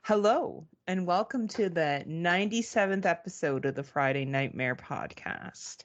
Hello, and welcome to the 97th episode of the Friday Nightmare Podcast.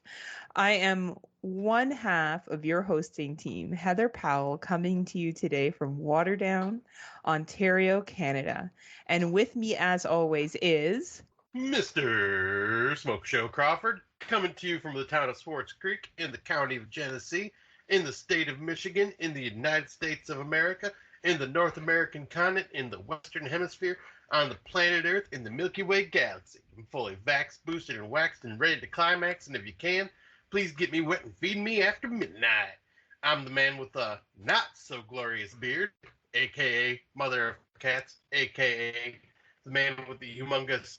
I am one half of your hosting team, Heather Powell, coming to you today from Waterdown, Ontario, Canada. And with me, as always, is Mr. Smoke Show Crawford, coming to you from the town of Swartz Creek in the county of Genesee, in the state of Michigan, in the United States of America, in the North American continent, in the Western Hemisphere, on the planet Earth, in the Milky Way galaxy. I'm fully vaxxed, boosted, and waxed and ready to climax, and if you can, please get me wet and feed me after midnight. I'm the man with the not-so-glorious beard, a.k.a. Mother of Cats, a.k.a. the man with the humongous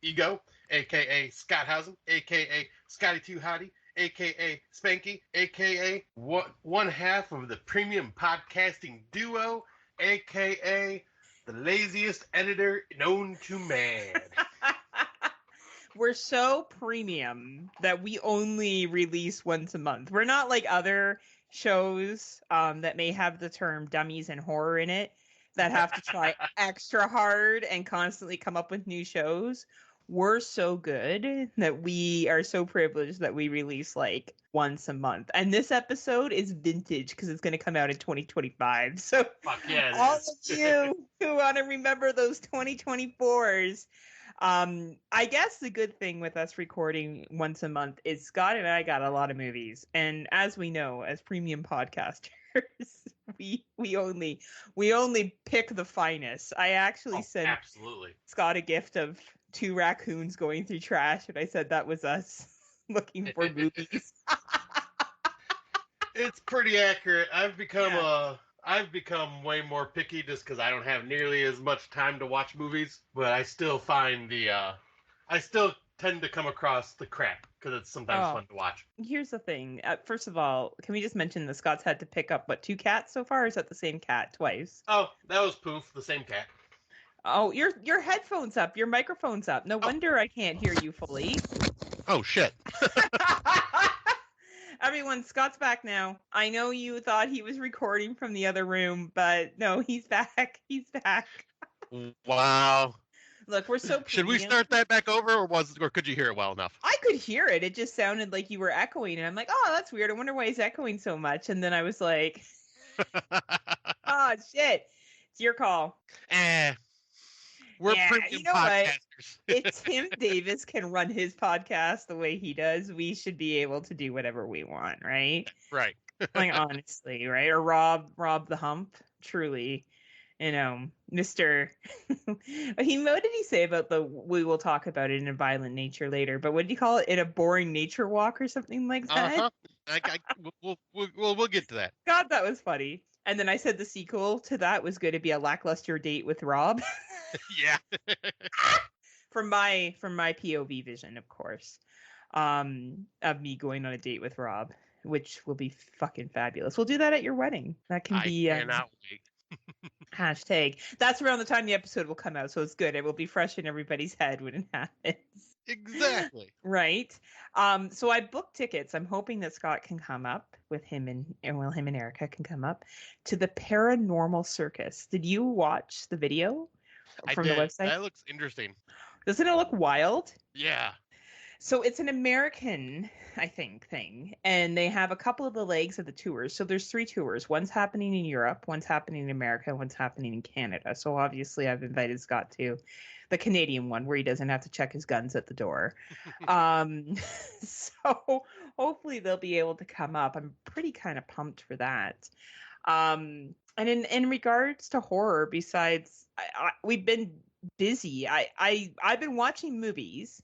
ego, a.k.a. Scott Housen, a.k.a. Scotty Too Hottie, a.k.a. Spanky, a.k.a. one half of the premium podcasting duo, a.k.a. the laziest editor known to man. we're so premium that we only release once a month. We're not like other shows that may have the term dummies and horror in it that have to try extra hard and constantly come up with new shows. We're so good that we are so privileged that we release like once a month. And this episode is vintage because it's going to come out in 2025. So Fuck yeah, all of you who want to remember those 2024s, I guess the good thing with us recording once a month is Scott and I got a lot of movies. And as we know, as premium podcasters, we only pick the finest. I actually sent Scott a gift of 2 raccoons going through trash, and I said that was us looking for movies. It's pretty accurate. I've become way more picky just because I don't have nearly as much time to watch movies, but I still find I still tend to come across the crap because it's sometimes fun to watch. Here's the thing. First of all, can we just mention the Scott's had to pick up, 2 cats so far? Or is that the same cat twice? Oh, that was Poof, the same cat. Oh, your headphone's up. Your microphone's up. No wonder I can't hear you fully. Oh, shit. Everyone, Scott's back now. I know you thought he was recording from the other room, but no, he's back. He's back. Wow. Look, we're so Should we start that back over, or could you hear it well enough? I could hear it. It just sounded like you were echoing, and I'm like, oh, that's weird. I wonder why he's echoing so much. And then I was like, oh, shit. It's your call. We're premium podcasters. If Tim Davis can run his podcast the way he does, we should be able to do whatever we want, right? Right. Like, honestly, right? Or Rob the Hump, truly. You know, Mr. What did he say about we will talk about it in a violent nature later, but what did he call it? In a boring nature walk or something like that? We'll get to that. God, that was funny. And then I said the sequel to that was going to be a lackluster date with Rob. Yeah. from my POV vision, of course, of me going on a date with Rob, which will be fucking fabulous. We'll do that at your wedding. That can be. I cannot wait. Hashtag. That's around the time the episode will come out, so it's good. It will be fresh in everybody's head when it happens. Exactly. Right. So I booked tickets. I'm hoping that Scott can come up with him and Erica can come up to the Paranormal Circus. Did you watch the video from the website? That looks interesting. Doesn't it look wild? Yeah. So it's an American, I think, thing, and they have a couple of the legs of the tours. So there's 3 tours. One's happening in Europe, one's happening in America, one's happening in Canada. So obviously I've invited Scott to the Canadian one where he doesn't have to check his guns at the door. So hopefully they'll be able to come up. I'm pretty kind of pumped for that. And in regards to horror, besides, we've been busy. I've been watching movies.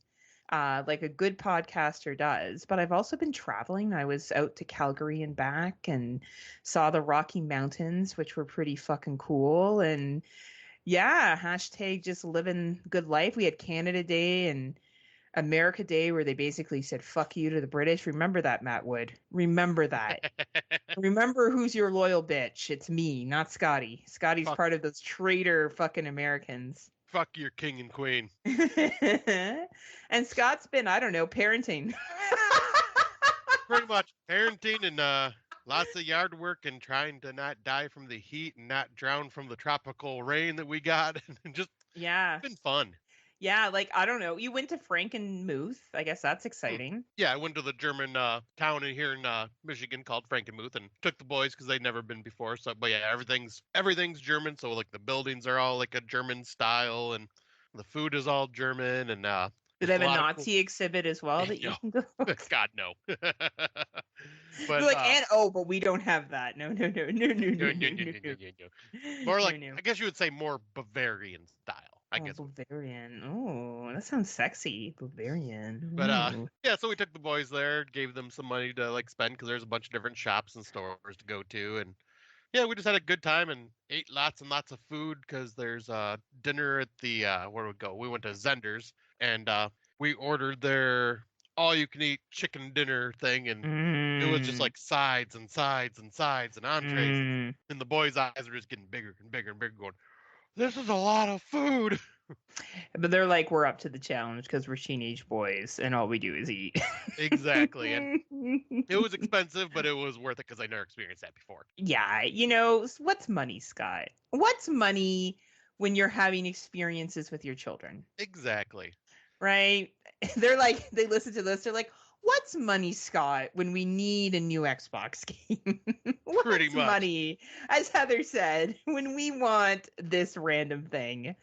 Like a good podcaster does, but I've also been traveling. I was out to Calgary and back and saw the Rocky Mountains, which were pretty fucking cool. And yeah, hashtag just living good life. We had Canada Day and America Day where they basically said fuck you to the British. Remember that, Matt Wood. Remember that. Remember who's your loyal bitch. It's me, not Scotty. Scotty's part of those traitor fucking Americans. Fuck your king and queen. And Scott's been, I don't know, parenting. Pretty much parenting and Lots of yard work and trying to not die from the heat and not drown from the tropical rain that we got. And just Yeah. been fun. Yeah, like I don't know. You went to Frankenmuth. I guess that's Mm. exciting. Yeah, I went to the German town in here in Michigan called Frankenmuth and took the boys because they'd never been before. So, but yeah, everything's German. So like the buildings are all like a German style, and the food is all German, and Do they just have a a lot of cool. Nazi exhibit as well that you No, can go? God no. They're But like, and oh, but we don't have that. No, no, no, no, no, no, no, no, no, no, no, no, no, no, no, no. More no, like no. I guess you would say more Bavarian style. I Oh, guess. Bavarian. Oh, that sounds sexy. Bavarian. But Ooh. yeah, so we took the boys there, gave them some money to like spend because there's a bunch of different shops and stores to go to, and yeah, we just had a good time and ate lots and lots of food because there's dinner at the where we go. We went to Zender's and we ordered their all-you-can-eat chicken dinner thing, and it was just Mm, like sides and sides and sides and entrees, mm. and the boys' eyes were just getting bigger and bigger and bigger, going, "This is a lot of food." But they're like, we're up to the challenge because we're teenage boys and all we do is eat. Exactly, and it was expensive, but it was worth it because I never experienced that before. Yeah, what's money, Scott? What's money when you're having experiences with your children, Exactly. right? They're like, they listen to this, they're like, what's money, Scott, when we need a new Xbox game? Pretty What's much. money, as Heather said, when we want this random thing?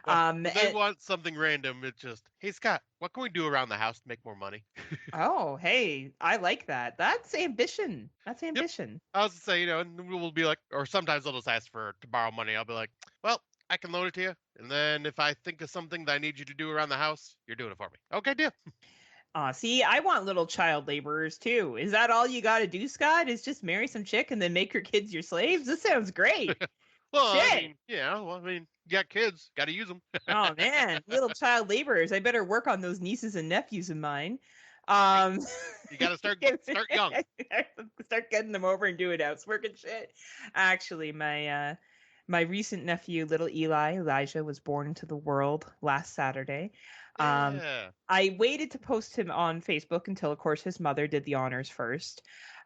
Well, when they And want something random, it's just, hey, Scott, what can we do around the house to make more money? oh, hey, I like that. That's ambition. That's Yep. ambition. I was to say, and we'll be like, or sometimes they'll just ask to borrow money. I'll be like, well, I can loan it to you. And then if I think of something that I need you to do around the house, you're doing it for me. Okay, deal. See, I want little child laborers too. Is that all you got to do, Scott? Is just marry some chick and then make your kids your slaves? This sounds great. Well, I Shit. mean, yeah, well, I mean, you got kids, got to use them. Oh man, little child laborers. I better work on those nieces and nephews of mine. Um, You got to start young. start getting them over and doing housework and shit. Actually, my recent nephew, little Elijah, was born into the world last Saturday. Um, Yeah. I waited to post him on Facebook until, of course, his mother did the honors first.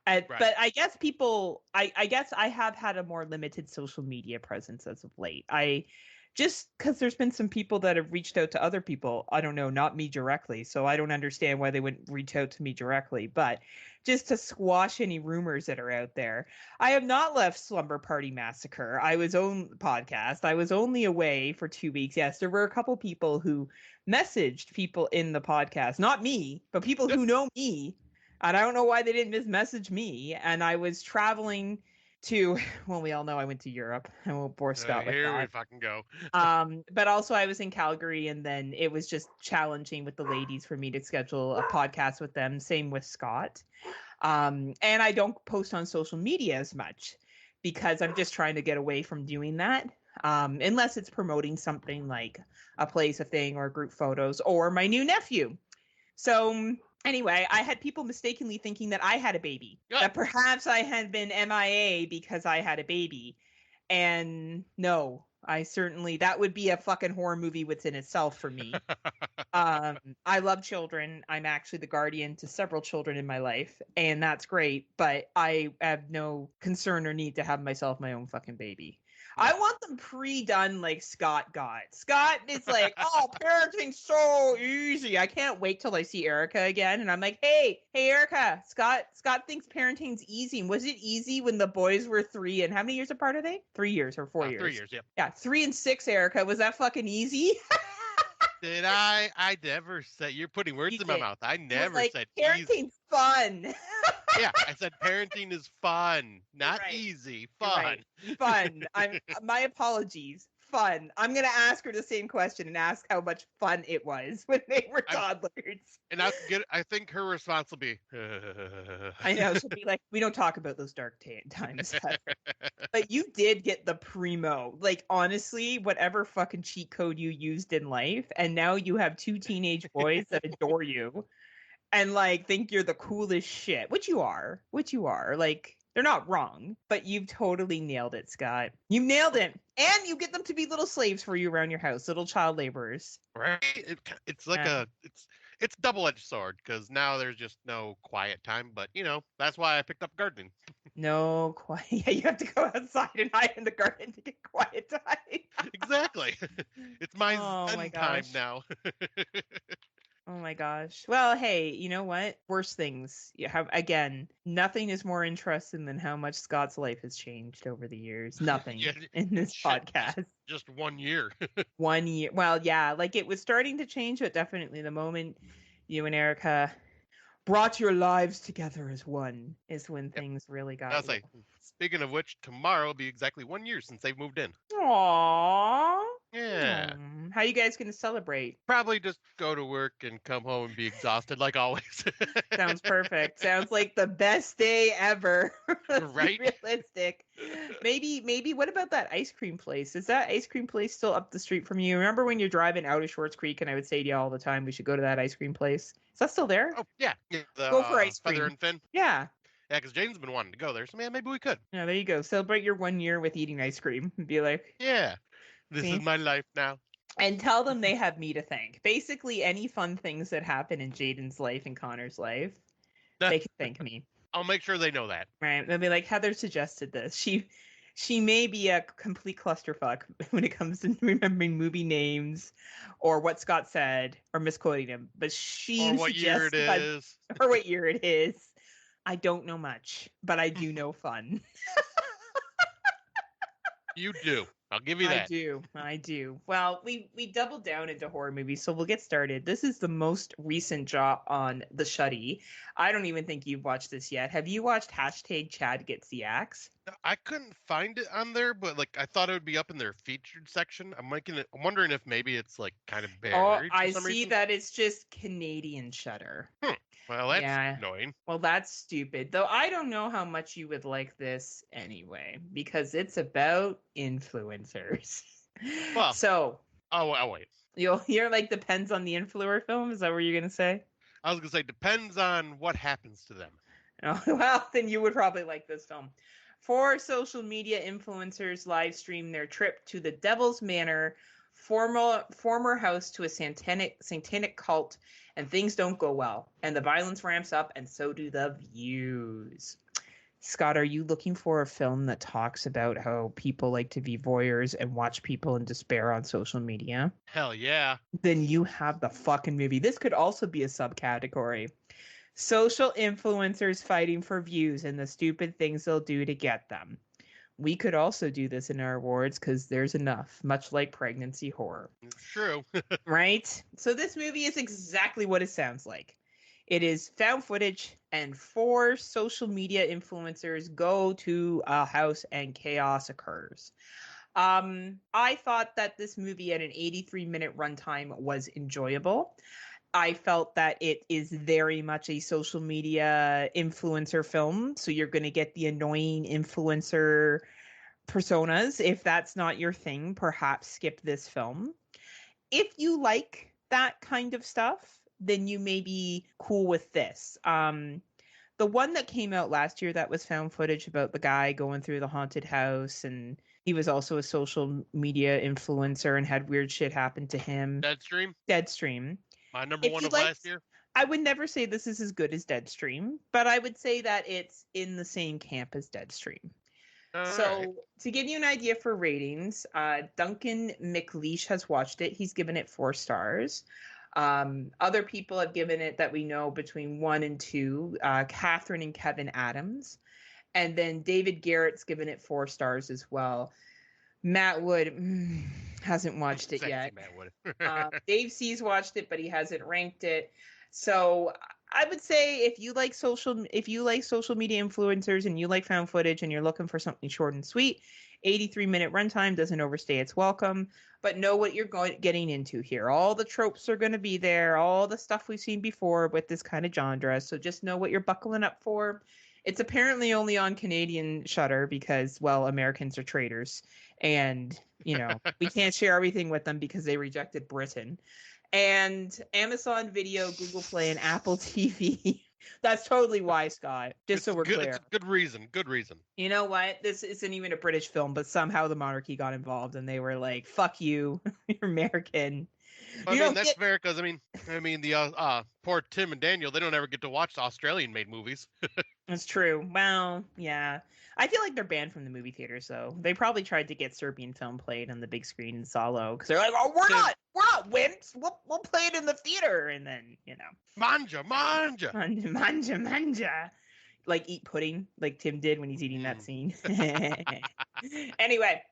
Right. But I guess I guess I have had a more limited social media presence as of late. I just because there's been some people that have reached out to other people. I don't know, not me directly. So I don't understand why they wouldn't reach out to me directly. But just to squash any rumors that are out there, I have not left Slumber Party Massacre. I was on podcast. I was only away for 2 weeks. Yes, there were a couple people who messaged people in the podcast, not me, but people Yep. who know me. And I don't know why they didn't message me. And I was traveling to, well, we all know I went to Europe. I won't bore Scott with Here we that. fucking go. But also I was in Calgary, and then it was just challenging with the ladies for me to schedule a podcast with them. Same with Scott. And I don't post on social media as much because I'm just trying to get away from doing that. Unless it's promoting something like a place, a thing, or group photos, or my new nephew. So anyway, I had people mistakenly thinking that I had a baby, that perhaps I had been MIA because I had a baby. And no, that would be a fucking horror movie within itself for me. I love children. I'm actually the guardian to several children in my life, and that's great, but I have no concern or need to have myself my own fucking baby. I No. want them pre-done like Scott got. Scott is like, oh, parenting's so easy. I can't wait till I see Erica again. And I'm like, hey, Erica, Scott thinks parenting's easy. And was it easy when the boys were 3 and how many years apart are they? 3 years or 4 years? 3 years, yep. Yeah, 3 and 6, Erica. Was that fucking easy? Did I? I never said. You're putting words You in my did. mouth. I You were never like, said easy. parenting's fun. Yeah, I said parenting is fun, not right. easy. You're Fun. right. Fun. My apologies. Fun. I'm gonna ask her the same question and ask how much fun it was when they were toddlers. And I think her response will be. I know, she'll be like, we don't talk about those dark times. But you did get the primo. Like, honestly, whatever fucking cheat code you used in life, and now you have 2 teenage boys that adore you and like think you're the coolest shit, which you are. Like, they're not wrong, but you've totally nailed it, Scott. You nailed it. And you get them to be little slaves for you around your house, little child laborers. Right? It's like it's a double-edged sword because now there's just no quiet time. But that's why I picked up gardening. No, quiet. Yeah, you have to go outside and hide in the garden to get quiet time. Exactly. It's my Oh my Zen time gosh. now. Oh my gosh. Well, hey, you know what? Worse things. You have again, nothing is more interesting than how much Scott's life has changed over the years. Nothing Yeah, in this shit, podcast. just 1 year. 1 year. Well, yeah, like it was starting to change, but definitely the moment you and Erica brought your lives together as one is when Yep. things really I'll got real. say, speaking of which, tomorrow will be exactly 1 year since they've moved in. Aww. Yeah. How you guys gonna celebrate? Probably just go to work and come home and be exhausted like always. Sounds perfect. Sounds like the best day ever. Let's be Right? realistic. Maybe what about that ice cream place? Is that ice cream place still up the street from you? Remember when you're driving out of Shorts Creek and I would say to you all the time we should go to that ice cream place? Is that still there? Oh, yeah. Yeah, the Go for ice Feather cream. and Fin. Yeah. Yeah, because Jane's been wanting to go there. So, man, maybe we could. Yeah, there you go. Celebrate your 1 year with eating ice cream. Be like, Yeah. This is see? my life now. And tell them they have me to thank. Basically, any fun things that happen in Jaden's life and Connor's life, they can thank me. I'll make sure they know that. Right? They'll be like, Heather suggested this. She may be a complete clusterfuck when it comes to remembering movie names or what Scott said or misquoting him, but she Or what year it suggested is. or what year it is. I don't know much, but I do know fun. You do. I'll give you I that. do. I do. Well, we doubled down into horror movies, so we'll get started. This is the most recent drop on the Shuddy. I don't even think you've watched this yet. Have you watched hashtag Chad Gets the Axe? I couldn't find it on there, but like I thought it would be up in their featured section. I'm wondering if maybe it's like kind of Oh, buried for I some see reason. that it's just Canadian Shudder. Well, that's Yeah. annoying. Well, that's stupid. Though I don't know how much you would like this anyway, because it's about influencers. Well, So oh wait. you'll hear like depends on the influencer film. Is that what you're gonna say? I was gonna say depends on what happens to them. Oh, well, then you would probably like this film. Four social media influencers live stream their trip to the Devil's Manor, former house to a satanic cult, and things don't go well. And the violence ramps up, and so do the views. Scott, are you looking for a film that talks about how people like to be voyeurs and watch people in despair on social media? Hell yeah. Then you have the fucking movie. This could also be a subcategory. Social influencers fighting for views and the stupid things they'll do to get them. We could also do this in our awards because there's enough, much like pregnancy horror. It's true. Right? So this movie is exactly what it sounds like. It is found footage, and four social media influencers go to a house and chaos occurs. I thought that this movie at an 83-minute runtime was enjoyable. I felt that it is very much a social media influencer film. So you're going to get the annoying influencer personas. If that's not your thing, perhaps skip this film. If you like that kind of stuff, then you may be cool with this. The one that came out last year that was found footage about the guy going through the haunted house, and he was also a social media influencer and had weird shit happen to him. Deadstream. My number If one you of like, last year. I would never say this is as good as Deadstream, but I would say that it's in the same camp as Deadstream. So Right. to give you an idea for ratings, Duncan McLeish has watched it. He's given it 4 stars. Other people have given it that we know between 1 and 2, Catherine and Kevin Adams. And then David Garrett's given it 4 stars as well. Matt Wood hasn't watched it yet. Matt Wood. Dave C's watched it, but he hasn't ranked it. So I would say if you like social media influencers and you like found footage and you're looking for something short and sweet, 83-minute runtime doesn't overstay its welcome. But know what you're getting into here. All the tropes are going to be there. All the stuff we've seen before with this kind of genre. So just know what you're buckling up for. It's apparently only on Canadian Shudder because, well, Americans are traitors. And, we can't share everything with them because they rejected Britain. And Amazon Video, Google Play, and Apple TV. That's totally why, Scott. So we're clear. It's a good reason. Good reason. You know what? This isn't even a British film, but somehow the monarchy got involved and they were like, fuck you. You're American. I You mean, don't that's get. fair because the poor Tim and Daniel, they don't ever get to watch Australian-made movies. That's true. Well, yeah. I feel like they're banned from the movie theaters, though. They probably tried to get Serbian film played on the big screen in Salo because they're like, "Oh, we're not wimps. We'll play it in the theater." And then Manja, manja. manja, manja, manja, like eat pudding, like Tim did when he's eating that Mm. scene. Anyway,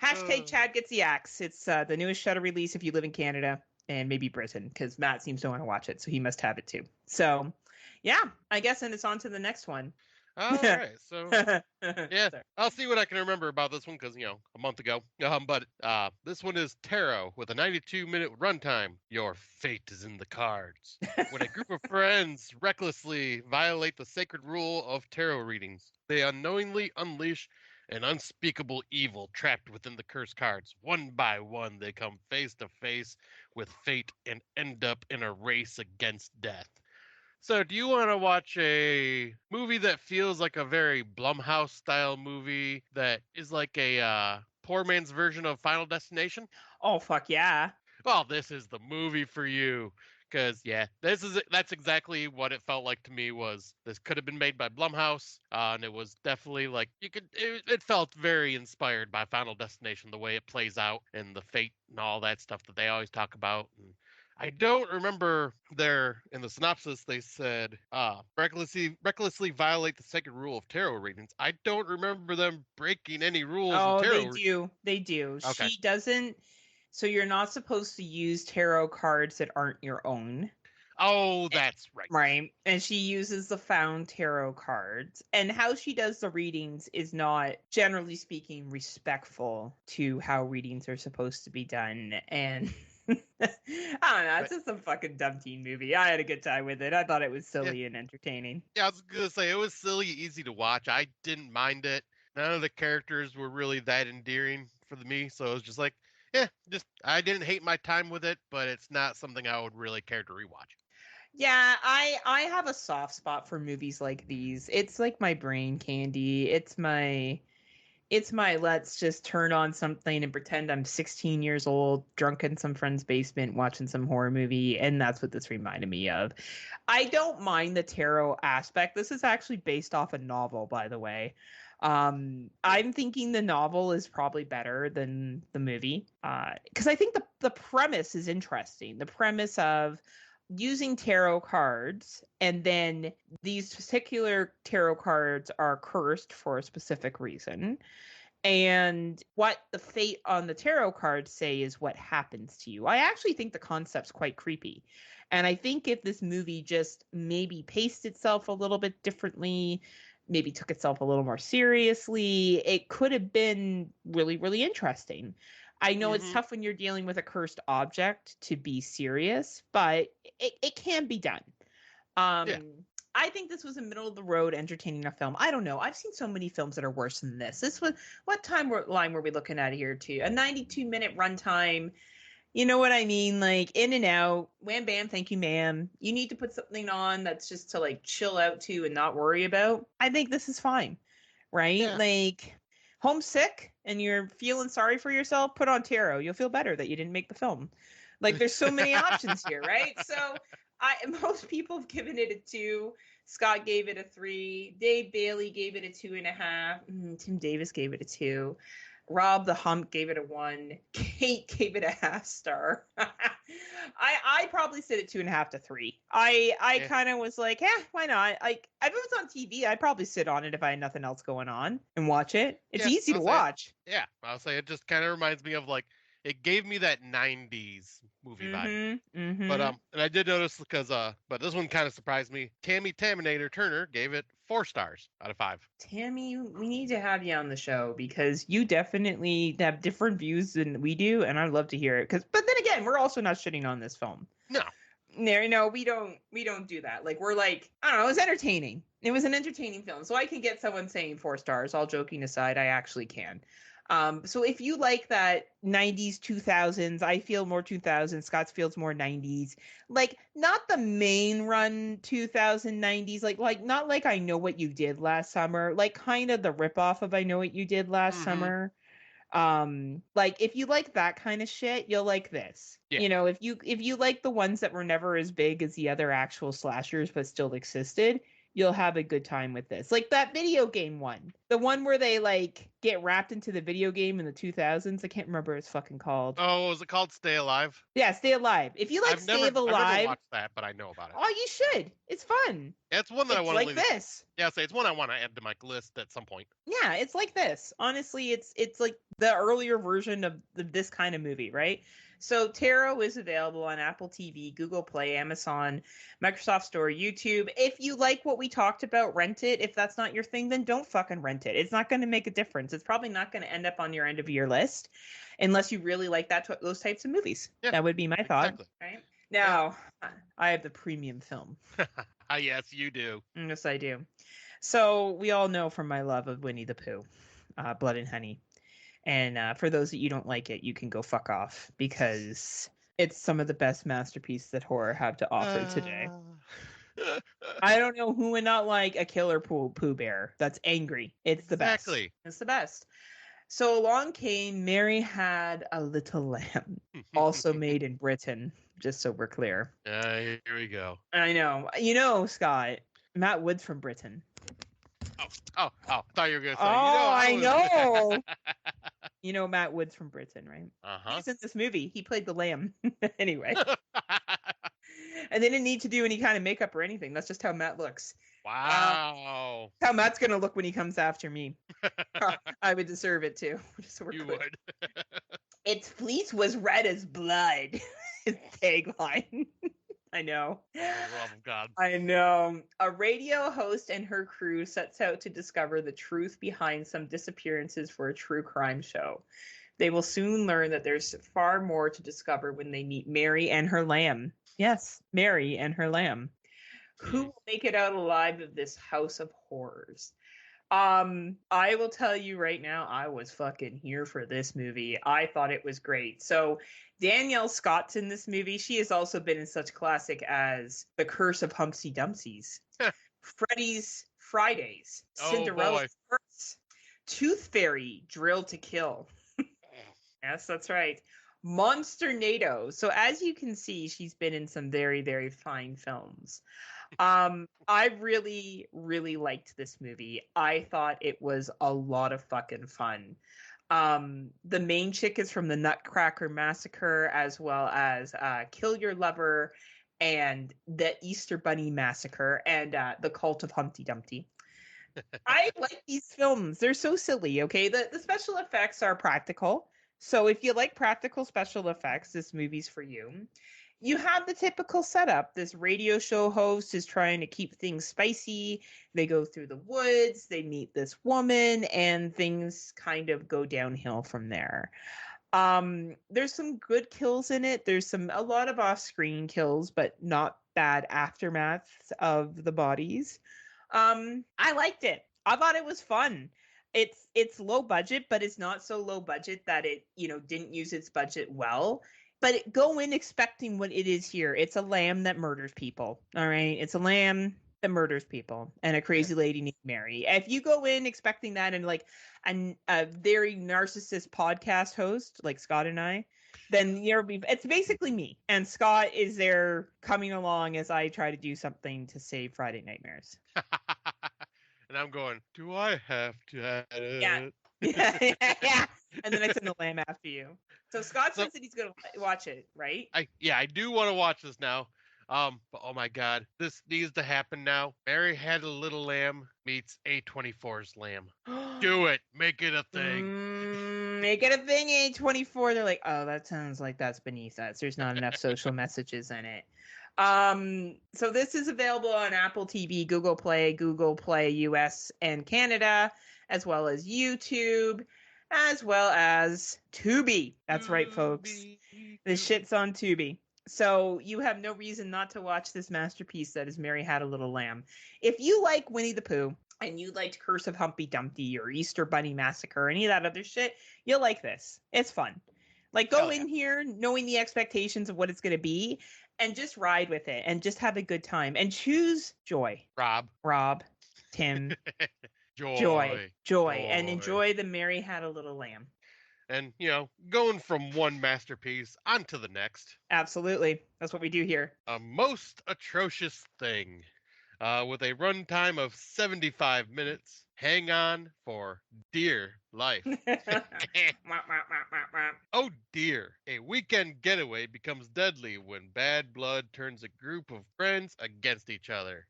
hashtag Uh, Chad gets the axe. It's the newest Shudder release if you live in Canada and maybe Britain, because Matt seems to want to watch it, so he must have it too. So, yeah, I guess, and it's on to the next one. all right, so yeah, Sorry. I'll see what I can remember about this one because a month ago. But this one is Tarot with a 92-minute runtime. Your fate is in the cards. When a group of friends recklessly violate the sacred rule of tarot readings, they unknowingly unleash an unspeakable evil trapped within the cursed cards. One by one, they come face to face with fate and end up in a race against death. So, do you want to watch a movie that feels like a very Blumhouse style movie that is like a poor man's version of Final Destination? Oh, fuck yeah. Well, this is the movie for you. Because yeah, that's exactly what it felt like to me. Was this could have been made by Blumhouse, and it was definitely like it felt very inspired by Final Destination, the way it plays out and the fate and all that stuff that they always talk about. And I don't remember in the synopsis they said recklessly violate the sacred rule of tarot readings. I don't remember them breaking any rules in Oh, tarot. they do. Okay. She doesn't. So you're not supposed to use tarot cards that aren't your own. Oh, that's right. Right. And she uses the found tarot cards. And how she does the readings is not, generally speaking, respectful to how readings are supposed to be done. And I don't know. It's just a fucking dumb teen movie. I had a good time with it. I thought it was silly and entertaining. Yeah, I was gonna say it was silly, easy to watch. I didn't mind it. None of the characters were really that endearing for me, so it was just like, yeah, just I didn't hate my time with it, but it's not something I would really care to rewatch. Yeah, I have a soft spot for movies like these. It's like my brain candy. It's my let's just turn on something and pretend I'm 16 years old, drunk in some friend's basement watching some horror movie, and that's what this reminded me of. I don't mind the tarot aspect. This is actually based off a novel, by the way. I'm thinking the novel is probably better than the movie, because I think the premise is interesting. The premise of using tarot cards, and then these particular tarot cards are cursed for a specific reason. And what the fate on the tarot cards say is what happens to you. I actually think the concept's quite creepy. And I think if this movie just maybe paced itself a little bit differently, maybe took itself a little more seriously, it could have been really, really interesting. I know it's tough when you're dealing with a cursed object to be serious, but it can be done. Yeah. I think this was a middle of the road entertaining enough film. I don't know. I've seen so many films that are worse than this. This was, what line were we looking at here too? A 92-minute runtime. You know what I mean? Like in and out, wham bam, thank you, ma'am. You need to put something on that's just to like chill out to and not worry about. I think this is fine, right? Yeah. Like homesick and you're feeling sorry for yourself, put on tarot. You'll feel better that you didn't make the film. Like there's so many options here, right? So most people have given it a 2. Scott gave it a 3. Dave Bailey gave it a 2.5. Tim Davis gave it a 2. Rob the Hump gave it a 1. Kate gave it a half star. I probably sit at 2.5 to 3. I kind of was like, why not? Like if it was on TV, I'd probably sit on it if I had nothing else going on and watch it. It's easy to watch. I'll say it just kind of reminds me of like it gave me that 90s movie vibe. But and I did notice because but this one kind of surprised me. Tammy Taminator Turner gave it 4 stars out of 5. Tammy, we need to have you on the show because you definitely have different views than we do, and I'd love to hear it. But then again, we're also not shitting on this film. No, we don't do that. Like we're like, I don't know, it was entertaining. It was an entertaining film, so I can get someone saying 4 stars. All joking aside, I actually can. So if you like that 90s, 2000s, I feel more 2000s, Scott's feels more 90s, like not the main run 2090s, like not like I Know What You Did Last Summer, like kind of the ripoff of I Know What You Did Last summer. Like if you like that kind of shit, you'll like this. Yeah. You know, if you like the ones that were never as big as the other actual slashers but still existed, you'll have a good time with this. Like that video game one. The one where they like get wrapped into the video game in the 2000s. I can't remember what it's fucking called. Oh, was it called Stay Alive? Yeah, Stay Alive. If you like Stay I've never Alive, watched that, but I know about it. oh, you should. It's fun. Yeah, it's one that I It's want to like this. Yeah, say it's one I want to add to my list at some point. Yeah, it's like this. Honestly, it's like the earlier version of this kind of movie, right? So Tarot is available on Apple TV, Google Play, Amazon, Microsoft Store, YouTube. If you like what we talked about, rent it. If that's not your thing, then don't fucking rent it. It's not going to make a difference. It's probably not going to end up on your end of your list unless you really like those types of movies. Yeah, that would be my thought. Exactly. Right? Now, I have the premium film. Yes, you do. Yes, I do. So we all know from my love of Winnie the Pooh, Blood and Honey. And for those that you don't like it, you can go fuck off because it's some of the best masterpieces that horror have to offer today. I don't know who would not like a killer Pooh Bear that's angry. It's the best. It's the best. So along came Mary Had a Little Lamb, also made in Britain, just so we're clear. Here we go. I know. You know, Scott, Matt Wood's from Britain. Oh, I thought you were going to say, I know. You know Matt Wood's from Britain, right? Uh-huh. He's in this movie. He played the lamb. Anyway. And they didn't need to do any kind of makeup or anything. That's just how Matt looks. Wow. How Matt's going to look when he comes after me. I would deserve it too. So you would. Its fleece was red as blood. His tagline. I know. For the love of God. I know. A radio host and her crew sets out to discover the truth behind some disappearances for a true crime show. They will soon learn that there's far more to discover when they meet Mary and her lamb. Yes, Mary and her lamb. Who will make it out alive of this house of horrors? I will tell you right now, I was fucking here for this movie. I thought it was great. So Danielle Scott's in this movie. She has also been in such classic as The Curse of Humpty Dumpty's, Freddy's Fridays, Cinderella's Curse, Tooth Fairy, Drill to Kill. Yes, that's right. Monsternado. So as you can see, she's been in some very, very fine films. I really, really liked this movie. I thought it was a lot of fucking fun. The main chick is from the Nutcracker Massacre, as well as Kill Your Lover and the Easter Bunny Massacre and the Cult of Humpty Dumpty. I like these films. They're so silly, okay? The special effects are practical. So if you like practical special effects, this movie's for you. You have the typical setup. This radio show host is trying to keep things spicy. They go through the woods, they meet this woman, and things kind of go downhill from there. There's some good kills in it. There's a lot of off-screen kills, but not bad aftermaths of the bodies. I liked it. I thought it was fun. It's low budget, but it's not so low budget that it, didn't use its budget well. But go in expecting what it is here. It's a lamb that murders people. All right. It's a lamb that murders people and a crazy lady named Mary. If you go in expecting that and like a very narcissist podcast host like Scott and I, then it's basically me. And Scott is there coming along as I try to do something to save Friday Nightmares. And I'm going, do I have to add it? Yeah. And then I send the lamb after you. So Scott says that he's going to watch it, right? I do want to watch this now. But oh my God, this needs to happen now. Mary Had a Little Lamb meets A24's Lamb. Do it. Make it a thing. Make it a thing, A24. They're like, oh, that sounds like that's beneath us. There's not enough social messages in it. So this is available on Apple TV, Google Play US and Canada, as well as YouTube, as well as Tubi. That's right, folks. The shit's on Tubi. So you have no reason not to watch this masterpiece that is Mary Had a Little Lamb. If you like Winnie the Pooh and you liked Curse of Humpty Dumpty or Easter Bunny Massacre or any of that other shit, you'll like this. It's fun. Like, go in here knowing the expectations of what it's going to be and just ride with it and just have a good time and choose joy. Rob, Tim, joy, and enjoy the Mary Had a Little Lamb. and, going from one masterpiece onto the next. Absolutely. That's what we do here. A most atrocious thing. With a runtime of 75 minutes. Hang on for dear life. Oh dear, a weekend getaway becomes deadly when bad blood turns a group of friends against each other.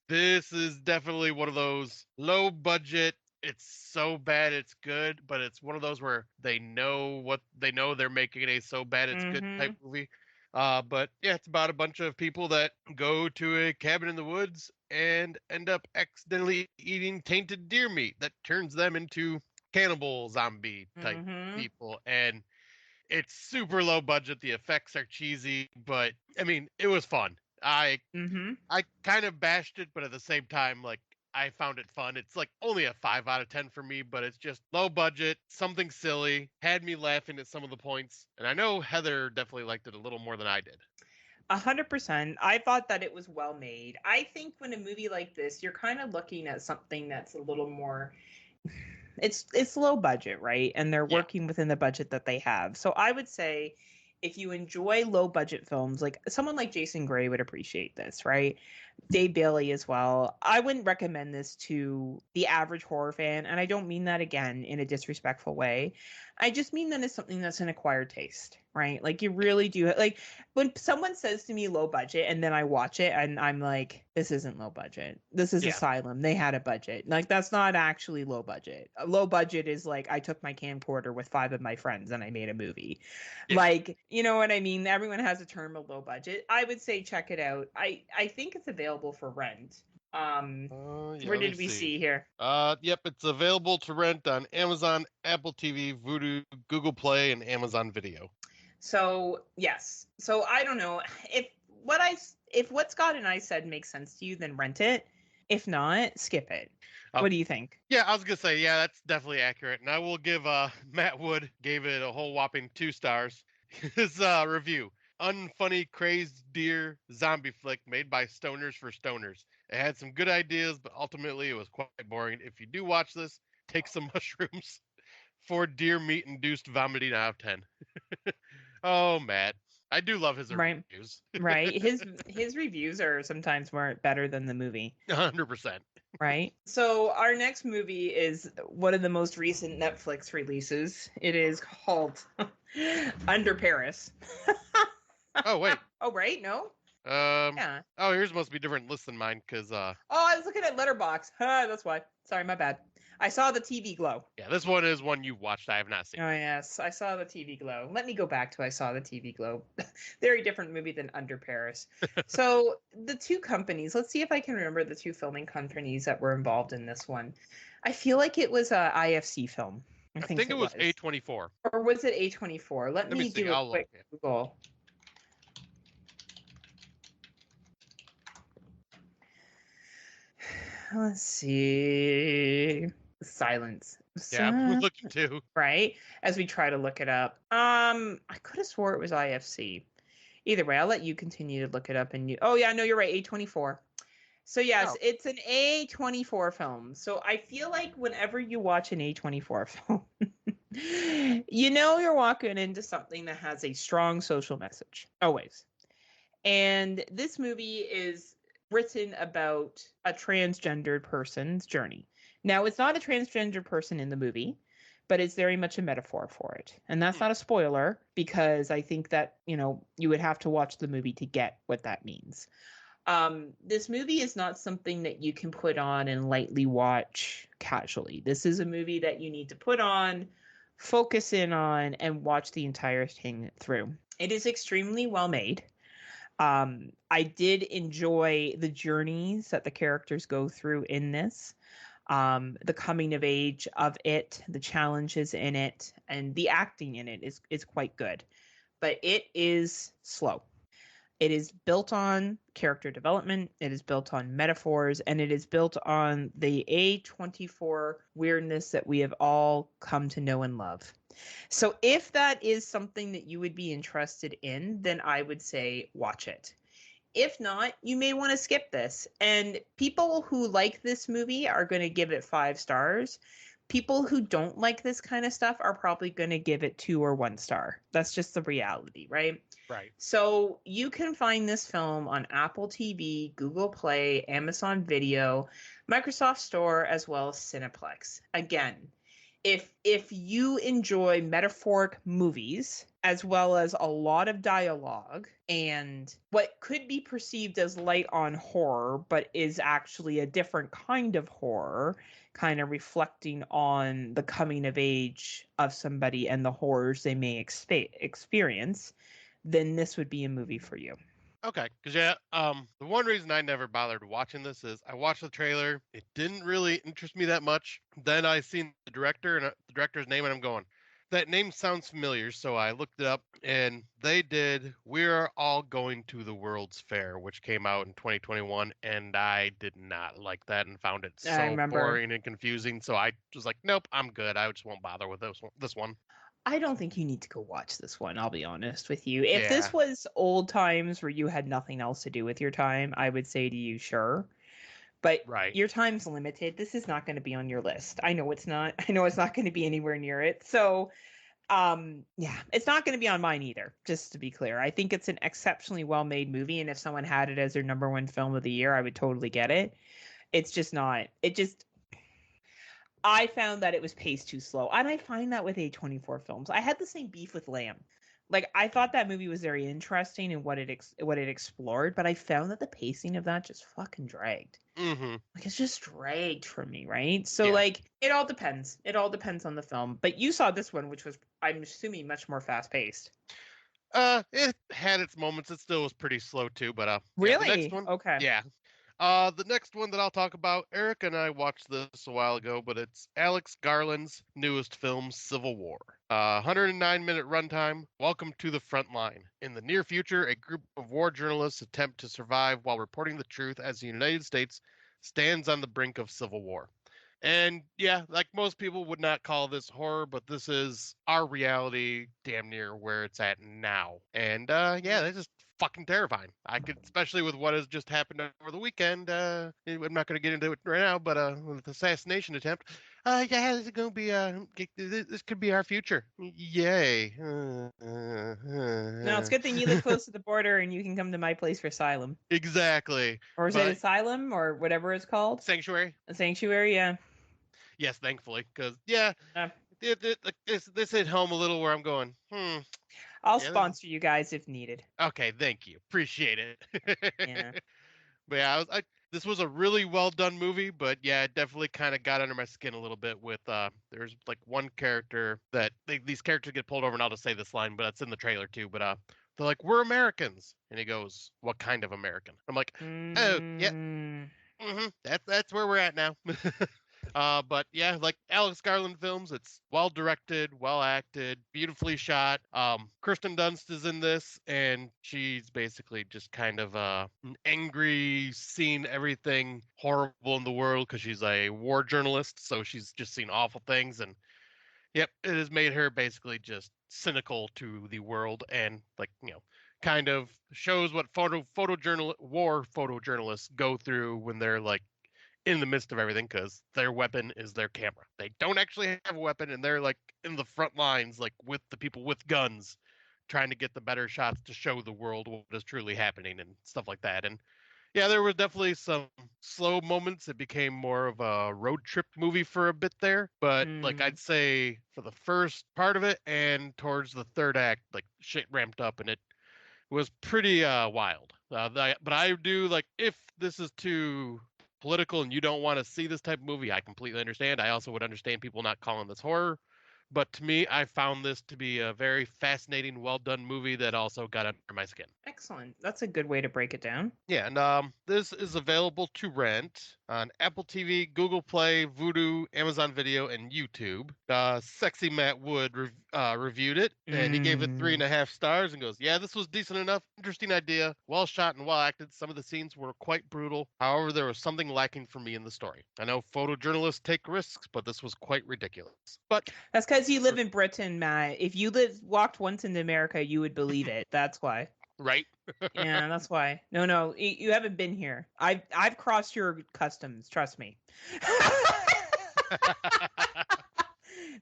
This is definitely one of those low budget, it's so bad it's good, but it's one of those where they know they're making a so bad it's good type Mm-hmm. movie. But yeah, it's about a bunch of people that go to a cabin in the woods and end up accidentally eating tainted deer meat that turns them into cannibal zombie type Mm-hmm. people. And it's super low budget. The effects are cheesy, but I mean, it was fun. Mm-hmm. I kind of bashed it, but at the same time, like I found it fun. It's like only a 5 out of 10 for me, but it's just low budget, something silly, had me laughing at some of the points. And I know Heather definitely liked it a little more than I did. 100%. I thought that it was well made. I think when a movie like this, you're kind of looking at something that's a little more it's low budget, right? And they're Yeah. working within the budget that they have. So I would say if you enjoy low budget films, like someone like Jason Gray would appreciate this, right? Dave Bailey as well. I wouldn't recommend this to the average horror fan, and I don't mean that again in a disrespectful way. I just mean that it's something that's an acquired taste, right? Like you really do like when someone says to me low budget and then I watch it and I'm like, this isn't low budget. This is Yeah. Asylum. They had a budget. Like that's not actually low budget. A low budget is like I took my camcorder with 5 of my friends and I made a movie. Yeah. Like, you know what I mean? Everyone has a term of low budget. I would say check it out. I think it's available for rent. Yeah, Where did we see here? Yep, it's available to rent on Amazon, Apple TV, Vudu, Google Play, and Amazon Video. So yes. So I don't know if what Scott and I said makes sense to you, then rent it. If not, skip it. What do you think? Yeah, I was gonna say, yeah, that's definitely accurate. And I will give Matt Wood gave it a whole whopping 2 stars. His review. Unfunny, crazed deer zombie flick made by stoners for stoners. It had some good ideas, but ultimately it was quite boring. If you do watch this, take some mushrooms. 4 deer meat induced vomiting out of 10. Oh, Matt. I do love his Right. reviews. Right. His reviews are sometimes more better than the movie. 100%. Right. So our next movie is one of the most recent Netflix releases. It is called Under Paris. Oh, wait. Oh, right? No? Yeah. Oh, yours must be different list than mine, because Oh, I was looking at Letterboxd. That's why. Sorry, my bad. I saw the TV glow. yeah, this one is one you watched. I have not seen. Oh, yes. I saw the TV glow. Let me go back to I saw the TV glow. Very different movie than Under Paris. So the two companies, let's see if I can remember the two filming companies that were involved in this one. I feel like it was a IFC film. I think it was A24. Or was it A24? Let me see. do a quick Google. Let's see. Silence. Yeah, I'm looking too. Right? As we try to look it up. I could have swore it was IFC. Either way, I'll let you continue to look it up and you oh yeah, no, you're right, A24. So yes, it's an A24 film. So I feel like whenever you watch an A24 film, you know you're walking into something that has a strong social message. Always. And this movie is written about a transgendered person's journey. Now, it's not a transgender person in the movie, but it's very much a metaphor for it. And that's not a spoiler because I think that, you would have to watch the movie to get what that means. This movie is not something that you can put on and lightly watch casually. This is a movie that you need to put on, focus in on, and watch the entire thing through. It is extremely well made. I did enjoy the journeys that the characters go through in this. The coming of age of it, the challenges in it, and the acting in it is quite good. But it is slow. It is built on character development, it is built on metaphors, and it is built on the A24 weirdness that we have all come to know and love. So if that is something that you would be interested in, then I would say watch it. If not, you may want to skip this. And people who like this movie are going to give it 5 stars. people who don't like this kind of stuff are probably going to give it 2 or 1 star. That's just the reality, right? Right. So you can find this film on Apple TV, Google Play, Amazon Video, Microsoft Store, as well as Cineplex. Again, if you enjoy metaphoric movies as well as a lot of dialogue and what could be perceived as light on horror but is actually a different kind of horror, kind of reflecting on the coming of age of somebody and the horrors they may experience, then this would be a movie for you. Okay, because the one reason I never bothered watching this is I watched the trailer. It didn't really interest me that much. Then I seen the director and the director's name, and I'm going, that name sounds familiar. So I looked it up, and they did "We're All Going to the World's Fair," which came out in 2021, and I did not like that and found it I so remember. boring and confusing. So I was like, nope, I'm good. I just won't bother with this one. I don't think you need to go watch this one, I'll be honest with you. If Yeah. this was old times where you had nothing else to do with your time, I would say to you, sure. But Right. your time's limited. This is not going to be on your list. I know it's not. I know it's not going to be anywhere near it. So, yeah, it's not going to be on mine either, just to be clear. I think it's an exceptionally well-made movie, and if someone had it as their number 1 film of the year, I would totally get it. It's just not. I found that it was paced too slow. And I find that with A24 films. I had the same beef with Lamb. Like, I thought that movie was very interesting in what it explored, but I found that the pacing of that just fucking dragged. Mm-hmm. Like, it's just dragged from me, right? So, Yeah. like, it all depends. It all depends on the film. But you saw this one, which was, I'm assuming, much more fast-paced. It had its moments. It still was pretty slow, too, but Really? Yeah, the next one, Okay. Yeah. The next one that I'll talk about, Eric and I watched this a while ago, but it's Alex Garland's newest film, Civil War. 109-minute runtime. Welcome to the front line. In the near future, a group of war journalists attempt to survive while reporting the truth as the United States stands on the brink of civil war. And yeah, like most people would not call this horror, but this is our reality damn near where it's at now. And yeah, that's just fucking terrifying. I could, especially with what has just happened over the weekend. I'm not going to get into it right now, but with the assassination attempt, yeah, this is going to be this could be our future. Yay! No, it's a good thing you live close to the border and you can come to my place for asylum. Exactly. Or is it asylum or whatever it's called? Sanctuary. A sanctuary, yeah. Yes, thankfully, because this hit home a little where I'm going. I'll sponsor you guys if needed. Okay, thank you, appreciate it. Yeah. But yeah, this was a really well done movie, but yeah, it definitely kind of got under my skin a little bit. With there's like one character that these characters get pulled over, and I'll just say this line, but it's in the trailer too. But they're like, "We're Americans," and he goes, "What kind of American?" I'm like, "Oh, yeah, that's where we're at now." But yeah, like Alex Garland films, it's well directed, well acted, beautifully shot. Kirsten Dunst is in this, and she's basically just kind of an angry, seen everything horrible in the world because she's a war journalist, so she's just seen awful things, and yep, it has made her basically just cynical to the world, and like kind of shows what war photojournalists go through when they're like in the midst of everything, because their weapon is their camera. They don't actually have a weapon, and they're like in the front lines, like with the people with guns, trying to get the better shots to show the world what is truly happening and stuff like that. And yeah, there was definitely some slow moments. It became more of a road trip movie for a bit there, but like I'd say for the first part of it and towards the third act, like shit ramped up, and it was pretty wild. But I do like, if this is too political and you don't want to see this type of movie, I completely understand. I also would understand people not calling this horror. But to me, I found this to be a very fascinating, well-done movie that also got under my skin. Excellent. That's a good way to break it down. Yeah, and this is available to rent on Apple TV, Google Play, Vudu, Amazon Video, and YouTube. Sexy Matt Wood reviewed it, and he gave it 3.5 stars and goes, "Yeah, this was decent enough. Interesting idea. Well shot and well acted. Some of the scenes were quite brutal. However, there was something lacking for me in the story. I know photojournalists take risks, but this was quite ridiculous." But that's because you live in Britain, Matt. If you walked once into America, you would believe it. That's why. Right. Yeah, that's why. No, you haven't been here. I've crossed your customs. Trust me.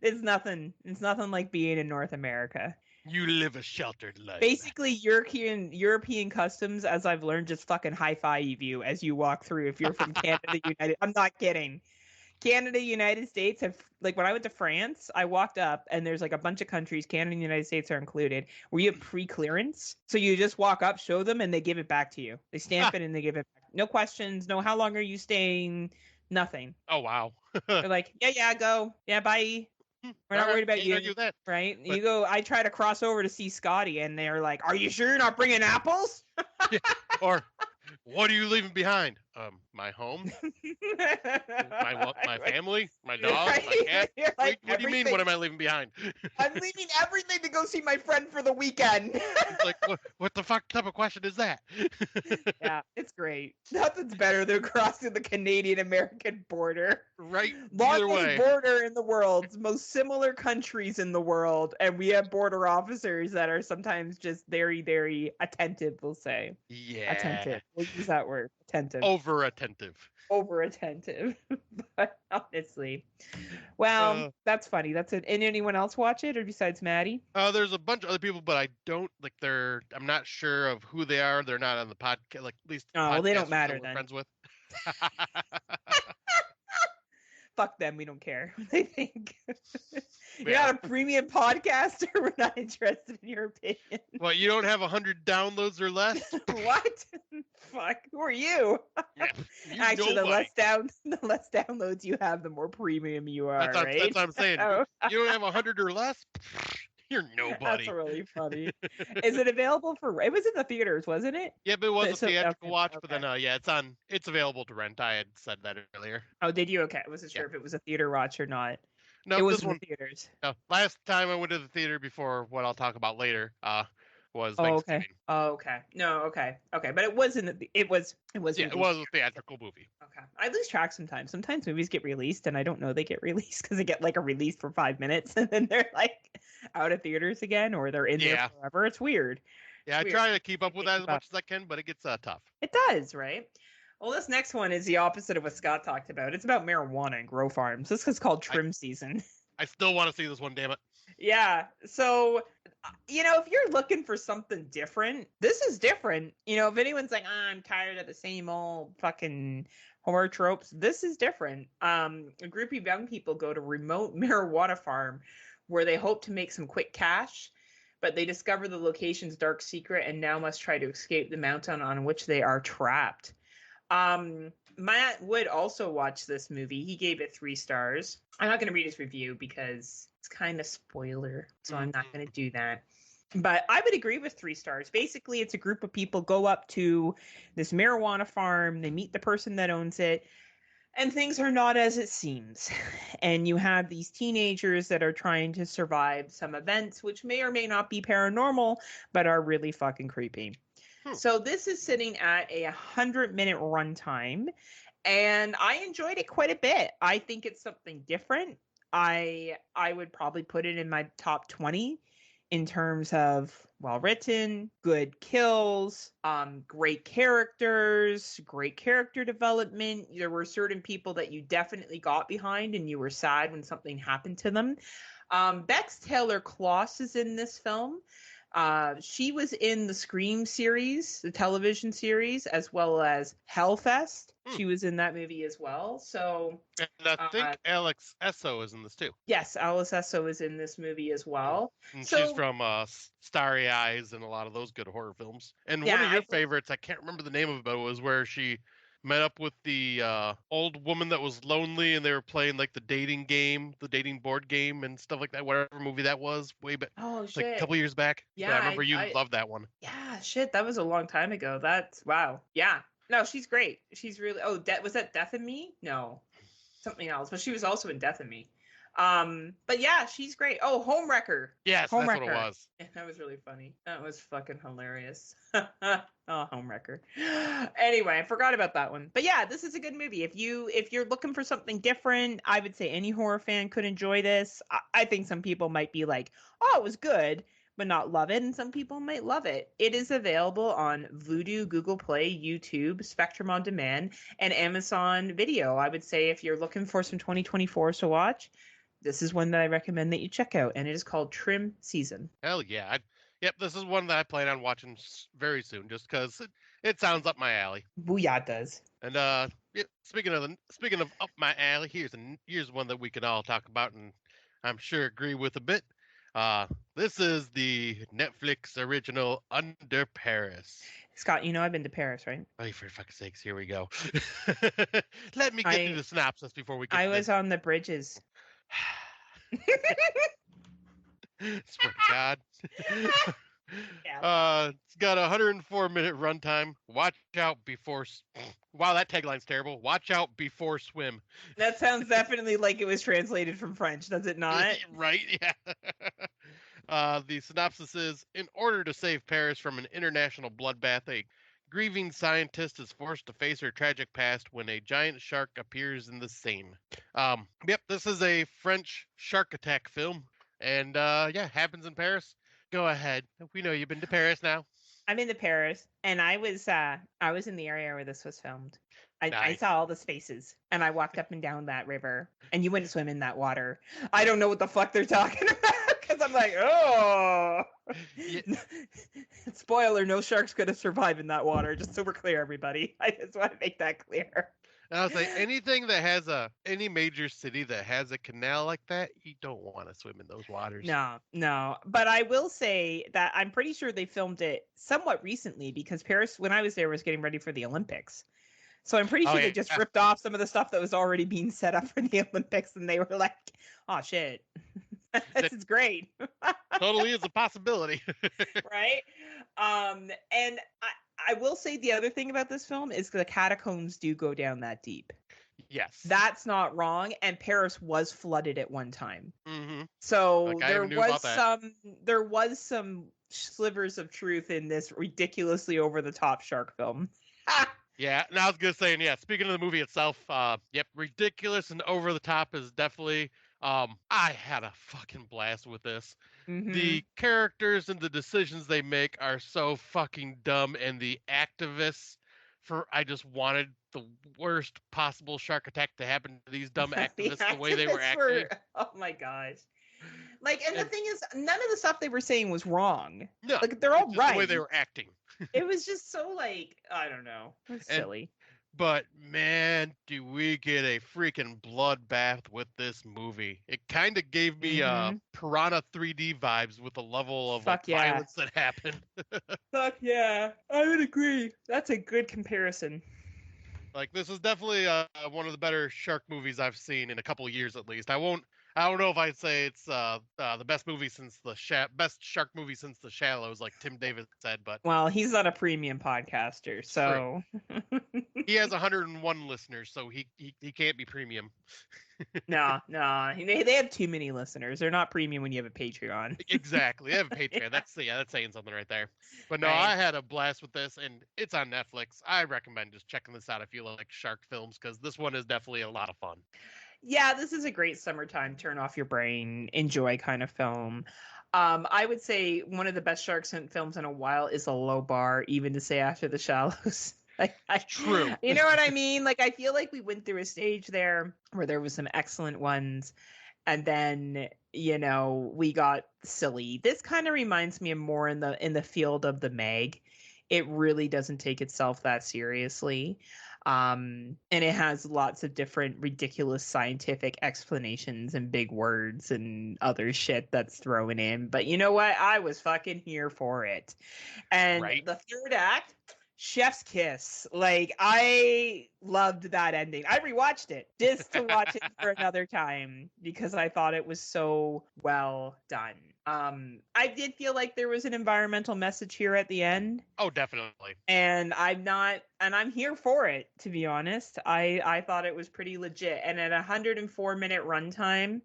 It's nothing. It's nothing like being in North America. You live a sheltered life. Basically, European customs, as I've learned, just fucking high-five you as you walk through. If you're from Canada, United, I'm not kidding. Canada, United States have, like, when I went to France, I walked up and there's like a bunch of countries, Canada and the United States are included, where you have pre-clearance. So you just walk up, show them, and they give it back to you. They stamp it and they give it back. No questions, no how long are you staying, nothing. Oh, wow. They're like, yeah, go. Yeah, bye. We're not worried about you. Do that. Right? But... You go, I try to cross over to see Scotty, and they're like, are you sure you're not bringing apples? Yeah. Or, what are you leaving behind? My home, my family, my dog, right? my cat. Like, what do you mean? What am I leaving behind? I'm leaving everything to go see my friend for the weekend. It's like, what the fuck type of question is that? Yeah, it's great. Nothing's better than crossing the Canadian-American border. Right. Either way. Longest border in the world, most similar countries in the world, and we have border officers that are sometimes just very, very attentive, we'll say. Yeah. Attentive. We'll use that word. Attentive. Over attentive. Over attentive. But honestly. Well, that's funny. That's it. And anyone else watch it or besides Maddie? There's a bunch of other people, but I don't like I'm not sure of who they are. They're not on the podcast, like at least well, they don't matter then. Friends with. Fuck them, we don't care what they think. You're Yeah. not a premium podcaster, we're not interested in your opinion. Well, you don't have 100 downloads or less? What? Fuck, who are you? Yeah, you Actually, the nobody. less downloads you have, the more premium you are, That's right? what I'm saying. Oh. You don't have 100 or less? You're nobody. That's really funny. Is it available for? It was in the theaters, wasn't it? Yeah, but it was a So- theatrical okay, watch, but okay. then it's available to rent. I had said that earlier. Oh, did you? Okay, I wasn't sure if it was a theater watch or not. No, it was this in one. the theaters. No, last time I went to the theater before what I'll talk about later was Oh, Thanksgiving. okay. Oh, okay. No, okay. Okay, but it wasn't. It was. It was. Yeah, it was a theatrical movie. Okay. I lose track sometimes. Sometimes movies get released and I don't know they get released because they get like a release for 5 minutes and then they're like out of theaters again or they're in there forever. It's weird. Yeah, I Weird. try to keep up with that as much as I can, but it gets tough. It does, right? Well, this next one is the opposite of what Scott talked about. It's about marijuana and grow farms. This is called Trim Season. I still want to see this one, damn it. Yeah. So, if you're looking for something different, this is different. If anyone's like, I'm tired of the same old fucking horror tropes, this is different. A group of young people go to remote marijuana farm where they hope to make some quick cash, but they discover the location's dark secret and now must try to escape the mountain on which they are trapped. Matt Wood also watched this movie. He gave it 3 stars. I'm not going to read his review because it's kind of spoiler, so I'm not going to do that. But I would agree with 3 stars. Basically, it's a group of people go up to this marijuana farm. They meet the person that owns it, and things are not as it seems. And you have these teenagers that are trying to survive some events, which may or may not be paranormal, but are really fucking creepy. So this is sitting at a 100-minute runtime, and I enjoyed it quite a bit. I think it's something different. I would probably put it in my top 20 in terms of well-written, good kills, great characters, great character development. There were certain people that you definitely got behind and you were sad when something happened to them. Bex Taylor-Klaus is in this film. She was in the Scream series, the television series, as well as Hellfest. She was in that movie as well. So, and I think Alex Esso is in this too. Yes, Alice Esso is in this movie as well. And so, she's from Starry Eyes and a lot of those good horror films. And one of your favorites, I can't remember the name of it, but it was where she met up with the old woman that was lonely and they were playing like the dating board game and stuff like that, whatever movie that was way back. Oh, shit. Like a couple years back. Yeah, but I remember you loved that one. Yeah, shit, that was a long time ago. That's, wow. Yeah. No, she's great. She's really, was that Death in Me? No, something else. But she was also in Death in Me. But yeah, she's great. Oh, Homewrecker. Yes, Homewrecker. That's what it was. Yeah, that was really funny. That was fucking hilarious. Oh, Homewrecker. Anyway, I forgot about that one. But yeah, this is a good movie. If you're looking for something different, I would say any horror fan could enjoy this. I think some people might be like, oh, it was good, but not love it, and some people might love it. It is available on Vudu, Google Play, YouTube, Spectrum On Demand, and Amazon Video. I would say if you're looking for some 2024s to watch, this is one that I recommend that you check out, and it is called Trim Season. Hell yeah. Yep, this is one that I plan on watching very soon, just because it sounds up my alley. Booyah, it does. And yeah, speaking of up my alley, here's one that we can all talk about, and I'm sure agree with a bit. This is the Netflix original Under Paris. Scott, you know I've been to Paris, right? Oh, for fuck's sakes, here we go. Let me get through the synopsis before we get I was on the bridges. Swear to God. It's got a 104-minute runtime. Watch out before... Wow, that tagline's terrible. Watch out before swim. That sounds definitely like it was translated from French, does it not? Right, yeah. The synopsis is, in order to save Paris from an international bloodbath, a grieving scientist is forced to face her tragic past when a giant shark appears in the Seine. Yep, this is a French shark attack film. And yeah, happens in Paris. Go ahead. We know you've been to Paris now. I've been to Paris, and I was in the area where this was filmed. I Nice. saw all the spaces, and I walked up and down that river, and you wouldn't swim in that water. I don't know what the fuck they're talking about, because I'm like, oh. Yeah. Spoiler, no shark's going to survive in that water, just so we're clear, everybody. I just want to make that clear. And I was like, anything that has any major city that has a canal like that, you don't want to swim in those waters. No. But I will say that I'm pretty sure they filmed it somewhat recently, because Paris, when I was there, was getting ready for the Olympics. So I'm pretty sure they just ripped off some of the stuff that was already being set up for the Olympics, and they were like, oh, shit. This is great. Totally is a possibility. Right? And I will say the other thing about this film is the catacombs do go down that deep. Yes. That's not wrong, and Paris was flooded at one time. Mm-hmm. So there was some slivers of truth in this ridiculously over the top shark film. Yeah, and I was gonna say, and yeah, speaking of the movie itself, yep, ridiculous and over the top is definitely. I had a fucking blast with this. Mm-hmm. The characters and the decisions they make are so fucking dumb, and the activists I just wanted the worst possible shark attack to happen to these dumb activists the way they were acting. Oh my gosh. Like, and the thing is, none of the stuff they were saying was wrong. No, like they're all right. The way they were acting. It was just so like, I don't know. It was silly. But man, do we get a freaking bloodbath with this movie. It kind of gave me Piranha 3D vibes with the level of violence that happened. Fuck yeah. I would agree. That's a good comparison. Like, this is definitely one of the better shark movies I've seen in a couple of years at least. I don't know if I'd say it's the best movie since best shark movie since The Shallows, like Tim Davis said, but well, he's not a premium podcaster, so he has 101 listeners, so he can't be premium. No, they have too many listeners. They're not premium when you have a Patreon. Exactly, they have a Patreon. That's saying something right there. But no, right. I had a blast with this, and it's on Netflix. I recommend just checking this out if you like shark films, because this one is definitely a lot of fun. Yeah, this is a great summertime, turn off your brain, enjoy kind of film. I would say one of the best shark films in a while is A Low Bar, even to say after The Shallows. True. You know what I mean? Like, I feel like we went through a stage there where there was some excellent ones, and then, you know, we got silly. This kind of reminds me of more in the field of the Meg. It really doesn't take itself that seriously. And it has lots of different ridiculous scientific explanations and big words and other shit that's thrown in. But you know what? I was fucking here for it. And the third act, chef's kiss. Like, I loved that ending. I rewatched it just to watch it for another time because I thought it was so well done. I did feel like there was an environmental message here at the end. Oh, definitely. And I'm here for it, to be honest. I thought it was pretty legit. And at 104-minute runtime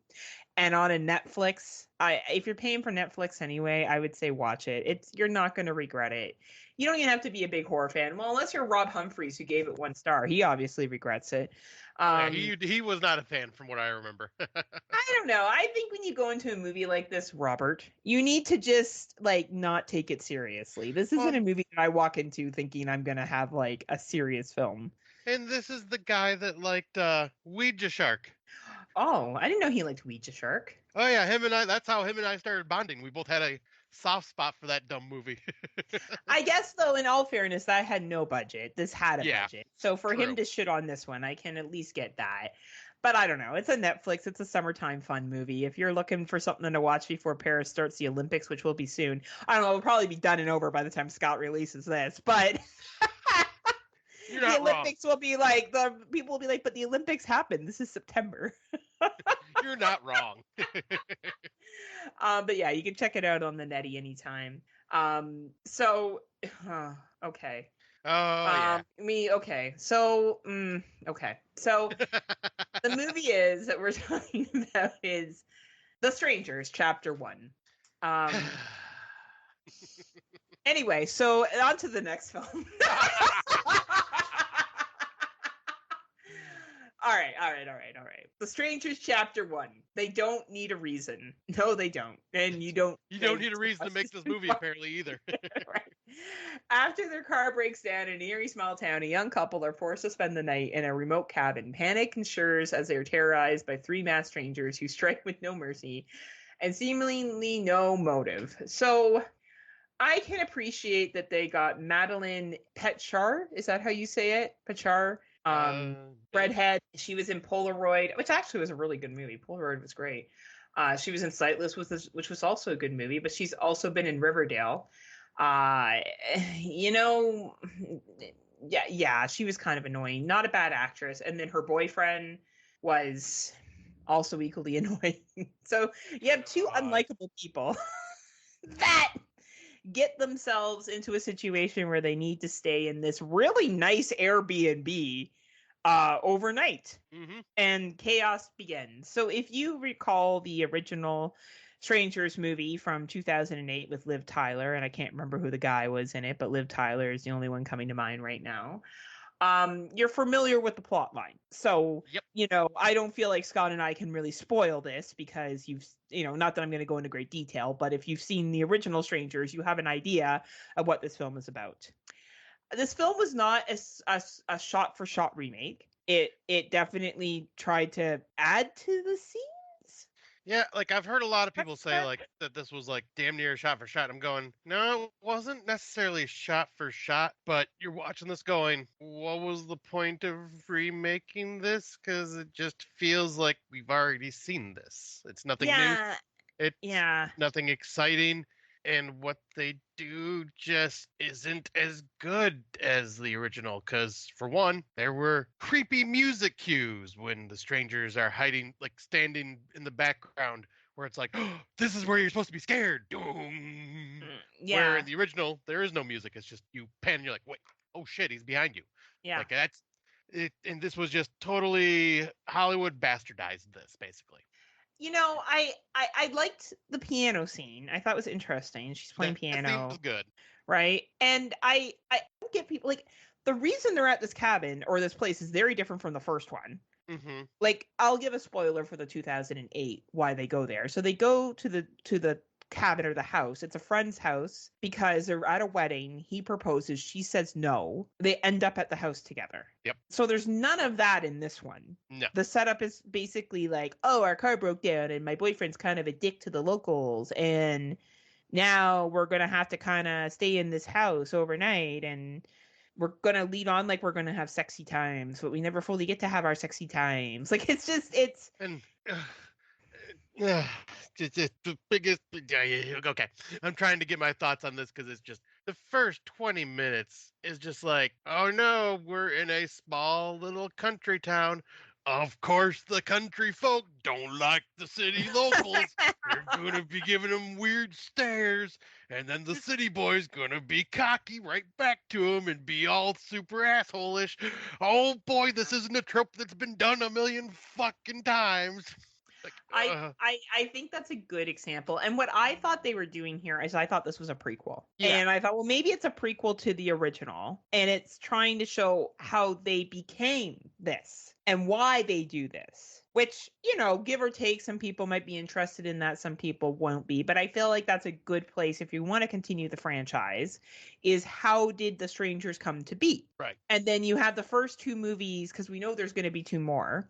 and on a Netflix, if you're paying for Netflix anyway, I would say watch it. You're not going to regret it. You don't even have to be a big horror fan. Well, unless you're Rob Humphreys, who gave it 1 star. He obviously regrets it. He was not a fan from what I remember. I don't know. I think when you go into a movie like this, Robert, you need to just like not take it seriously. This isn't a movie that I walk into thinking I'm going to have like a serious film. And this is the guy that liked Ouija Shark. Oh, I didn't know he liked Ouija Shark. Oh yeah, that's how him and I started bonding. We both had a soft spot for that dumb movie. I guess, though, in all fairness, that had no budget. This had a Yeah, budget. So for him true. to shit on this one, I can at least get that. But I don't know. It's a Netflix. It's a summertime fun movie. If you're looking for something to watch before Paris starts the Olympics, which will be soon, I don't know. It'll probably be done and over by the time Scott releases this. But You're the not wrong. Olympics will be like, the people will be like, but the Olympics happened. This is September. You're not wrong. But yeah, you can check it out on the Netty anytime. Okay. Oh yeah. Okay. So, okay. So the movie is that we're talking about is The Strangers, Chapter 1. Anyway, so on to the next film. All right. The Strangers, Chapter 1. They don't need a reason. No, they don't. And you don't. You don't need a reason to make this movie, apparently, either. Right. After their car breaks down in an eerie small town, a young couple are forced to spend the night in a remote cabin. Panic ensures as they are terrorized by three masked strangers who strike with no mercy and seemingly no motive. So I can appreciate that they got Madeline Petchar. Is that how you say it? Petchar? Redhead. She was in Polaroid, which actually was a really good movie. Polaroid was great. She was in Sightless, which was also a good movie, but she's also been in Riverdale. Yeah, she was kind of annoying. Not a bad actress. And then her boyfriend was also equally annoying. So you have two unlikable people that get themselves into a situation where they need to stay in this really nice Airbnb overnight. Mm-hmm. And chaos begins. So if you recall the original Strangers movie from 2008 with Liv Tyler, and I can't remember who the guy was in it, but Liv Tyler is the only one coming to mind right now. You're familiar with the plot line. So, yep. I don't feel like Scott and I can really spoil this because not that I'm going to go into great detail, but if you've seen the original Strangers, you have an idea of what this film is about. This film was not a shot-for-shot remake. It definitely tried to add to the scenes. Yeah, like I've heard a lot of people say like that this was like damn near shot for shot. I'm going, no, it wasn't necessarily shot for shot, but you're watching this going, what was the point of remaking this? Because it just feels like we've already seen this. It's nothing new. It's nothing exciting. And what they do just isn't as good as the original. Because, for one, there were creepy music cues when the strangers are hiding, like standing in the background, where it's like, oh, this is where you're supposed to be scared. Doom. Yeah. Where in the original, there is no music. It's just you pan and you're like, wait, oh shit, he's behind you. Yeah. Like, that's it. And this was just totally Hollywood bastardized this, basically. I liked the piano scene. I thought it was interesting. She's playing piano. That was good. Right? And I get people like the reason they're at this cabin or this place is very different from the first one. Mm-hmm. Like, I'll give a spoiler for the 2008 why they go there. So they go to the cabin or the house. It's a friend's house because they're at a wedding. He proposes. She says no. They end up at the house together. Yep. So there's none of that in this one. No. The setup is basically like, oh, our car broke down and my boyfriend's kind of a dick to the locals. And now we're going to have to kind of stay in this house overnight. And we're going to lead on like we're going to have sexy times, but we never fully get to have our sexy times. Like, it's And just the biggest. Okay, I'm trying to get my thoughts on this because it's just the first 20 minutes is just like, oh no, we're in a small little country town. Of course, the country folk don't like the city locals. They're gonna be giving them weird stares, and then the city boy's gonna be cocky right back to him and be all super asshole-ish. Oh boy, this isn't a trope that's been done a million fucking times. I think that's a good example. And what I thought they were doing here is I thought this was a prequel. Yeah. And I thought, well, maybe it's a prequel to the original. And it's trying to show how they became this and why they do this. Which, give or take, some people might be interested in that. Some people won't be. But I feel like that's a good place if you want to continue the franchise, is how did the Strangers come to be? Right. And then you have the first two movies, because we know there's going to be two more.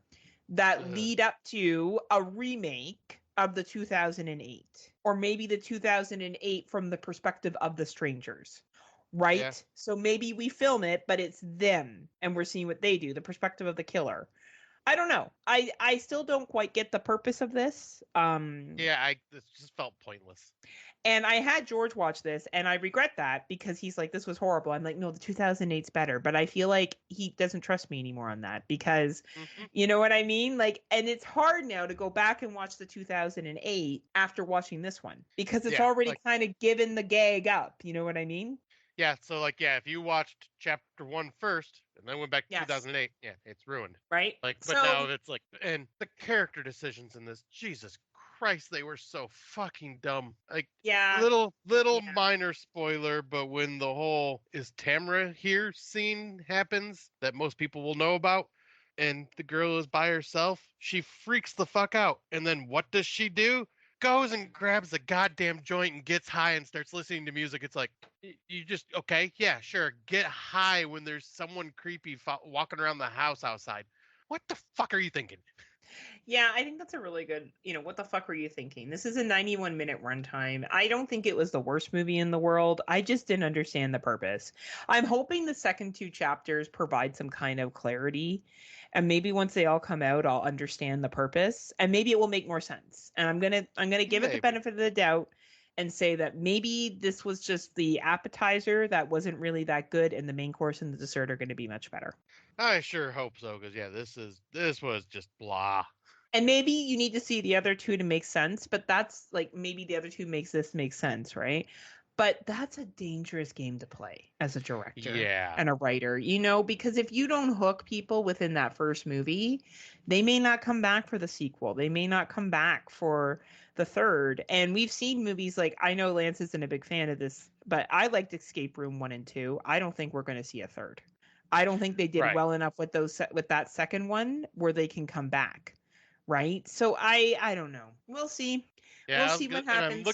that lead up to a remake of the 2008, or maybe the 2008 from the perspective of the strangers, right? Yeah. So maybe we film it, but it's them and we're seeing what they do, the perspective of the killer. I don't know. I still don't quite get the purpose of this. Yeah, this just felt pointless. And I had George watch this, and I regret that because he's like, this was horrible. I'm like, no, the 2008's better. But I feel like he doesn't trust me anymore on that because, you know what I mean? Like, and it's hard now to go back and watch the 2008 after watching this one because it's already kind of given the gag up. You know what I mean? Yeah, so if you watched chapter 1 first and then went back to 2008, it's ruined. Right? But now it's and the character decisions in this, Jesus Christ, they were so fucking dumb. Little minor spoiler, but when the whole "is Tamara here" scene happens that most people will know about, and the girl is by herself, she freaks the fuck out. And then what does she do? Goes and grabs a goddamn joint and gets high and starts listening to music. It's like, you just, okay, yeah, sure, get high when there's someone creepy walking around the house outside. What the fuck are you thinking? Yeah, I think that's a really good, what the fuck were you thinking? This is a 91-minute runtime. I don't think it was the worst movie in the world. I just didn't understand the purpose. I'm hoping the second 2 chapters provide some kind of clarity. And maybe once they all come out, I'll understand the purpose. And maybe it will make more sense. And I'm gonna give it the benefit of the doubt and say that maybe this was just the appetizer that wasn't really that good, and the main course and the dessert are going to be much better. I sure hope so, because this was just blah. And maybe you need to see the other 2 to make sense, but that's like maybe the other 2 makes this make sense, right? But that's a dangerous game to play as a director and a writer, because if you don't hook people within that first movie, they may not come back for the sequel. They may not come back for the third. And we've seen movies like, I know Lance isn't a big fan of this, but I liked Escape Room 1 and 2. I don't think we're going to see a third. I don't think they did well enough with that second one where they can come back. Right. So I don't know. We'll see. Yeah, we'll see what happens.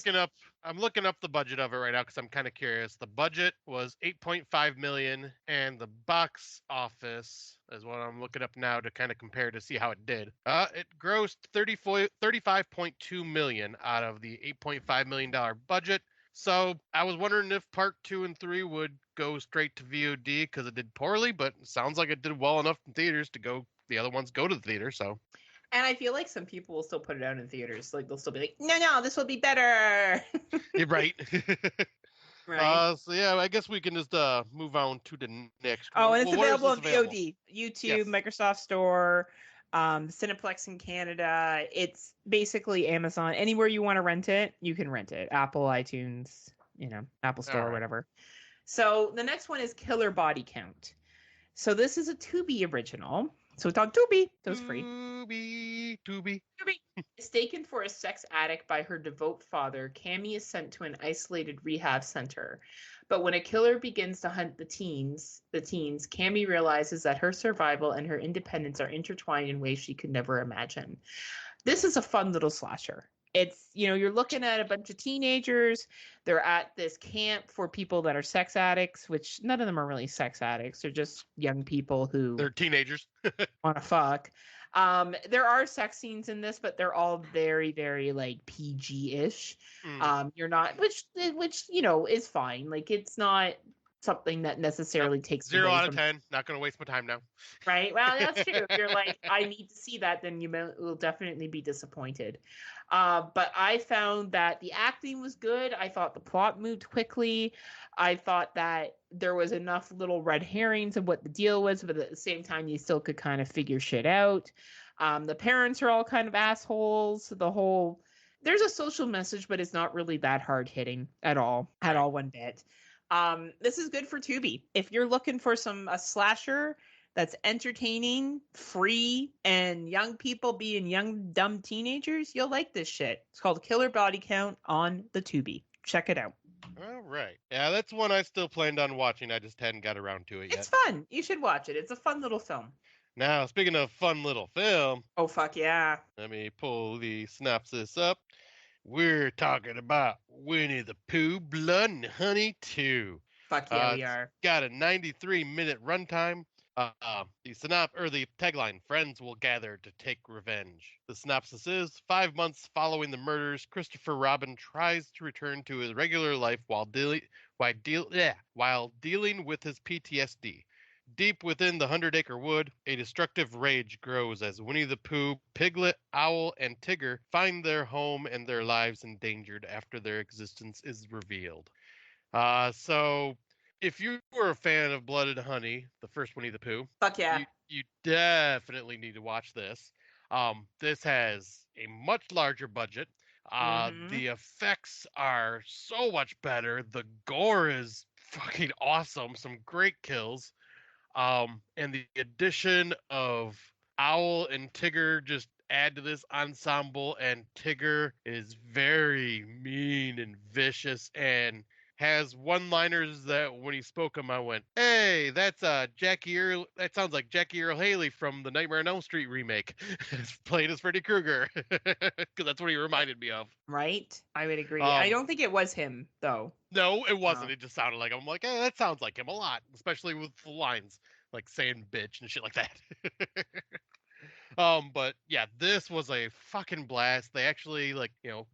I'm looking up the budget of it right now because I'm kind of curious. The budget was $8.5 million, and the box office is what I'm looking up now to kind of compare to see how it did. It grossed $35.2 million out of the $8.5 million budget. So I was wondering if part 2 and 3 would go straight to VOD because it did poorly, but it sounds like it did well enough in theaters to go. The other ones go to the theater, so. And I feel like some people will still put it out in theaters. Like, they'll still be like, no, this will be better. You're right. Right. So, yeah, I guess we can just move on to the next. Oh, and it's available on VOD. YouTube, Microsoft Store, Cineplex in Canada. It's basically Amazon. Anywhere you want to rent it, you can rent it. Apple, iTunes, Apple Store, or whatever. So the next one is Killer Body Count. So this is a Tubi original. So it's on Tubi. So it's free. Tubi. Mistaken for a sex addict by her devout father, Cammy is sent to an isolated rehab center. But when a killer begins to hunt the teens, Cammy realizes that her survival and her independence are intertwined in ways she could never imagine. This is a fun little slasher. It's, you're looking at a bunch of teenagers. They're at this camp for people that are sex addicts, which none of them are really sex addicts. They're just young people who... They're teenagers. Want to fuck. There are sex scenes in this, but they're all very, very like PG-ish. You're not, which is fine. Like, it's not something that necessarily takes 0 out of 10. Not going to waste my time now. Right. Well, that's true. If you're like, I need to see that, then you will definitely be disappointed. But I found that the acting was good. I thought the plot moved quickly. I thought that there was enough little red herrings of what the deal was, but at the same time, you still could kind of figure shit out. The parents are all kind of assholes. There's a social message, but it's not really that hard hitting at all one bit. This is good for Tubi. If you're looking for a slasher that's entertaining, free, and young people being young, dumb teenagers, you'll like this shit. It's called Killer Body Count on the Tubi. Check it out. All right. Yeah, that's one I still planned on watching. I just hadn't got around to it yet. It's fun. You should watch it. It's a fun little film. Now, speaking of fun little film. Oh, fuck yeah. Let me pull the synopsis up. We're talking about Winnie the Pooh, Blood and Honey 2. Fuck yeah, we are. Got a 93-minute runtime. The tagline: "Friends will gather to take revenge." The synopsis is: 5 months following the murders, Christopher Robin tries to return to his regular life while dealing with his PTSD. Deep within the 100-acre wood, a destructive rage grows as Winnie the Pooh, Piglet, Owl, and Tigger find their home and their lives endangered after their existence is revealed. So if you were a fan of Blood and Honey, the first Winnie the Pooh, Fuck yeah. you definitely need to watch this. This has a much larger budget. The effects are so much better. The gore is fucking awesome. Some great kills. And the addition of Owl and Tigger just add to this ensemble, and Tigger is very mean and vicious and has one-liners that when he spoke them, I went, "Hey, that's Jackie Earl. That sounds like Jackie Earl Haley from the Nightmare on Elm Street remake, playing as Freddy Krueger," because that's what he reminded me of. Right? I would agree. I don't think it was him, though. No, it wasn't. No. It just sounded like him. I'm like, hey, that sounds like him a lot, especially with the lines like saying bitch and shit like that. But yeah, this was a fucking blast. They actually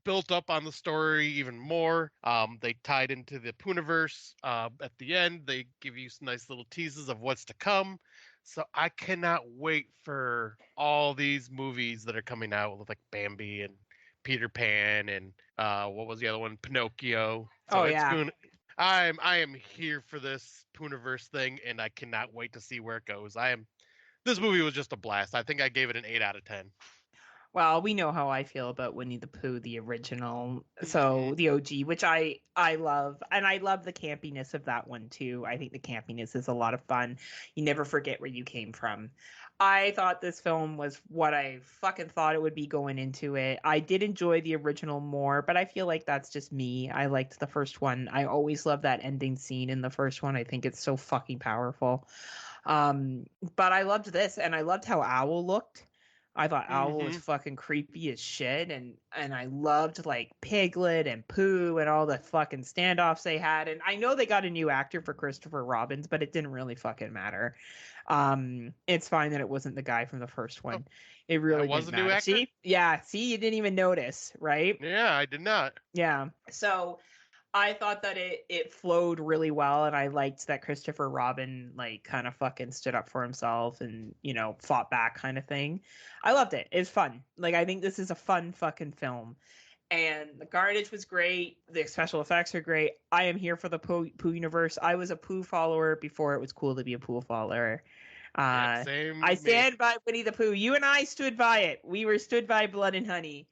built up on the story even more. They tied into the Pooniverse. At the end, they give you some nice little teases of what's to come. So I cannot wait for all these movies that are coming out with like Bambi and Peter Pan and what was the other one? Pinocchio. So I am here for this Pooniverse thing, and I cannot wait to see where it goes. This movie was just a blast. I think I gave it an 8 out of 10. Well, we know how I feel about Winnie the Pooh, the original, so the OG, which I love, and I love the campiness of that one too. I think the campiness is a lot of fun. You never forget where you came from. I thought this film was what I fucking thought it would be going into it. I did enjoy the original more, but I feel like that's just me. I liked the first one. I always love that ending scene in the first one. I think it's so fucking powerful. But I loved this, and I loved how Owl looked. I thought Owl was fucking creepy as shit, and I loved like Piglet and Pooh and all the fucking standoffs they had. And I know they got a new actor for Christopher Robin, but it didn't really fucking matter. It's fine that it wasn't the guy from the first one. It really was a didn't new matter. actor? See, you didn't even notice, right? Yeah, I did not. Yeah. So I thought that it flowed really well, and I liked that Christopher Robin like kind of fucking stood up for himself and fought back kind of thing. I loved it. It's fun. Like I think this is a fun fucking film, and the carnage was great. The special effects are great. I am here for the Pooh universe. I was a Pooh follower before it was cool to be a Pooh follower. Same. I stand by Winnie the Pooh. You and I stood by it. We were stood by Blood and Honey.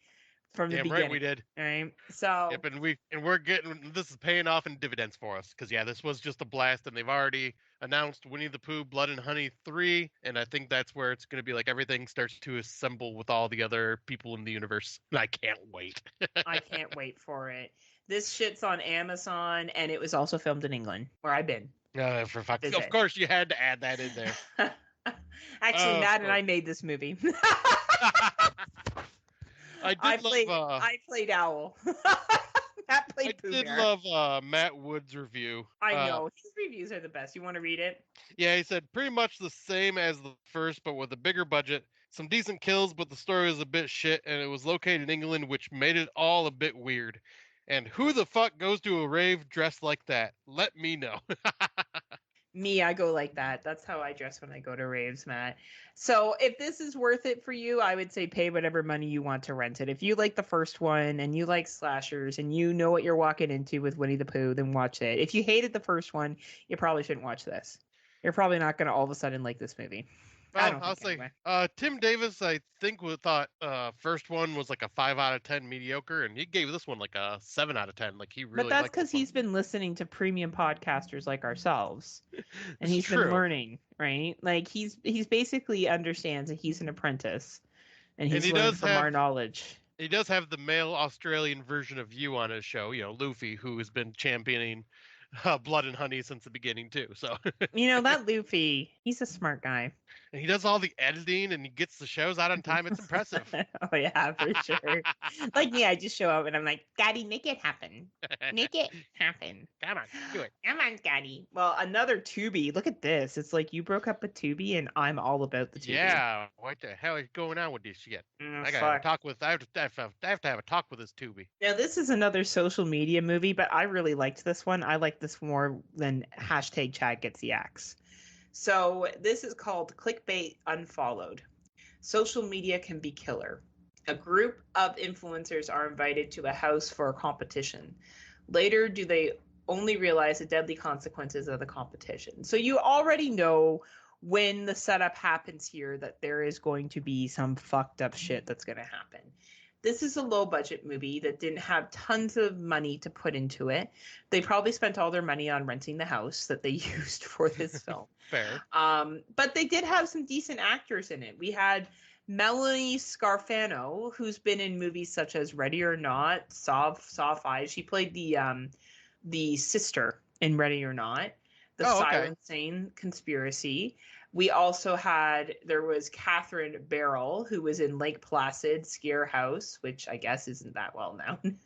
From the beginning. Right, we did. All right. So yep, and we're getting this is paying off in dividends for us because this was just a blast, and they've already announced Winnie the Pooh Blood and Honey 3, and I think that's where it's going to be like everything starts to assemble with all the other people in the universe. And I can't wait. I can't wait for it. This shit's on Amazon, and it was also filmed in England, where I've been. Of course, you had to add that in there. Actually, Matt and I made this movie. I played Owl. Matt played Pooh Bear. I did love Matt Wood's review. I know. His reviews are the best. You want to read it? Yeah, he said pretty much the same as the first, but with a bigger budget. Some decent kills, but the story was a bit shit, and it was located in England, which made it all a bit weird. And who the fuck goes to a rave dressed like that? Let me know. Me, I go like that. That's how I dress when I go to raves, Matt. So if this is worth it for you, I would say pay whatever money you want to rent it. If you like the first one and you like slashers and you know what you're walking into with Winnie the Pooh, then watch it. If you hated the first one, you probably shouldn't watch this. You're probably not going to all of a sudden like this movie. I'll say Tim Davis, I think, thought first one was like a 5 out of 10 mediocre, and he gave this one like a 7 out of 10. Like he really. But that's because he's been listening to premium podcasters like ourselves, and he's been learning, right? Like he's basically understands that he's an apprentice, and he's learned from our knowledge. He does have the male Australian version of you on his show, Luffy, who has been championing Blood and Honey since the beginning too. So That Luffy, he's a smart guy. and he does all the editing and he gets the shows out on time. It's impressive. Oh yeah, for sure. Like me, I just show up and I'm like, Daddy, make it happen. Make it happen. Come on, do it. Come on, Daddy. Well, another Tubi. Look at this. It's like you broke up with Tubi, and I'm all about the Tubi. Yeah, what the hell is going on with this shit? I gotta Fuck. talk with. I have to have a talk with this Tubi. Now, this is another social media movie, but I really liked this one. I like this more than hashtag Chad gets the axe. So this is called Clickbait Unfollowed. Social media can be killer. A group of influencers are invited to a house for a competition. Later, do they only realize the deadly consequences of the competition? So you already know when the setup happens here that there is going to be some fucked up shit that's going to happen. This is a low budget movie that didn't have tons of money to put into it. They probably spent all their money on renting the house that they used for this film. Fair. But they did have some decent actors in it. We had Melanie Scarfano, who's been in movies such as Ready or Not, Saw 5. She played the sister in Ready or Not, the Silencing Conspiracy. We also there was Catherine Barrell, who was in Lake Placid, Scare House, which I guess isn't that well known.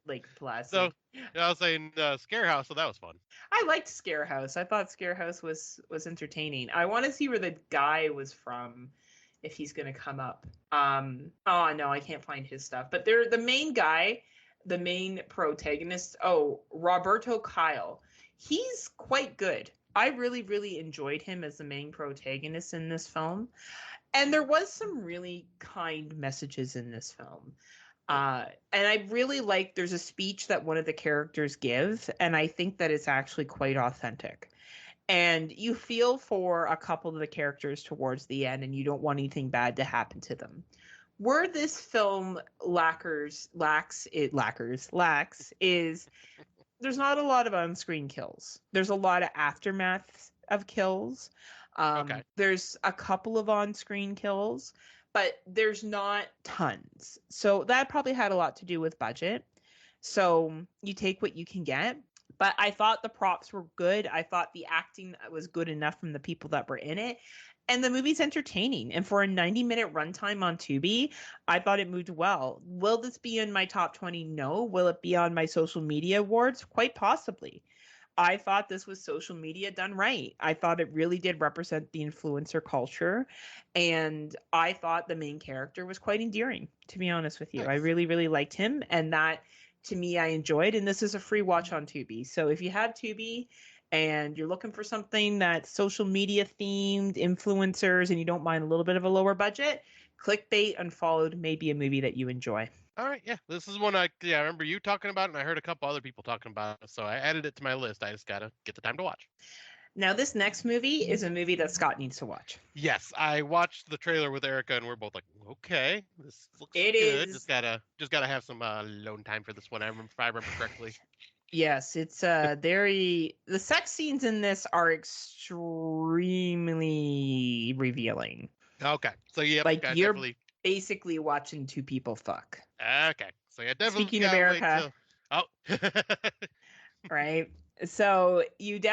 Lake Placid. So I was saying Scare House, so that was fun. I liked Scare House. I thought Scare House was entertaining. I want to see where the guy was from, if he's going to come up. Oh no, I can't find his stuff. But they're the main guy, the main protagonist. Oh, Roberto Kyle. He's quite good. I really, really enjoyed him as the main protagonist in this film. And there was some really kind messages in this film. And I really like, there's a speech that one of the characters give, and I think that it's actually quite authentic. And you feel for a couple of the characters towards the end, and you don't want anything bad to happen to them. Where this film lacks is there's not a lot of on-screen kills. There's a lot of aftermath of kills. There's a couple of on-screen kills, but there's not tons. So that probably had a lot to do with budget. So you take what you can get. But I thought the props were good. I thought the acting was good enough from the people that were in it. And the movie's entertaining. And for a 90-minute runtime on Tubi, I thought it moved well. Will this be in my top 20? No. Will it be on my social media awards? Quite possibly. I thought this was social media done right. I thought it really did represent the influencer culture. And I thought the main character was quite endearing, to be honest with you. Nice. I really, really liked him. And that, to me, I enjoyed. And this is a free watch on Tubi. So if you have Tubi and you're looking for something that's social media themed, influencers, and you don't mind a little bit of a lower budget, Clickbait Unfollowed may be a movie that you enjoy. All right, yeah, this is one I remember you talking about, and I heard a couple other people talking about it, so I added it to my list. I just gotta get the time to watch. Now, this next movie is a movie that Scott needs to watch. Yes, I watched the trailer with Erica, and we're both like, "Okay, this looks good." Just gotta have some alone time for this one. If I remember correctly. Yes, it's the sex scenes in this are extremely revealing. Okay, so yeah, like you're basically watching two people fuck. Okay, so yeah, definitely. Speaking of Erica, right? So you would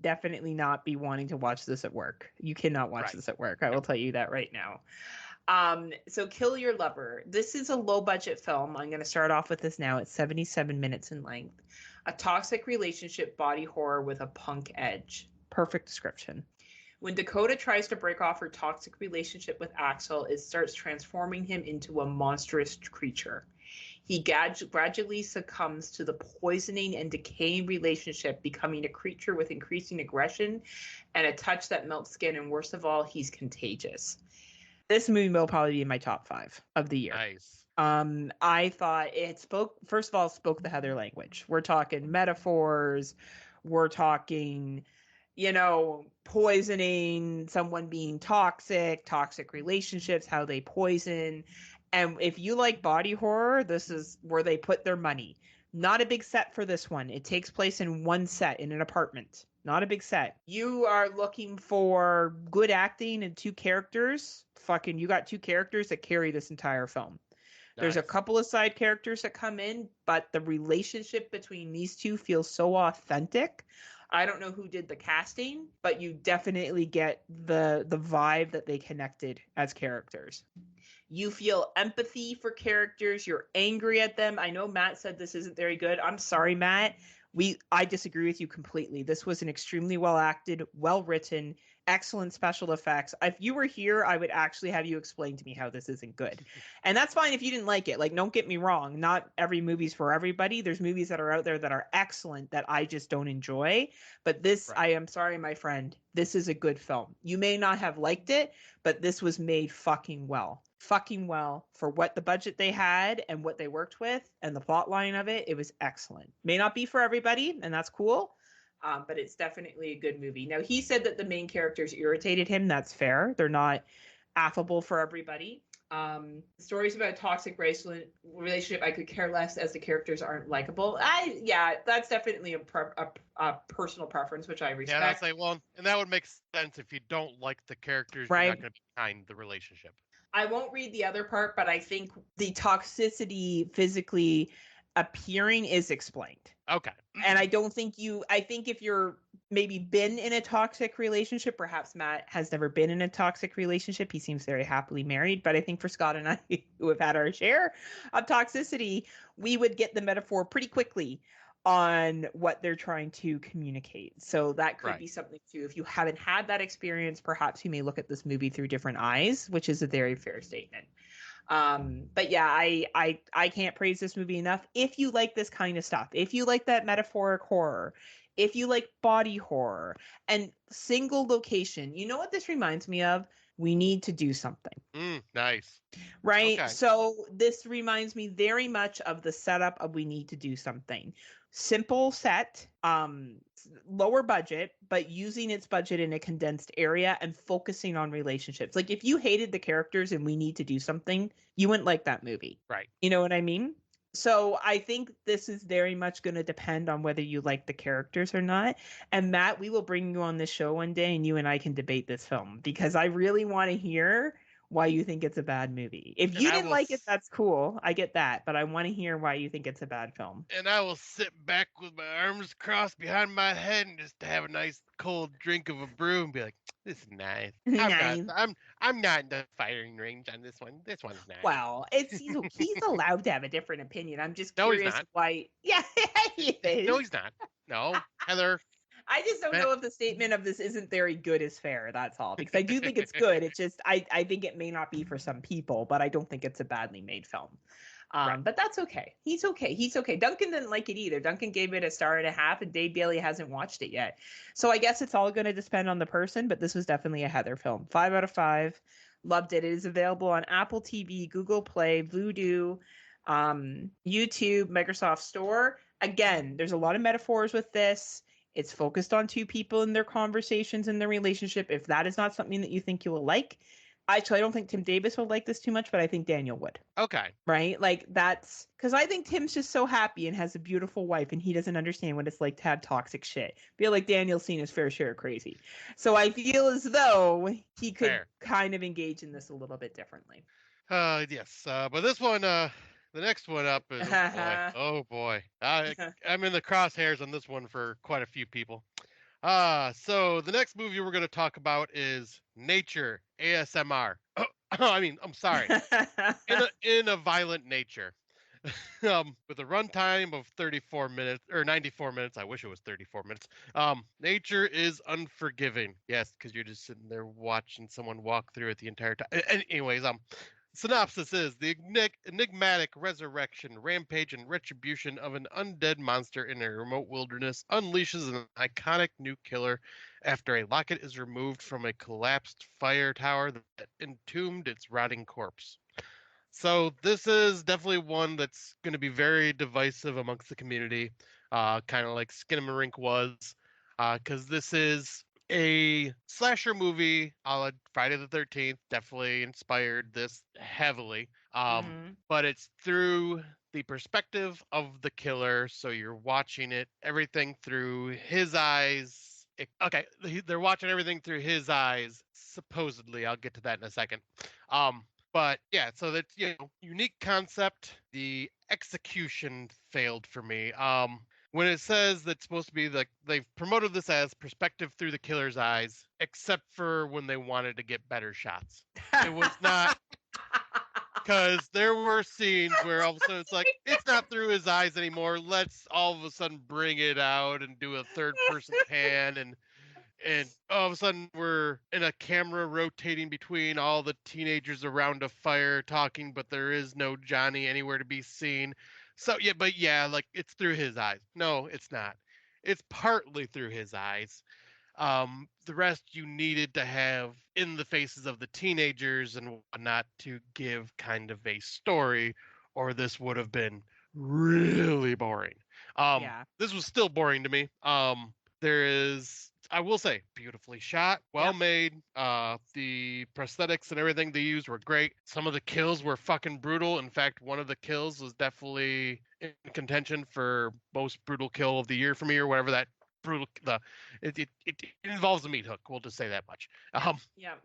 definitely not be wanting to watch this at work. You cannot watch this at work. I will tell you that right now. So Kill Your Lover. This is a low budget film. I'm going to start off with this now. It's 77 minutes in length. A toxic relationship body horror with a punk edge. Perfect description. When Dakota tries to break off her toxic relationship with Axel, it starts transforming him into a monstrous creature. He gradually succumbs to the poisoning and decaying relationship, becoming a creature with increasing aggression and a touch that melts skin, and worst of all, he's contagious. This movie will probably be in my top 5 of the year. Nice. I thought it spoke the Heather language. We're talking metaphors. We're talking, poisoning, someone being toxic relationships, how they poison. And if you like body horror, this is where they put their money. Not a big set for this one. It takes place in one set in an apartment. Not a big set. You are looking for good acting and two characters. You got two characters that carry this entire film. There's a Nice. couple of side characters that come in, but the relationship between these two feels so authentic. I don't know who did the casting, but you definitely get the vibe that they connected as characters. You feel empathy for characters, you're angry at them. I know Matt said this isn't very good. I'm sorry, Matt. I disagree with you completely. This was an extremely well acted, well written, excellent special effects. If you were here, I would actually have you explain to me how this isn't good. And that's fine if you didn't like it. Like, don't get me wrong, not every movie's for everybody. There's movies that are out there that are excellent that I just don't enjoy. But this, Right. I am sorry, my friend, this is a good film. You may not have liked it, but this was made fucking well for what the budget they had and what they worked with and the plot line of it. It was excellent. May not be for everybody, and that's cool, but it's definitely a good movie. Now, he said that the main characters irritated him. That's fair. They're not affable for everybody. Stories about a toxic relationship, I could care less as the characters aren't likable. That's definitely a personal preference, which I respect. Yeah, I'd say, well, and that would make sense if you don't like the characters, you're Right. not going to be behind the relationship. I won't read the other part, but I think the toxicity physically appearing is explained. Okay. And I think if you're maybe been in a toxic relationship, perhaps Matt has never been in a toxic relationship. He seems very happily married. But I think for Scott and I, who have had our share of toxicity, we would get the metaphor pretty quickly on what they're trying to communicate. So that could Right. be something too. If you haven't had that experience, perhaps you may look at this movie through different eyes, which is a very fair statement. But yeah, I can't praise this movie enough. If you like this kind of stuff, if you like that metaphoric horror, if you like body horror and single location, you know what this reminds me of? We Need to Do Something. Nice. Right? Okay. So this reminds me very much of the setup of We Need to Do Something. Simple set, lower budget, but using its budget in a condensed area and focusing on relationships. Like, if you hated the characters and We Need to Do Something, you wouldn't like that movie. Right. You know what I mean? So I think this is very much going to depend on whether you like the characters or not. And Matt, we will bring you on this show one day and you and I can debate this film, because I really want to hear why you think it's a bad movie. If And you I didn't will like it, that's cool. I get that. But I want to hear why you think it's a bad film. And I will sit back with my arms crossed behind my head and just have a nice cold drink of a brew and be like, "This is nice. Nice. I'm not in the firing range on this one. This one's nice." Well, he's allowed to have a different opinion. I'm just No, he's curious not. why. Yeah, he is. No, he's not. No, Heather. I just don't know if the statement of this isn't very good is fair. That's all. Because I do think it's good. It's just I think it may not be for some people, but I don't think it's a badly made film. Right. But that's okay. He's okay. Duncan didn't like it either. Duncan gave it a 1.5 stars, and Dave Bailey hasn't watched it yet. So I guess it's all going to depend on the person, but this was definitely a Heather film. 5 out of 5. Loved it. It is available on Apple TV, Google Play, Vudu, YouTube, Microsoft Store. Again, there's a lot of metaphors with this. It's focused on two people and their conversations and their relationship. If that is not something that you think you will like, actually, I don't think Tim Davis will like this too much, but I think Daniel would. Okay. Right? Like, that's because I think Tim's just so happy and has a beautiful wife, and he doesn't understand what it's like to have toxic shit. Feel like Daniel's seen his fair share of crazy. So I feel as though he could kind of engage in this a little bit differently. Yes. But this one, the next one up is, oh boy. I'm in the crosshairs on this one for quite a few people. So the next movie we're going to talk about is Nature ASMR. I'm sorry. In a Violent Nature. With a runtime of 34 minutes or 94 minutes. I wish it was 34 minutes. Nature is unforgiving. Yes, because you're just sitting there watching someone walk through it the entire time. Anyways, synopsis is the enigmatic resurrection, rampage, and retribution of an undead monster in a remote wilderness unleashes an iconic new killer after a locket is removed from a collapsed fire tower that entombed its rotting corpse. So this is definitely one that's going to be very divisive amongst the community, kind of like Skinamarink was, because this is a slasher movie a la Friday the 13th, definitely inspired this heavily. But it's through the perspective of the killer, so you're watching everything through his eyes. They're watching everything through his eyes, supposedly. I'll get to that in a second. But yeah, so that's unique concept. The execution failed for me. When it says that's supposed to be like they've promoted this as perspective through the killer's eyes, except for when they wanted to get better shots. It was not, because there were scenes where all of a sudden it's like it's not through his eyes anymore. Let's all of a sudden bring it out and do a third person pan and all of a sudden we're in a camera rotating between all the teenagers around a fire talking, but there is no Johnny anywhere to be seen. So yeah, like it's through his eyes. No, it's not. It's partly through his eyes. The rest you needed to have in the faces of the teenagers and whatnot to give kind of a story, or this would have been really boring. Yeah. This was still boring to me. There is, I will say, beautifully shot, well made. The prosthetics and everything they used were great. Some of the kills were fucking brutal. In fact, one of the kills was definitely in contention for most brutal kill of the year for me, or whatever that brutal. It involves a meat hook. We'll just say that much. Yeah.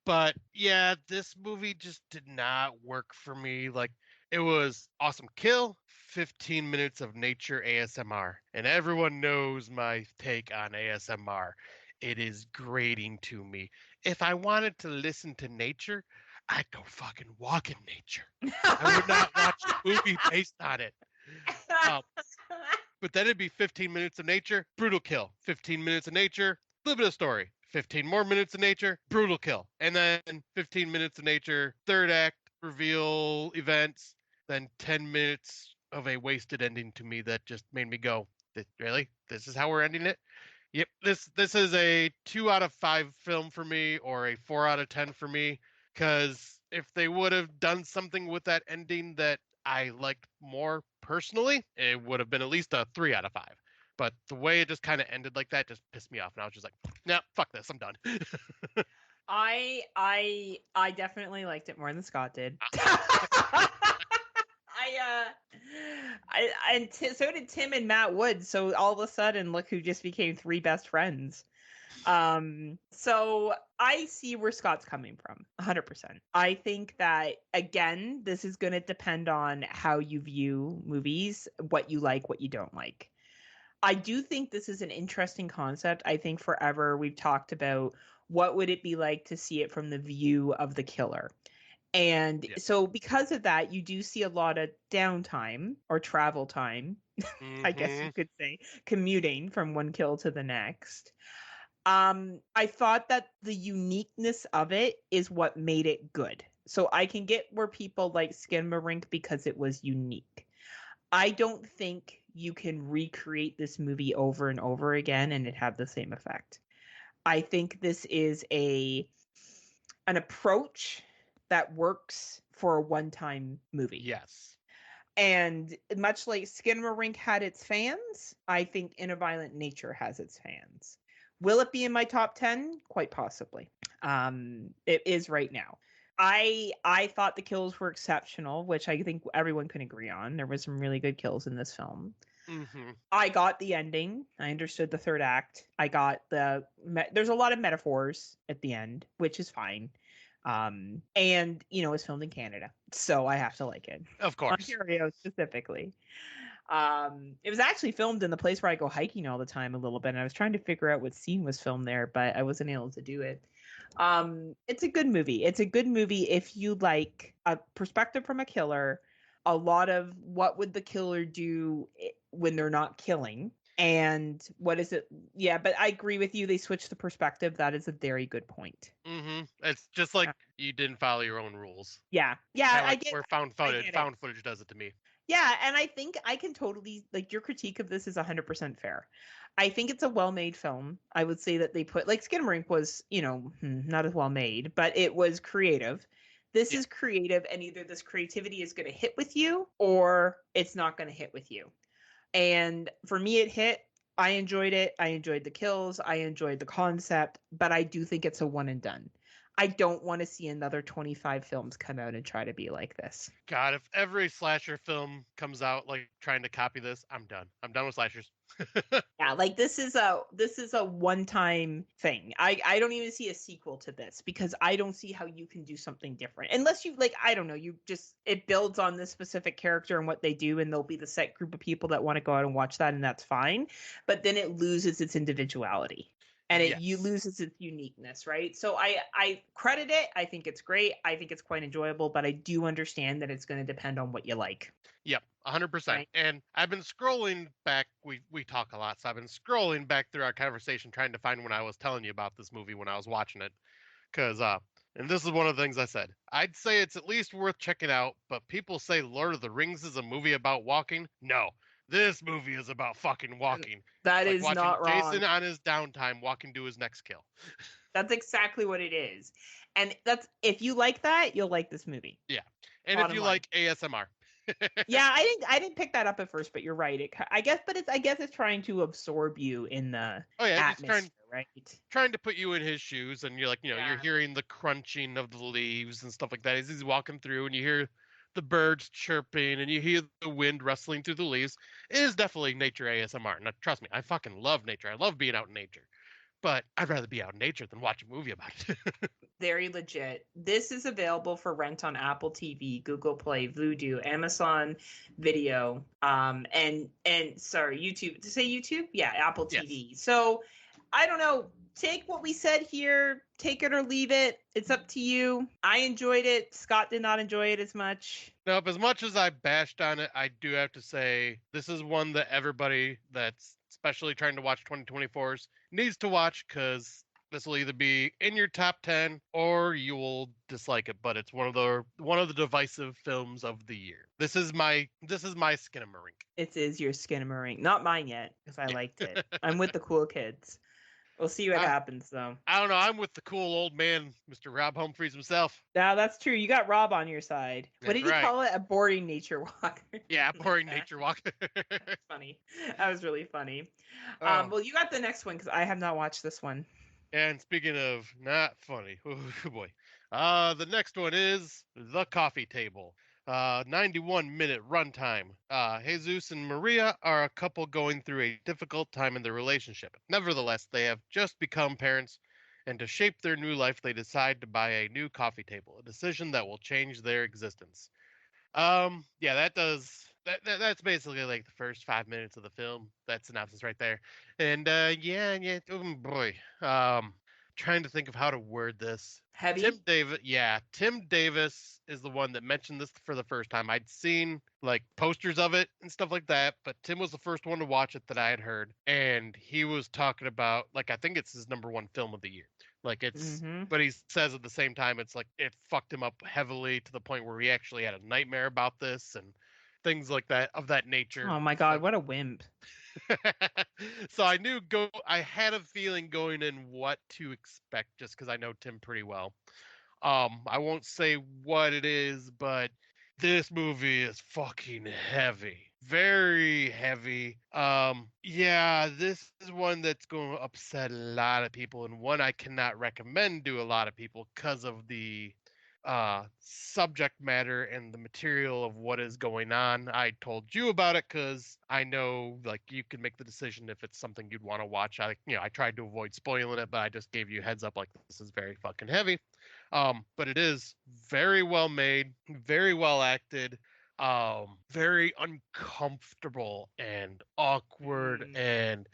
But yeah, this movie just did not work for me. Like, it was awesome kill, 15 minutes of nature ASMR. And everyone knows my take on ASMR. It is grating to me. If I wanted to listen to nature, I'd go fucking walk in nature. I would not watch a movie based on it. But then it'd be 15 minutes of nature, brutal kill. 15 minutes of nature, little bit of story. 15 more minutes of nature, brutal kill. And then 15 minutes of nature, third act, reveal events, then 10 minutes of a wasted ending to me that just made me go, really? This is how we're ending it? Yep, this is a 2 out of 5 film for me, or a 4 out of 10 for me, because if they would have done something with that ending that I liked more personally, it would have been at least a 3 out of 5. But the way it just kind of ended like that just pissed me off, and I was just like, nah, fuck this, I'm done. I definitely liked it more than Scott did. So did Tim and Matt Wood. So all of a sudden, look who just became 3 best friends. So I see where Scott's coming from, 100%. I think that, again, this is going to depend on how you view movies, what you like, what you don't like. I do think this is an interesting concept. I think forever we've talked about what would it be like to see it from the view of the killer. And so because of that, you do see a lot of downtime or travel time, I guess you could say, commuting from one kill to the next. I thought that the uniqueness of it is what made it good. So I can get where people like Skinamarink because it was unique. I don't think you can recreate this movie over and over again and it have the same effect. I think this is an approach that works for a one-time movie. Yes. And much like Skinamarink had its fans, I think In a Violent Nature has its fans. Will it be in my top 10? Quite possibly. It is right now. I thought the kills were exceptional, which I think everyone can agree on. There was some really good kills in this film. Mm-hmm. I got the ending. I understood the third act. I got there's a lot of metaphors at the end, which is fine. And it's filmed in Canada, so I have to like it. Of course. Ontario specifically. It was actually filmed in the place where I go hiking all the time a little bit, and I was trying to figure out what scene was filmed there, but I wasn't able to do it. It's a good movie. It's a good movie if you like a perspective from a killer, a lot of what would the killer do when they're not killing, and what is it? Yeah, but I agree with you. They switched the perspective. That is a very good point. Mm-hmm. It's just like you didn't follow your own rules. Yeah. Like I get where found footage does it to me. Yeah, and I think I can totally, like, your critique of this is 100% fair. I think it's a well-made film. I would say that they put, like, Skinamarink was, not as well-made, but it was creative. This is creative, and either this creativity is going to hit with you, or it's not going to hit with you. And for me, it hit. I enjoyed it. I enjoyed the kills. I enjoyed the concept, but I do think it's a one and done. I don't want to see another 25 films come out and try to be like this. God, if every slasher film comes out like trying to copy this, I'm done. I'm done with slashers. Yeah, like this is a one-time thing. I don't even see a sequel to this because I don't see how you can do something different unless you like, I don't know, you just, it builds on this specific character and what they do, and there'll be the set group of people that want to go out and watch that, and that's fine. But then it loses its individuality. And you Yes. loses its uniqueness, right? So I credit it. I think it's great. I think it's quite enjoyable, but I do understand that it's going to depend on what you like. Yep, 100%. Right. And I've been scrolling back. We talk a lot, so I've been scrolling back through our conversation trying to find when I was telling you about this movie when I was watching it, because and this is one of the things I said. I'd say it's at least worth checking out, but people say Lord of the Rings is a movie about walking. No, this movie is about fucking walking. That It's like is watching not wrong. Jason on his downtime walking to his next kill. That's exactly what it is. And that's, if you like that, you'll like this movie. Yeah, and Bottom if you line. like ASMR. Yeah, I didn't pick that up at first, but you're right. I guess it's trying to absorb you in the Oh yeah, it's atmosphere, right? trying to put you in his shoes, and you're like, you're Yeah. hearing the crunching of the leaves and stuff like that as he's walking through, and you hear the birds chirping, and you hear the wind rustling through the leaves. It is definitely nature ASMR. Now, trust me, I fucking love nature. I love being out in nature, but I'd rather be out in nature than watch a movie about it. Very legit. This is available for rent on Apple TV, Google Play, Vudu, Amazon Video, and sorry, YouTube. To say YouTube? Yeah, Apple Yes. TV. So I don't know. Take what we said here, take it or leave it. It's up to you. I enjoyed it. Scott did not enjoy it as much. Nope, as much as I bashed on it, I do have to say this is one that everybody that's especially trying to watch 2024s needs to watch, because this will either be in your top 10 or you will dislike it. But it's one of the divisive films of the year. This is my Skinamarink. It is your Skinamarink. Not mine yet, because I liked it. I'm with the cool kids. We'll see what happens, though. I don't know. I'm with the cool old man, Mr. Rob Humphreys himself. Now, that's true. You got Rob on your side. What did you call it? A boring nature walk. Yeah, boring nature walk. That's funny. That was really funny. Oh. Well, you got the next one, because I have not watched this one. And speaking of not funny, oh boy. The next one is The Coffee Table. 91-minute runtime. Jesus and Maria are a couple going through a difficult time in their relationship. Nevertheless, they have just become parents, and to shape their new life, they decide to buy a new coffee table, a decision that will change their existence. Yeah, that's basically like the first 5 minutes of the film. That synopsis right there. And yeah, oh boy. Trying to think of how to word this. Heavy? Tim Davis is the one that mentioned this for the first time. I'd seen like posters of it and stuff like that, but Tim was the first one to watch it that I had heard, and he was talking about, like, I think it's his #1 film of the year. Like, it's, but he says at the same time, it's like it fucked him up heavily to the point where he actually had a nightmare about this and things like that, of that nature. Oh my God, what a wimp. So I had a feeling going in what to expect, just because I know Tim pretty well. I won't say what it is, but this movie is fucking heavy. Very heavy. Yeah, this is one that's going to upset a lot of people, and one I cannot recommend to a lot of people because of the subject matter and the material of what is going on. I told you about it because I know, like, you can make the decision if it's something you'd want to watch. I tried to avoid spoiling it, but I just gave you a heads up, like, this is very fucking heavy. But it is very well made, very well acted, very uncomfortable and awkward, and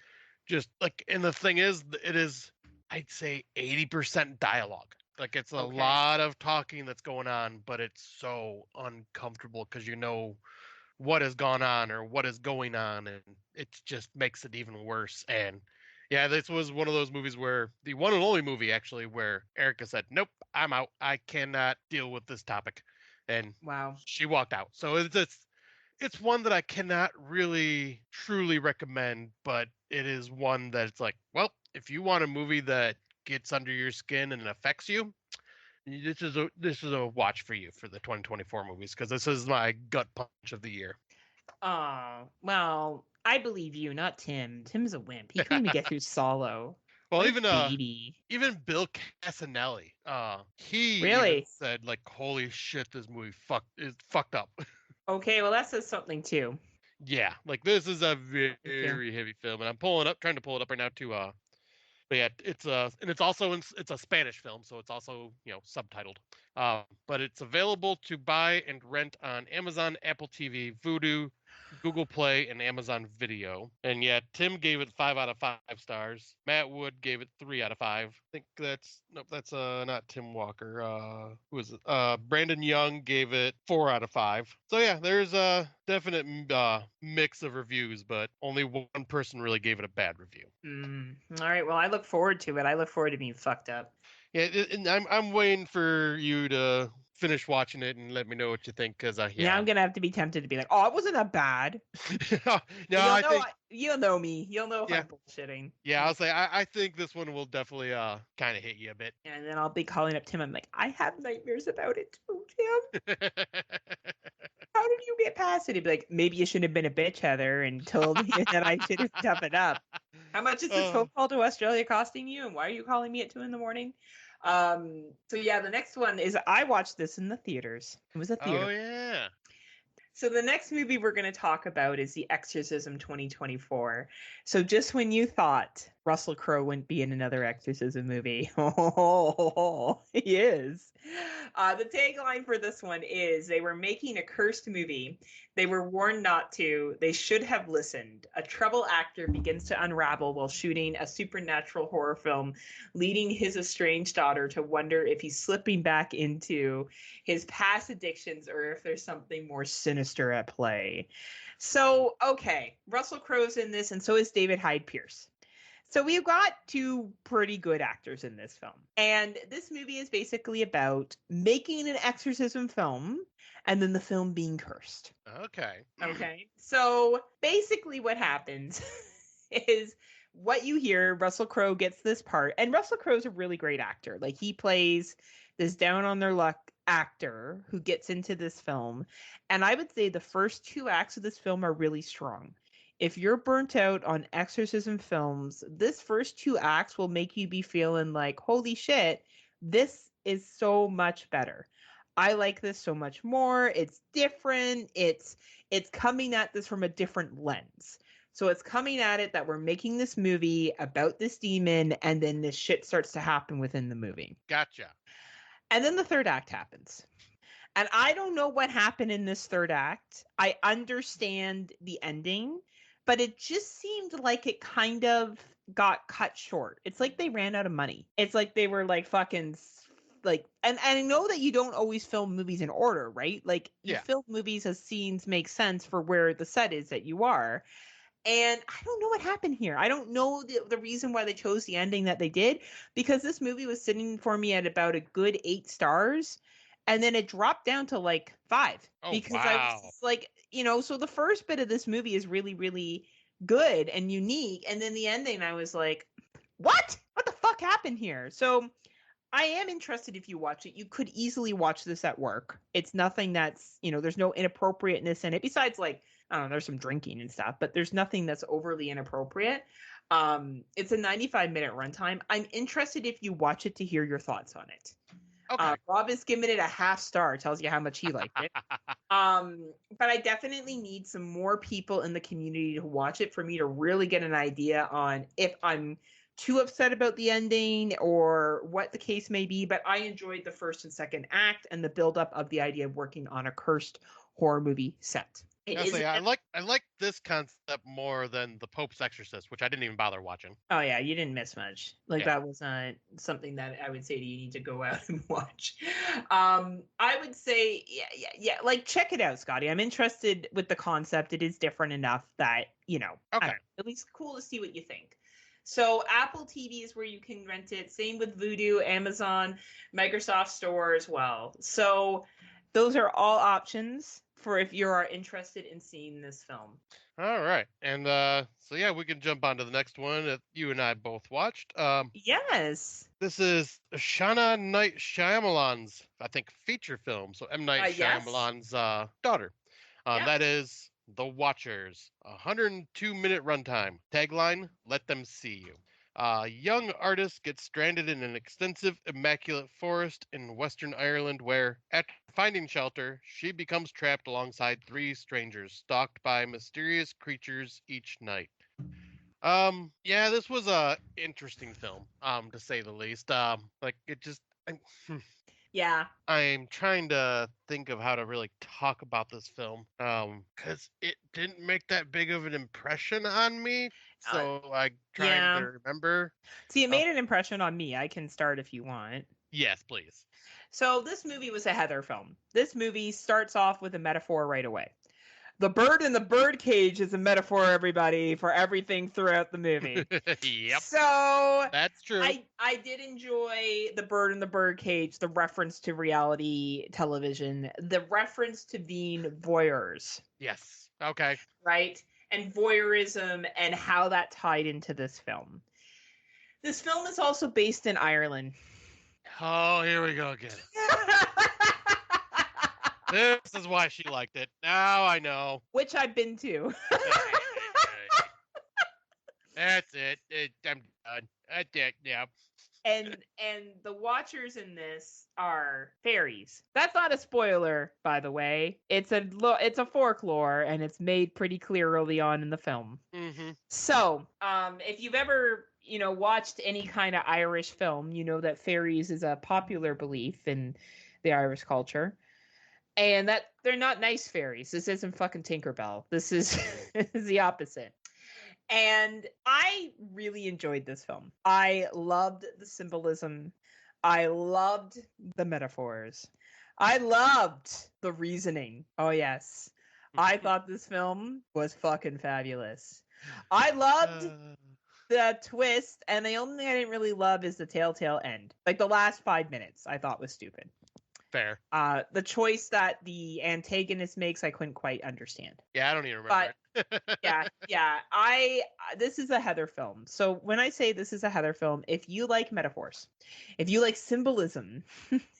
just like, and the thing is, it is, I'd say, 80% dialogue. Like, it's a lot of talking that's going on, but it's so uncomfortable because you know what has gone on or what is going on, and it just makes it even worse. And yeah, this was one of those movies where, the one and only movie actually, where Erica said, "Nope, I'm out. I cannot deal with this topic," and wow, she walked out. So it's one that I cannot really truly recommend, but it is one that it's like, well, if you want a movie that gets under your skin and affects you, this is a watch for you for the 2024 movies, because this is my gut punch of the year. Oh, well, I believe you, not Tim. Tim's a wimp. He couldn't even get through Solo. Well, what even Bill Casanelli, he really even said, like, holy shit, this movie is fucked up. Okay, well, that says something too. Yeah, like this is a Thank you. very heavy film, and I'm trying to pull it up right now to but yeah, and it's a Spanish film, so it's also subtitled. But it's available to buy and rent on Amazon, Apple TV, Vudu, Google Play, and Amazon Video. And yeah, Tim gave it 5 out of 5 stars. Matt Wood gave it 3 out of 5. I think that's not Tim Walker. Who is it? Brandon Young gave it 4 out of 5. So yeah, there's a definite mix of reviews, but only one person really gave it a bad review. All right. Well, I look forward to it. I look forward to being fucked up. Yeah, and I'm waiting for you to finish watching it and let me know what you think, because Yeah, I'm gonna have to be tempted to be like, oh, it wasn't that bad. No, You'll know me. You'll know if Yeah. I'm bullshitting. Yeah, I'll say I think this one will definitely kind of hit you a bit. And then I'll be calling up Tim. I'm like, I have nightmares about it too, Tim. How did you get past it? He'd be like, maybe you shouldn't have been a bitch, Heather, and told me that I should have toughened up. How much is this phone call to Australia costing you? And why are you calling me at 2 a.m? So yeah, the next one is I watched this in the theaters. It was a theater. Oh yeah. So the next movie we're going to talk about is The Exorcism 2024. So just when you thought Russell Crowe wouldn't be in another Exorcism movie, he is. The tagline for this one is, they were making a cursed movie. They were warned not to. They should have listened. A troubled actor begins to unravel while shooting a supernatural horror film, leading his estranged daughter to wonder if he's slipping back into his past addictions or if there's something more sinister at play. So, okay, Russell Crowe's in this, and so is David Hyde Pierce. So we've got two pretty good actors in this film. And this movie is basically about making an exorcism film and then the film being cursed. Okay. So basically what happens is what you hear, Russell Crowe gets this part. And Russell Crowe's a really great actor. Like, he plays this down on their luck actor who gets into this film. And I would say the first 2 acts of this film are really strong. If you're burnt out on exorcism films, this first 2 acts will make you be feeling like, holy shit, this is so much better. I like this so much more. It's different. It's coming at this from a different lens. So it's coming at it that we're making this movie about this demon, and then this shit starts to happen within the movie. Gotcha. And then the 3rd act happens. And I don't know what happened in this 3rd act. I understand the ending, but it just seemed like it kind of got cut short. It's like they ran out of money. It's like they were like fucking like, and I know that you don't always film movies in order, right? Like, you film movies as scenes make sense for where the set is that you are. And I don't know what happened here. I don't know the reason why they chose the ending that they did, because this movie was sitting for me at about a good 8 stars. And then it dropped down to like 5 because I was just like, so the first bit of this movie is really, really good and unique. And then the ending, I was like, what the fuck happened here? So I am interested if you watch it. You could easily watch this at work. It's nothing that's, there's no inappropriateness in it besides, like, I don't know, there's some drinking and stuff, but there's nothing that's overly inappropriate. It's a 95-minute runtime. I'm interested if you watch it to hear your thoughts on it. Okay. Rob is giving it a 0.5 star. Tells you how much he liked it. But I definitely need some more people in the community to watch it for me to really get an idea on if I'm too upset about the ending or what the case may be. But I enjoyed the 1st and 2nd act and the buildup of the idea of working on a cursed horror movie set. I like this concept more than The Pope's Exorcist, which I didn't even bother watching. Oh yeah, you didn't miss much. That was not something that I would say you need to go out and watch. I would say yeah. Like, check it out, Scotty. I'm interested with the concept. It is different enough that at least cool to see what you think. So Apple TV is where you can rent it. Same with Vudu, Amazon, Microsoft Store as well. So those are all options for if you are interested in seeing this film. All right. And so yeah, we can jump on to the next one that you and I both watched. Yes. This is Shana Night Shyamalan's, I think, feature film. So M. Night Shyamalan's daughter. That is The Watchers. 102-minute runtime. Tagline, let them see you. A young artist gets stranded in an extensive, immaculate forest in Western Ireland where, after finding shelter, she becomes trapped alongside three strangers stalked by mysterious creatures each night. Yeah, this was a interesting film, to say the least. Like it just, Yeah. I'm trying to think of how to really talk about this film, because it didn't make that big of an impression on me. Uh, So I'm trying to yeah. remember. See, it Uh, made an impression on me. I can start if you want. yes, please. So this movie was a Heather film. This movie starts off with a metaphor right away. The bird in the birdcage is a metaphor, everybody, for everything throughout the movie. Yep, So that's true. I did enjoy the bird in the birdcage, the reference to reality television, the reference to being voyeurs, Yes. Okay. right? And voyeurism and how that tied into this film. This film is also based in Ireland. Oh, here we go again. This is why she liked it. Now I know. Which I've been to. That's it. I'm done. That's it. Yeah. And the watchers in this are fairies. That's not a spoiler, by the way. It's a folklore, and it's made pretty clear early on in the film. Mm-hmm. So, if you've ever watched any kind of Irish film, you know that fairies is a popular belief in the Irish culture, and that they're not nice fairies. This isn't fucking Tinkerbell. This is the opposite. And I really enjoyed this film. I loved the symbolism. I loved the metaphors. I loved the reasoning. Oh, yes. I thought this film was fucking fabulous. I loved the twist, and the only thing I didn't really love is the telltale end. Like the last 5 minutes, I thought was stupid. Fair. The choice that the antagonist makes, I couldn't quite understand. Yeah, I don't even remember. Yeah. This is a Heather film. So when I say this is a Heather film, if you like metaphors, if you like symbolism,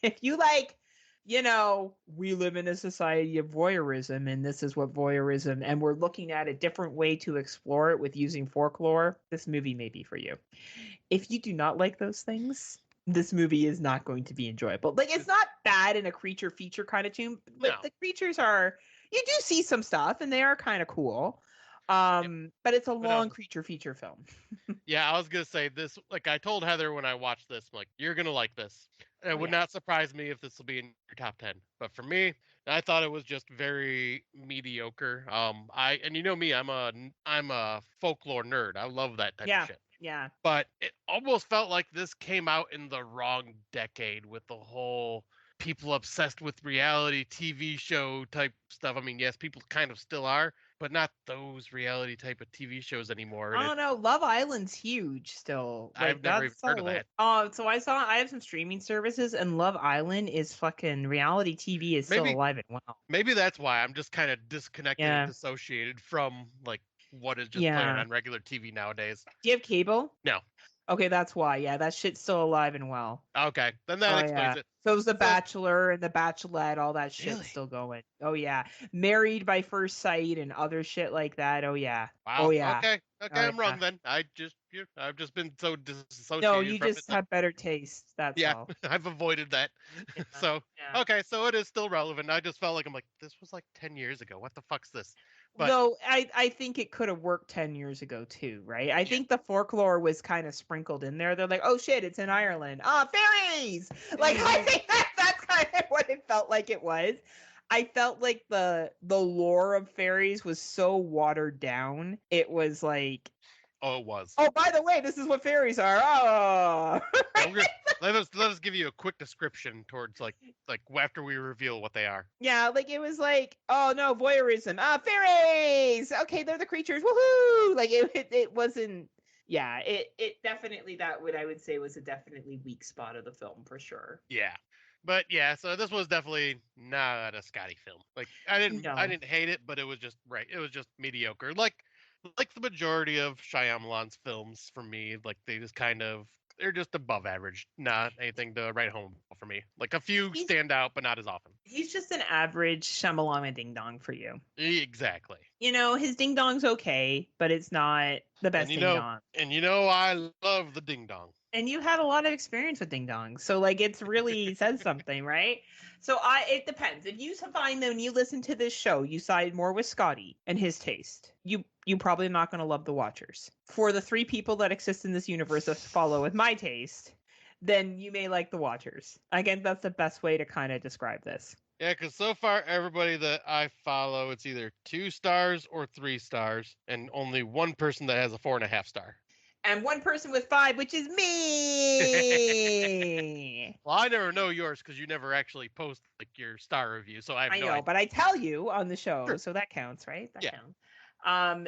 if you like, we live in a society of voyeurism, and this is what voyeurism, and we're looking at a different way to explore it with using folklore, this movie may be for you. If you do not like those things, this movie is not going to be enjoyable. Like, it's not bad in a creature feature kind of tune, but the creatures are, you do see some stuff and they are kind of cool. But it's a long creature feature film. Yeah, I was gonna say this. Like I told Heather when I watched this, I'm like, you're gonna like this. It would not surprise me if this will be in your top 10. But for me, I thought it was just very mediocre. And you know me, I'm a folklore nerd. I love that type of shit. Yeah. But it almost felt like this came out in the wrong decade with the whole people obsessed with reality TV show type stuff. I mean, yes, people kind of still are, but not those reality type of TV shows anymore. I don't know. Love Island's huge still. Like, I've never even heard of that. Oh, so I have some streaming services, and Love Island is fucking reality TV is still alive and well. Maybe that's why I'm just kind of disconnected and dissociated from like what is just playing on regular TV nowadays. Do you have cable? No. Okay, that's why. Yeah, that shit's still alive and well. Okay, then that explains it. So it was The Bachelor and The Bachelorette, all that shit's still going. Oh yeah, Married by First Sight and other shit like that. Oh yeah. Wow. Oh yeah. Okay, I'm wrong then. I've just been so disassociated. No, you just have better taste. That's all. I've avoided that. So okay, so it is still relevant. I just felt like I'm like, this was like 10 years ago. What the fuck's this? But, no, I think it could have worked 10 years ago too, right? I think the folklore was kind of sprinkled in there. They're like, oh shit, it's in Ireland. Fairies! Like, I think that's kind of what it felt like it was. I felt like the lore of fairies was so watered down. It was like, oh, it was. Oh, by the way, this is what fairies are. Oh. let us give you a quick description towards like after we reveal what they are. Yeah, like it was like, oh no, voyeurism. Fairies. Okay, they're the creatures. Woohoo! Like it wasn't. Yeah, it definitely I would say was a definitely weak spot of the film for sure. Yeah. But yeah, so this was definitely not a Scotty film. Like I didn't hate it, but it was just it was just mediocre. Like the majority of Shyamalan's films for me, like they're just above average. Not anything to write home for me. Like a few stand out, but not as often. He's just an average Shyamalama ding dong for you. Exactly. his ding dong's okay, but it's not the best ding dong. And I love the ding dong. And you had a lot of experience with ding dongs, so like it's really says something, right? So it depends. If you find that when you listen to this show, you side more with Scotty and his taste, you probably not going to love the Watchers. For the 3 people that exist in this universe that follow with my taste, then you may like the Watchers. Again, that's the best way to kind of describe this. Yeah, because so far everybody that I follow, it's either 2 stars or 3 stars, and only one person that has a 4.5 star. And one person with 5, which is me. Well, I never know yours because you never actually post like your star review, so I know, but I tell you on the show, Sure. So that counts, right? That Yeah. counts.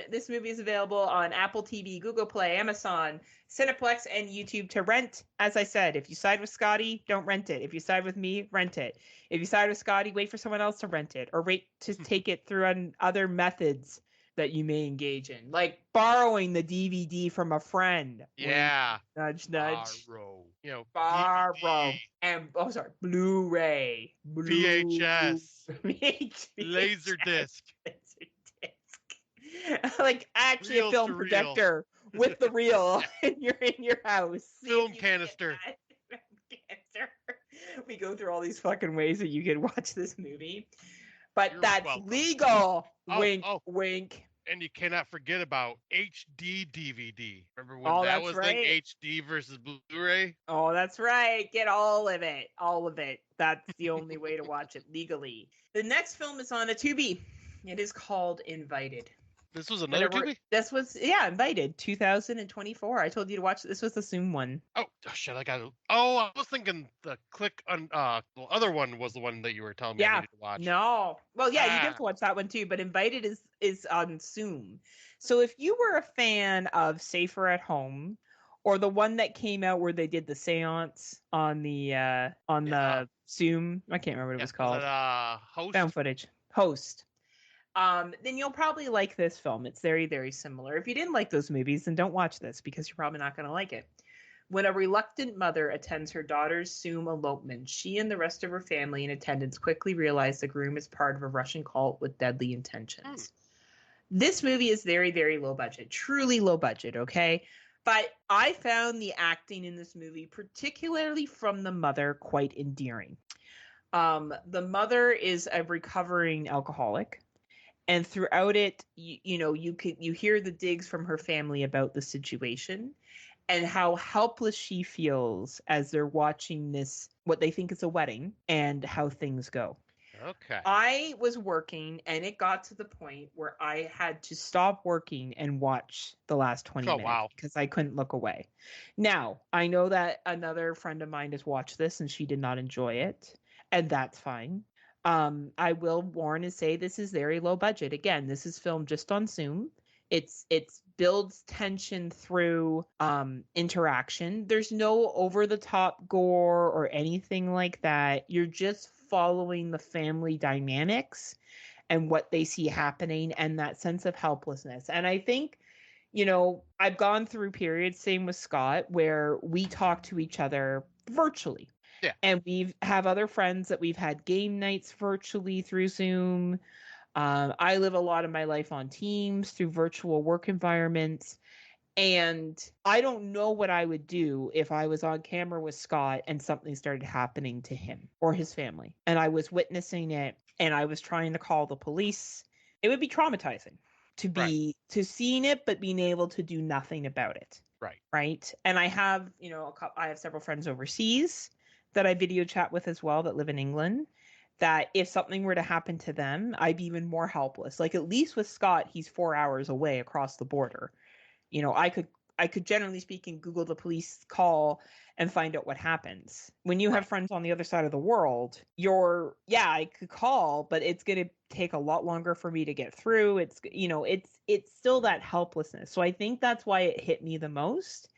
This movie is available on Apple TV, Google Play, Amazon, Cineplex, and YouTube to rent. As I said, if you side with Scotty, don't rent it. If you side with me, rent it. If you side with Scotty, wait for someone else to rent it, or wait to take it through other methods that you may engage in, like borrowing the DVD from a friend. Yeah. Nudge, nudge. Borrow. Borrow. DVD, And Blu-ray. VHS. VHS. Laserdisc. Like actually Reel a film to reel. projector with the reel in your house. Film canister. We go through all these fucking ways that you can watch this movie. But You're that's welcome. legal. Wink, Oh. wink. And you cannot forget about HD DVD. Remember when that that's was right. like HD versus Blu-ray? Oh, that's right. Get all of it. All of it. That's the only way to watch it legally. The next film is on a Tubi. It is called Invited. This was another Tubi? This was, Invited, 2024. I told you to watch. This was the Zoom one. Oh, shit, I got it. Oh, I was thinking the click on, the other one was the one that you were telling me I needed to watch. No. Well, yeah, you get to watch that one too, but Invited is on Zoom. So if you were a fan of Safer at Home, or the one that came out where they did the seance on the Zoom, I can't remember what it was called. Host? Found footage. Host. Then you'll probably like this film. It's very, very similar. If you didn't like those movies, then don't watch this because you're probably not going to like it. When a reluctant mother attends her daughter's Zoom elopement, she and the rest of her family in attendance quickly realize the groom is part of a Russian cult with deadly intentions. This movie is very, very low budget, truly low budget, okay? But I found the acting in this movie, particularly from the mother, quite endearing. The mother is a recovering alcoholic. And throughout it, you hear the digs from her family about the situation and how helpless she feels as they're watching this, what they think is a wedding, and how things go. Okay. I was working, and it got to the point where I had to stop working and watch the last 20 minutes because I couldn't look away. Now, I know that another friend of mine has watched this, and she did not enjoy it, and that's fine. I will warn and say this is very low budget. Again, this is filmed just on Zoom. It's builds tension through interaction. There's no over the top gore or anything like that. You're just following the family dynamics and what they see happening and that sense of helplessness. And I think, I've gone through periods, same with Scott, where we talk to each other virtually. Yeah. And we have other friends that we've had game nights virtually through Zoom. I live a lot of my life on Teams through virtual work environments. And I don't know what I would do if I was on camera with Scott and something started happening to him or his family. And I was witnessing it and I was trying to call the police. It would be traumatizing to seeing it, but being able to do nothing about it. Right. Right. And I have, I have several friends overseas that I video chat with as well that live in England, that if something were to happen to them, I'd be even more helpless. Like at least with Scott, he's 4 hours away across the border. I could generally speaking Google the police call and find out what happens. When you have friends on the other side of the world, I could call, but it's going to take a lot longer for me to get through. It's still that helplessness. So I think that's why it hit me the most.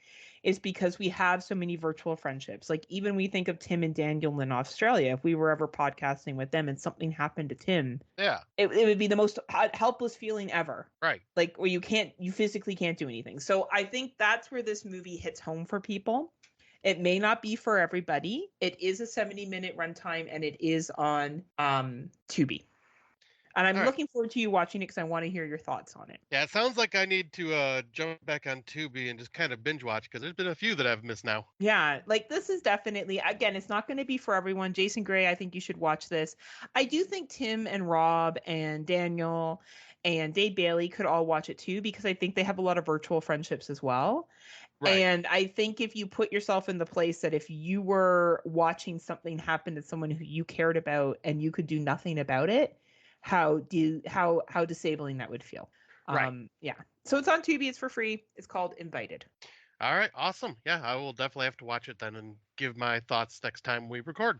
Is because we have so many virtual friendships. Like even we think of Tim and Daniel in Australia. If we were ever podcasting with them and something happened to Tim, it would be the most helpless feeling ever. Right. Like where you physically can't do anything. So I think that's where this movie hits home for people. It may not be for everybody. It is a 70-minute runtime and it is on Tubi. And I'm All right. looking forward to you watching it because I want to hear your thoughts on it. Yeah, it sounds like I need to jump back on Tubi and just kind of binge watch because there's been a few that I've missed now. Yeah, like this is definitely, again, it's not going to be for everyone. Jason Gray, I think you should watch this. I do think Tim and Rob and Daniel and Dave Bailey could all watch it too because I think they have a lot of virtual friendships as well. Right. And I think if you put yourself in the place that if you were watching something happen to someone who you cared about and you could do nothing about it, how disabling that would feel. Right. Yeah. So it's on Tubi, it's for free. It's called Invited. All right. Awesome. Yeah, I will definitely have to watch it then and give my thoughts next time we record.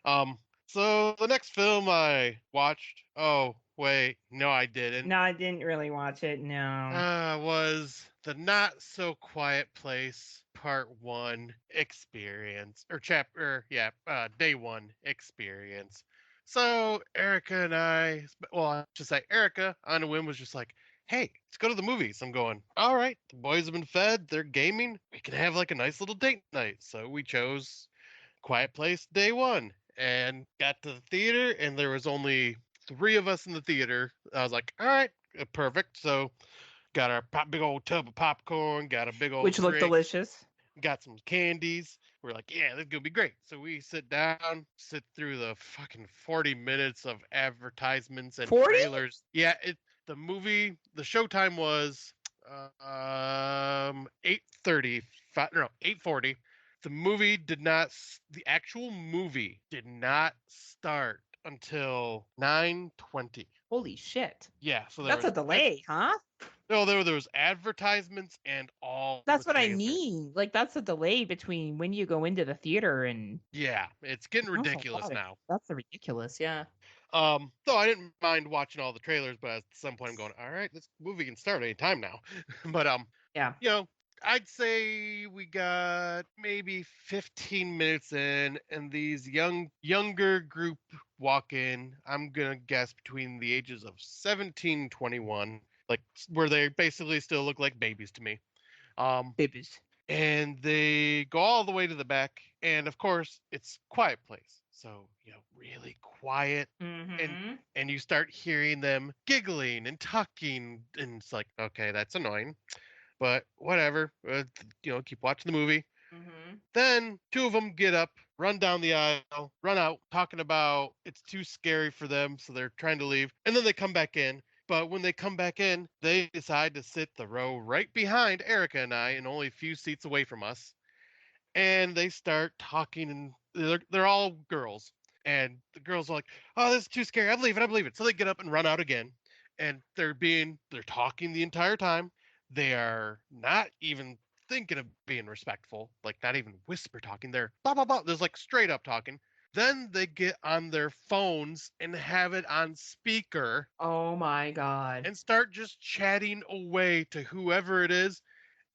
So the next film I watched, oh, wait, no, I didn't. No, I didn't really watch it. No. Was The Not So Quiet Place Part 1 Experience, or Day 1 Experience. So Erica and I should say Erica on a whim was just like, hey, let's go to the movies. I'm going, all right, the boys have been fed, they're gaming, we can have like a nice little date night. So we chose Quiet Place Day 1 and got to the theater, and there was only 3 of us in the theater. I was like, all right, perfect. So got our big old tub of popcorn, got a big old Which looked drink, delicious. got some candies. We're like, yeah, this is gonna be great. So we sit down, sit through the fucking 40 minutes of advertisements and 40? trailers. Yeah, the showtime was 8:30, no, 8:40. The actual movie did not start until 9:20. Holy shit. Yeah, so That's a delay, huh? No, there was advertisements and all. That's the what I trailers. mean. Like that's a delay between when you go into the theater and Yeah, it's getting ridiculous now. That's ridiculous, yeah. So I didn't mind watching all the trailers, but at some point I'm going, all right, this movie can start anytime now. But yeah, I'd say we got maybe 15 minutes in, and these younger group walk in. I'm gonna guess between the ages of 17 and 21, like where they basically still look like babies to me. babies. And they go all the way to the back, and of course it's quiet place, so really quiet. Mm-hmm. And you start hearing them giggling and talking, and it's like, okay, that's annoying, but whatever. Keep watching the movie. Mm-hmm. Then 2 of them get up, run down the aisle, run out, talking about it's too scary for them, so they're trying to leave, and then they come back in. But when they come back in, they decide to sit the row right behind Erica and I, and only a few seats away from us. And they start talking, and they're all girls. And the girls are like, "Oh, this is too scary. I believe it." So they get up and run out again. And they're talking the entire time. They are not even thinking of being respectful, like not even whisper talking. They're blah blah blah. There's like straight up talking. Then they get on their phones and have it on speaker. Oh my god. And start just chatting away to whoever it is.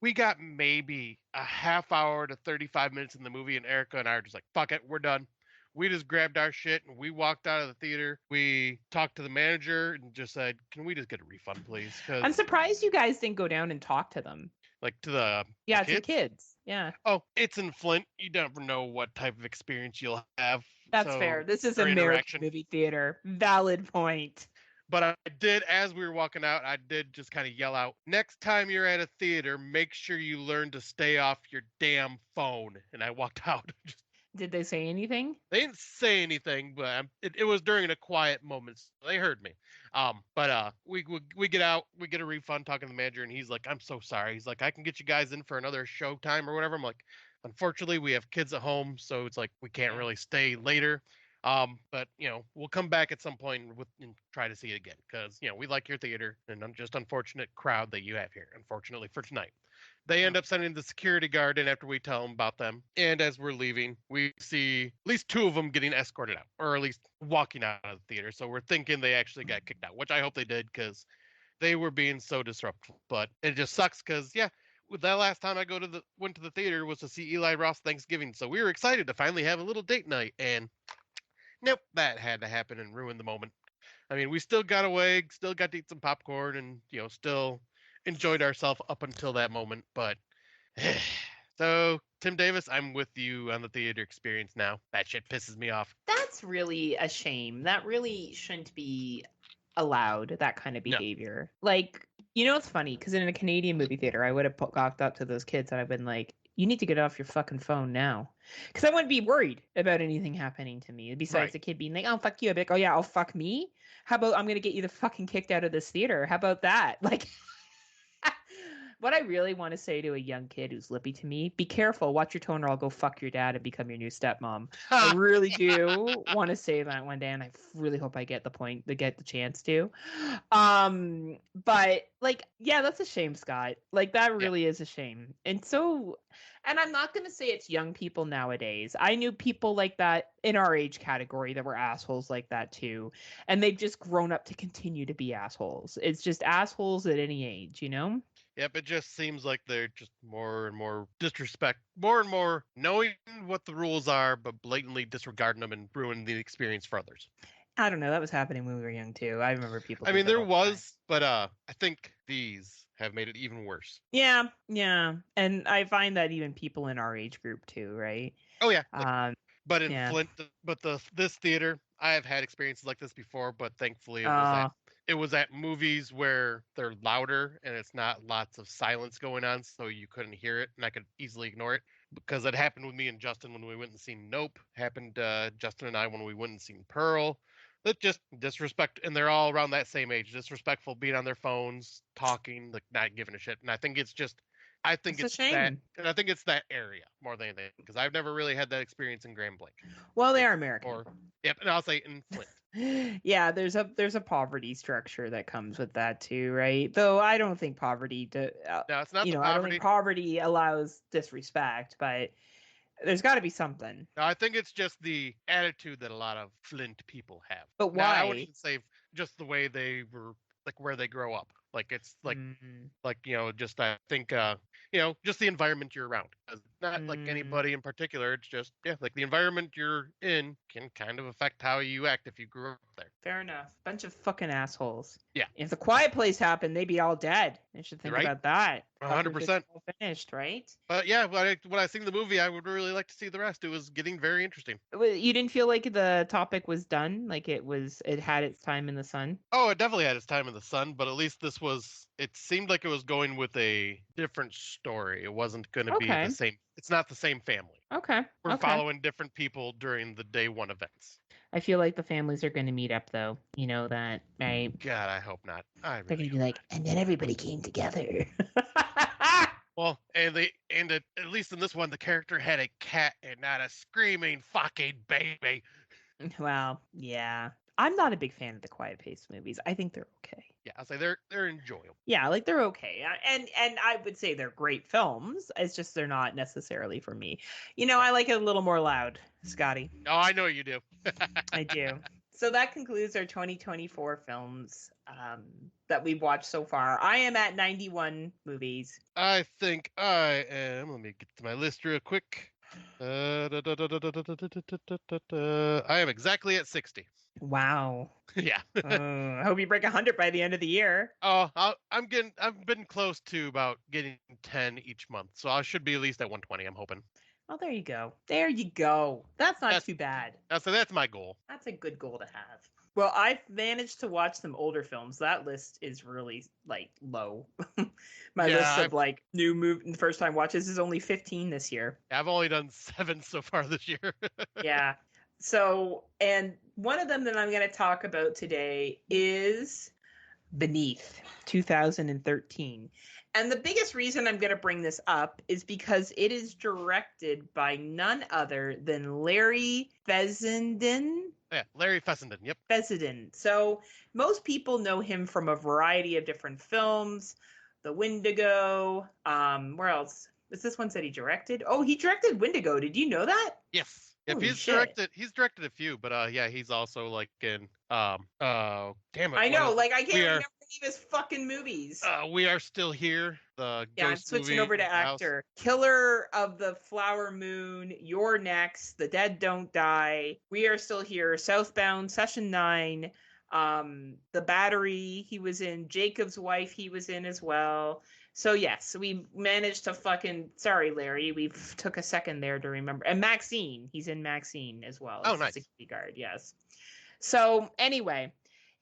We got maybe a half hour to 35 minutes in the movie, and Erica and I are just like, fuck it, we're done. We just grabbed our shit and we walked out of the theater. We talked to the manager and just said, can we just get a refund, please? I'm surprised you guys didn't go down and talk to them. Like to the to the kids. Yeah. Oh, it's in Flint. You never know what type of experience you'll have. That's fair. This is American movie theater. Valid point. But I did, as we were walking out, I did just kind of yell out, next time you're at a theater, make sure you learn to stay off your damn phone. And I walked out. Did they say anything? They didn't say anything, but it was during a quiet moment. So they heard me. But we get out, we get a refund talking to the manager, and he's like, I'm so sorry. He's like, I can get you guys in for another show time or whatever. I'm like, unfortunately, we have kids at home, so it's like we can't really stay later. But we'll come back at some point and try to see it again because we like your theater, and I'm just unfortunate crowd that you have here. Unfortunately for tonight, they end up sending the security guard in after we tell them about them. And as we're leaving, we see at least 2 of them getting escorted out, or at least walking out of the theater. So we're thinking they actually got kicked out, which I hope they did because they were being so disruptive. But it just sucks because that last time I went to the theater was to see Eli Roth Thanksgiving, so we were excited to finally have a little date night, and nope, that had to happen and ruin the moment. I mean, we still got away, still got to eat some popcorn, and still enjoyed ourselves up until that moment. But so, Tim Davis, I'm with you on the theater experience now. That shit pisses me off. That's really a shame. That really shouldn't be allowed that kind of No. behavior. Like, you know, it's funny because in a Canadian movie theater, I would have walked up to those kids and I've been like, you need to get off your fucking phone now. Because I wouldn't be worried about anything happening to me. Besides Right. the kid being like, oh, fuck you. I'd be like, oh, yeah, oh, fuck me. How about I'm going to get you the fucking kicked out of this theater? How about that? Like, what I really want to say to a young kid who's lippy to me, be careful, watch your tone or I'll go fuck your dad and become your new stepmom. I really do want to say that one day, and I really hope I get the chance to. But like, yeah, that's a shame, Scott. Like, that really is a shame. And I'm not going to say it's young people nowadays. I knew people like that in our age category that were assholes like that too. And they've just grown up to continue to be assholes. It's just assholes at any age, you know? Yep, it just seems like they're just more and more more and more knowing what the rules are, but blatantly disregarding them and ruining the experience for others. I don't know. That was happening when we were young too. I remember people. I mean, there was, but I think these have made it even worse. Yeah, yeah, and I find that even people in our age group too, right? Oh yeah. But in yeah. Flint, this theater, I have had experiences like this before, but thankfully it was at movies where they're louder and it's not lots of silence going on, so you couldn't hear it, and I could easily ignore it. Because it happened with me and Justin when we went and seen Nope. Happened Justin and I when we went and seen Pearl. That just disrespect, and they're all around that same age. Disrespectful, being on their phones, talking, like not giving a shit. And I think it's just, it's a shame. that, and I think it's that area more than anything, because I've never really had that experience in Grand Blanc. Well, they are American. And I'll say in Flint. Yeah, there's a poverty structure that comes with that too, right? Though I don't think poverty no, it's not. I don't think poverty allows disrespect, but there's got to be something. No, I think it's just the attitude that a lot of Flint people have. But why? Now, I wouldn't say just the way they were, like where they grow up. Like it's like, just I think, just the environment you're around. It's not like anybody in particular. It's just like the environment you're in can kind of affect how you act if you grew up there. Fair enough. Bunch of fucking assholes. Yeah. If the Quiet Place happened, they'd be all dead. I should think about that. 100%. Finished, right? But yeah, when I seen the movie, I would really like to see the rest. It was getting very interesting. You didn't feel like the topic was done? Like it had its time in the sun? Oh, it definitely had its time in the sun, but at least it seemed like it was going with a different story. It wasn't going to be the same. It's not the same family. Okay. We're following different people during the day one events. I feel like the families are going to meet up, though. You know that, right? God, I hope not. They're going to be like, and then everybody came together. Well, and at least in this one, the character had a cat and not a screaming fucking baby. Well, yeah. I'm not a big fan of the Quiet Place movies. I think they're okay. Yeah, I'll say they're enjoyable. Yeah, like they're okay. And I would say they're great films. It's just they're not necessarily for me. I like it a little more loud, Scotty. Oh, I know you do. I do. So that concludes our 2024 films that we've watched so far. I am at 91 movies. I think I am. Let me get to my list real quick. I am exactly at 60. Wow. Yeah. I hope you break 100 by the end of the year. Oh, I've been close to about getting 10 each month, so I should be at least at 120. I'm hoping. Oh, there you go. There you go. That's too bad. So that's my goal. That's a good goal to have. Well, I've managed to watch some older films. That list is really low. My list of new movie first time watches is only 15 this year. I've only done 7 so far this year. Yeah. So, and one of them that I'm going to talk about today is Beneath, 2013. And the biggest reason I'm going to bring this up is because it is directed by none other than Larry Fessenden. Yeah, Larry Fessenden, yep. Fessenden. So most people know him from a variety of different films. The Wendigo. Where else? Is this one that he directed? Oh, he directed Wendigo. Did you know that? Yes. Yep, he's directed a few, but he's also in damn it. I know, I can't remember any of his fucking movies. We Are Still Here. The I'm ghost switching movie, over to actor. Killer of the Flower Moon, You're Next, The Dead Don't Die, We Are Still Here, Southbound, Session 9, The Battery he was in, Jacob's Wife he was in as well. So yes, we managed to sorry, Larry, we took a second there to remember. And Maxine, he's in Maxine as well. Oh, nice. Security guard, yes. So anyway,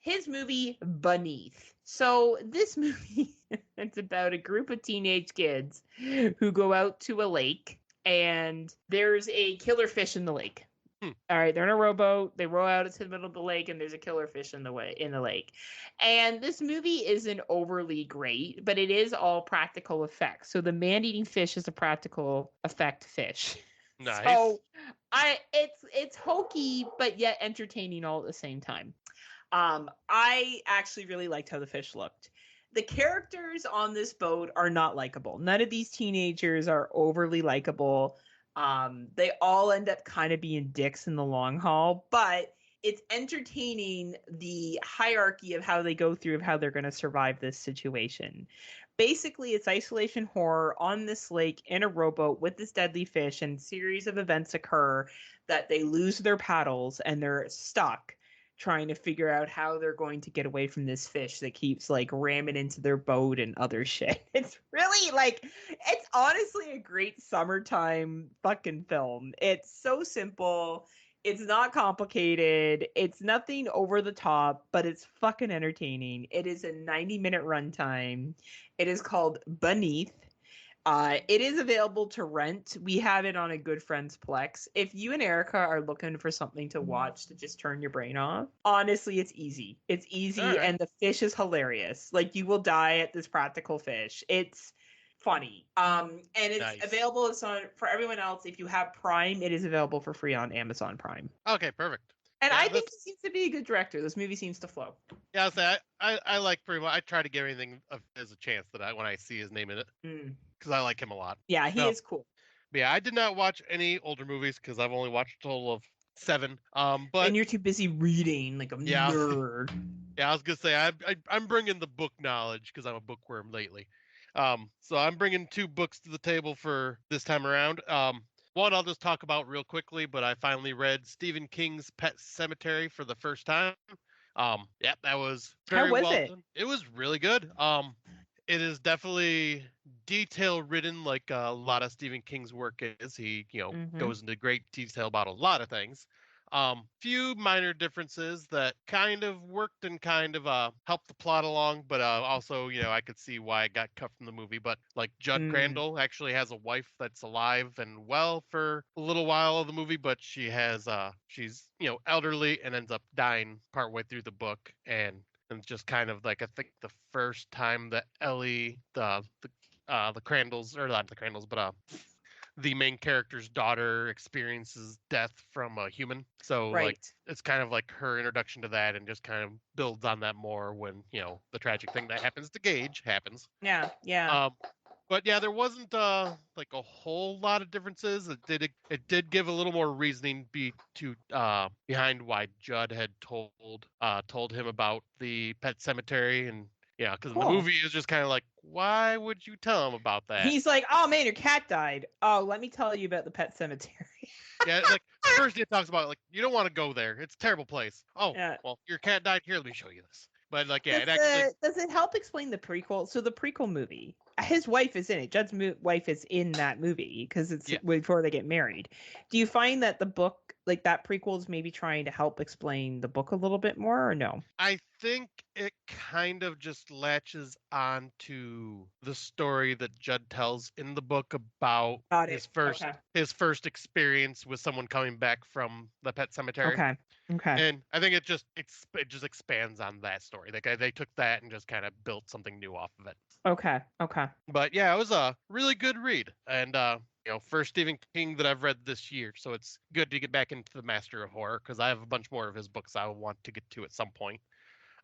his movie Beneath. So this movie, it's about a group of teenage kids who go out to a lake, and there's a killer fish in the lake. All right, they're in a rowboat. They row out into the middle of the lake, and there's a killer fish in the lake. And this movie isn't overly great, but it is all practical effects. So the man-eating fish is a practical effect fish. Nice. So it's hokey, but yet entertaining all at the same time. I actually really liked how the fish looked. The characters on this boat are not likable. None of these teenagers are overly likable. They all end up kind of being dicks in the long haul, but it's entertaining, the hierarchy of how they go through, of how they're going to survive this situation. Basically, it's isolation horror on this lake in a rowboat with this deadly fish, and a series of events occur that they lose their paddles and they're stuck trying to figure out how they're going to get away from this fish that keeps like ramming into their boat and other shit. It's really like, it's honestly a great summertime fucking film. It's so simple. It's not complicated. It's nothing over the top, but it's fucking entertaining. It is a 90-minute runtime. It is called Beneath. It is available to rent. We have it on a Good Friends Plex. If you and Erica are looking for something to watch to just turn your brain off, honestly, it's easy. It's easy, All right. and the fish is hilarious. Like, you will die at this practical fish. It's funny. And it's Nice. available. It's on for everyone else. If you have Prime, it is available for free on Amazon Prime. Okay, perfect. And Yeah, I think he seems to be a good director. This movie seems to flow. Yeah, I'll say I like pretty much. I try to give anything as a chance that when I see his name in it, because I like him a lot. Yeah, he is cool. But yeah, I did not watch any older movies because I've only watched a total of 7. But and you're too busy reading like a nerd. Yeah, I was gonna say I'm bringing the book knowledge because I'm a bookworm lately. So I'm bringing 2 books to the table for this time around. One I'll just talk about real quickly, but I finally read Stephen King's Pet Sematary for the first time. Yeah, that was very How was well it? done. It was really good. It is definitely detail ridden like a lot of Stephen King's work is. He, goes into great detail about a lot of things. Few minor differences that kind of worked and kind of helped the plot along, but also, I could see why it got cut from the movie. But like Judd Crandall actually has a wife that's alive and well for a little while of the movie, but she has she's elderly and ends up dying partway through the book, and just kind of like I think the first time that Ellie the Crandalls, or not the Crandalls, but the main character's daughter experiences death from a human. So like it's kind of like her introduction to that, and just kind of builds on that more when, the tragic thing that happens to Gage happens. Yeah. Yeah. But yeah, there wasn't like a whole lot of differences. It did give a little more reasoning behind why Judd had told him about the pet cemetery, and yeah, because the movie is just kind of like, why would you tell him about that? He's like, oh man, your cat died. Oh, let me tell you about the pet cemetery. Yeah, like first he talks about like, you don't want to go there. It's a terrible place. Oh, yeah. Well, your cat died here. Let me show you this. But like, yeah, does it help explain the prequel? So the prequel movie, his wife is in it. Judd's wife is in that movie because it's before they get married. Do you find that the book, like that prequel, is maybe trying to help explain the book a little bit more, or no? I think it kind of just latches onto the story that Judd tells in the book about his first experience with someone coming back from the pet cemetery. Okay. And I think it just expands on that story. Like they took that and just kind of built something new off of it. Okay. But yeah, it was a really good read, and first Stephen King that I've read this year. So it's good to get back into the master of horror, because I have a bunch more of his books I want to get to at some point.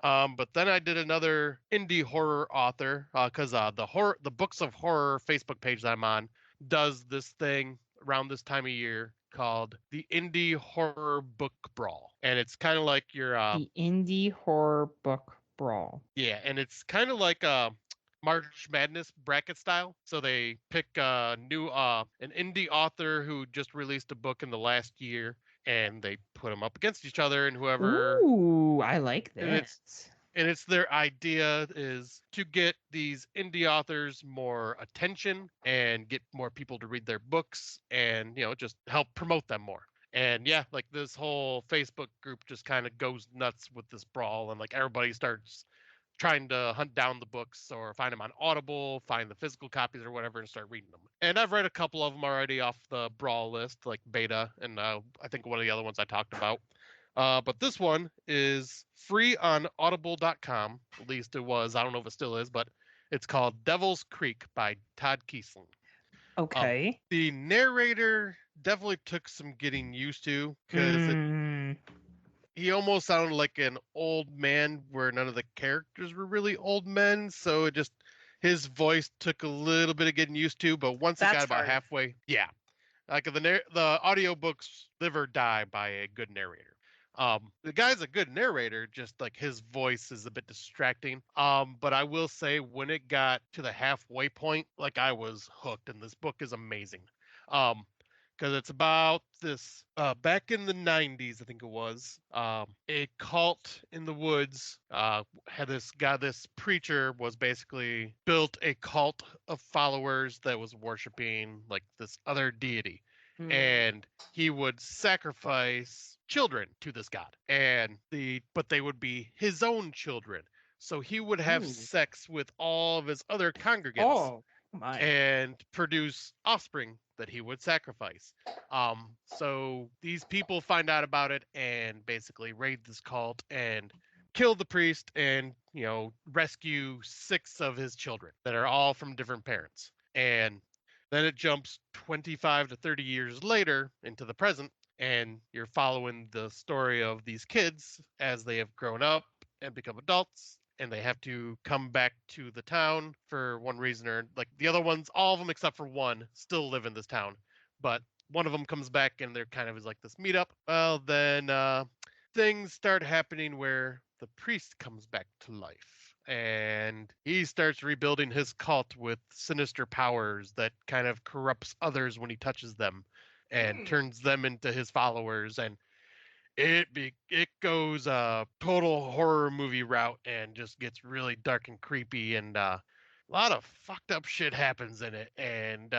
But then I did another indie horror author, because the Books of Horror Facebook page that I'm on does this thing around this time of year called the Indie Horror Book Brawl, and it's kind of like your the Indie Horror Book Brawl. Yeah, and it's kind of like March Madness bracket style. So they pick an indie author who just released a book in the last year, and they put them up against each other, and whoever. Ooh, I like this. And it's their idea is to get these indie authors more attention and get more people to read their books, and just help promote them more. And yeah, like this whole Facebook group just kind of goes nuts with this brawl, and like everybody starts trying to hunt down the books or find them on Audible, find the physical copies or whatever, and start reading them. And I've read a couple of them already off the Brawl list, like Beta, and I think one of the other ones I talked about. But this one is free on audible.com. At least it was. I don't know if it still is, but it's called Devil's Creek by Todd Keesling. Okay. The narrator definitely took some getting used to because he almost sounded like an old man where none of the characters were really old men. So it just, his voice took a little bit of getting used to. But once it got about halfway, yeah. Like the audiobooks live or die by a good narrator. The guy's a good narrator, just like his voice is a bit distracting. But I will say when it got to the halfway point, like I was hooked, and this book is amazing. Because it's about this back in the 90s, I think it was, a cult in the woods had this preacher was basically built a cult of followers that was worshiping like this other deity. And he would sacrifice children to this god, but they would be his own children. So he would have sex with all of his other congregants and produce offspring that he would sacrifice. So these people find out about it and basically raid this cult and kill the priest and, rescue 6 of his children that are all from different parents. And then it jumps 25 to 30 years later into the present, and you're following the story of these kids as they have grown up and become adults, and they have to come back to the town for one reason or like the other ones, all of them except for one still live in this town, but one of them comes back and they're kind of is like this meetup. Well, then things start happening where the priest comes back to life. And he starts rebuilding his cult with sinister powers that kind of corrupts others when he touches them and turns them into his followers. And it goes a total horror movie route and just gets really dark and creepy, and a lot of fucked up shit happens in it. And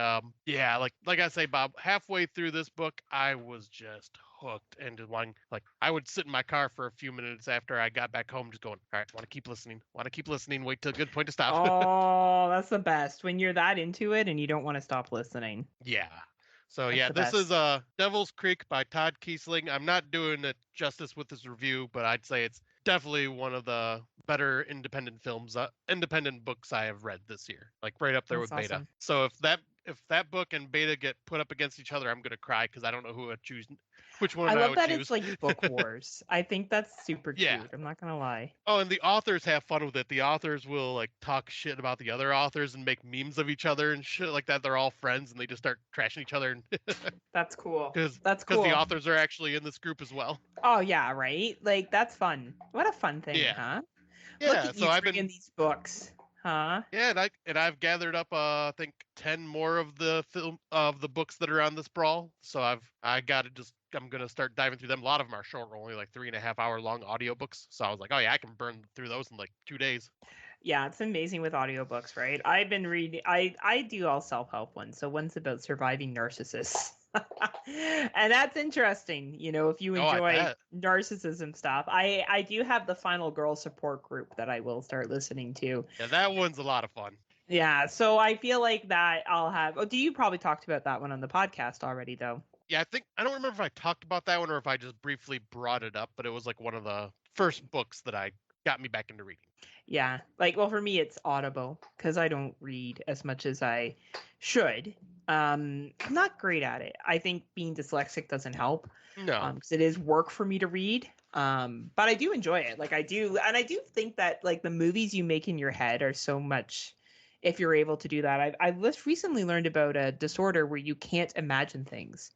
yeah, like I say, Bob, halfway through this book, I was just hooked and just wanting, like, I would sit in my car for a few minutes after I got back home just going, all right, want to keep listening, wait till a good point to stop. Oh, that's the best when you're that into it and you don't want to stop listening. Yeah. So yeah, this is Devil's Creek by Todd Keesling. I'm not doing it justice with this review, but I'd say it's definitely one of the better independent books I have read this year. Like right up there with Beta. Awesome. So if that book and Beta get put up against each other, I'm gonna cry because I don't know who I'd choose. Which one I love that choose. It's like book wars. I think that's super cute. Yeah. I'm not gonna lie. Oh, and the authors have fun with it. The authors will like talk shit about the other authors and make memes of each other and shit like that. They're all friends and they just start trashing each other. That's cool. Because the authors are actually in this group as well. Oh yeah, right. Like that's fun. What a fun thing, huh? Yeah. Look at I've been in these books. Huh? Yeah, and I've gathered up I think 10 more of the books that are on this brawl. So I'm gonna start diving through them. A lot of them are short, only like 3.5 hour long audiobooks. So I was like, oh yeah, I can burn through those in like 2 days. Yeah, it's amazing with audiobooks, right? I've been reading. I do all self-help ones. So one's about surviving narcissists. And that's interesting, if you enjoy narcissism stuff. I do have the Final Girl support group that I will start listening to. Yeah, that one's a lot of fun. Yeah, so I feel like that I'll have. Oh, do you probably talked about that one on the podcast already, though? Yeah, I don't remember if I talked about that one or if I just briefly brought it up, but it was like one of the first books that got me back into reading. Yeah, for me, it's Audible because I don't read as much as I should. I'm not great at it. I think being dyslexic doesn't help. No, because it is work for me to read. But I do enjoy it. I do think that the movies you make in your head are so much. If you're able to do that, I've just recently learned about a disorder where you can't imagine things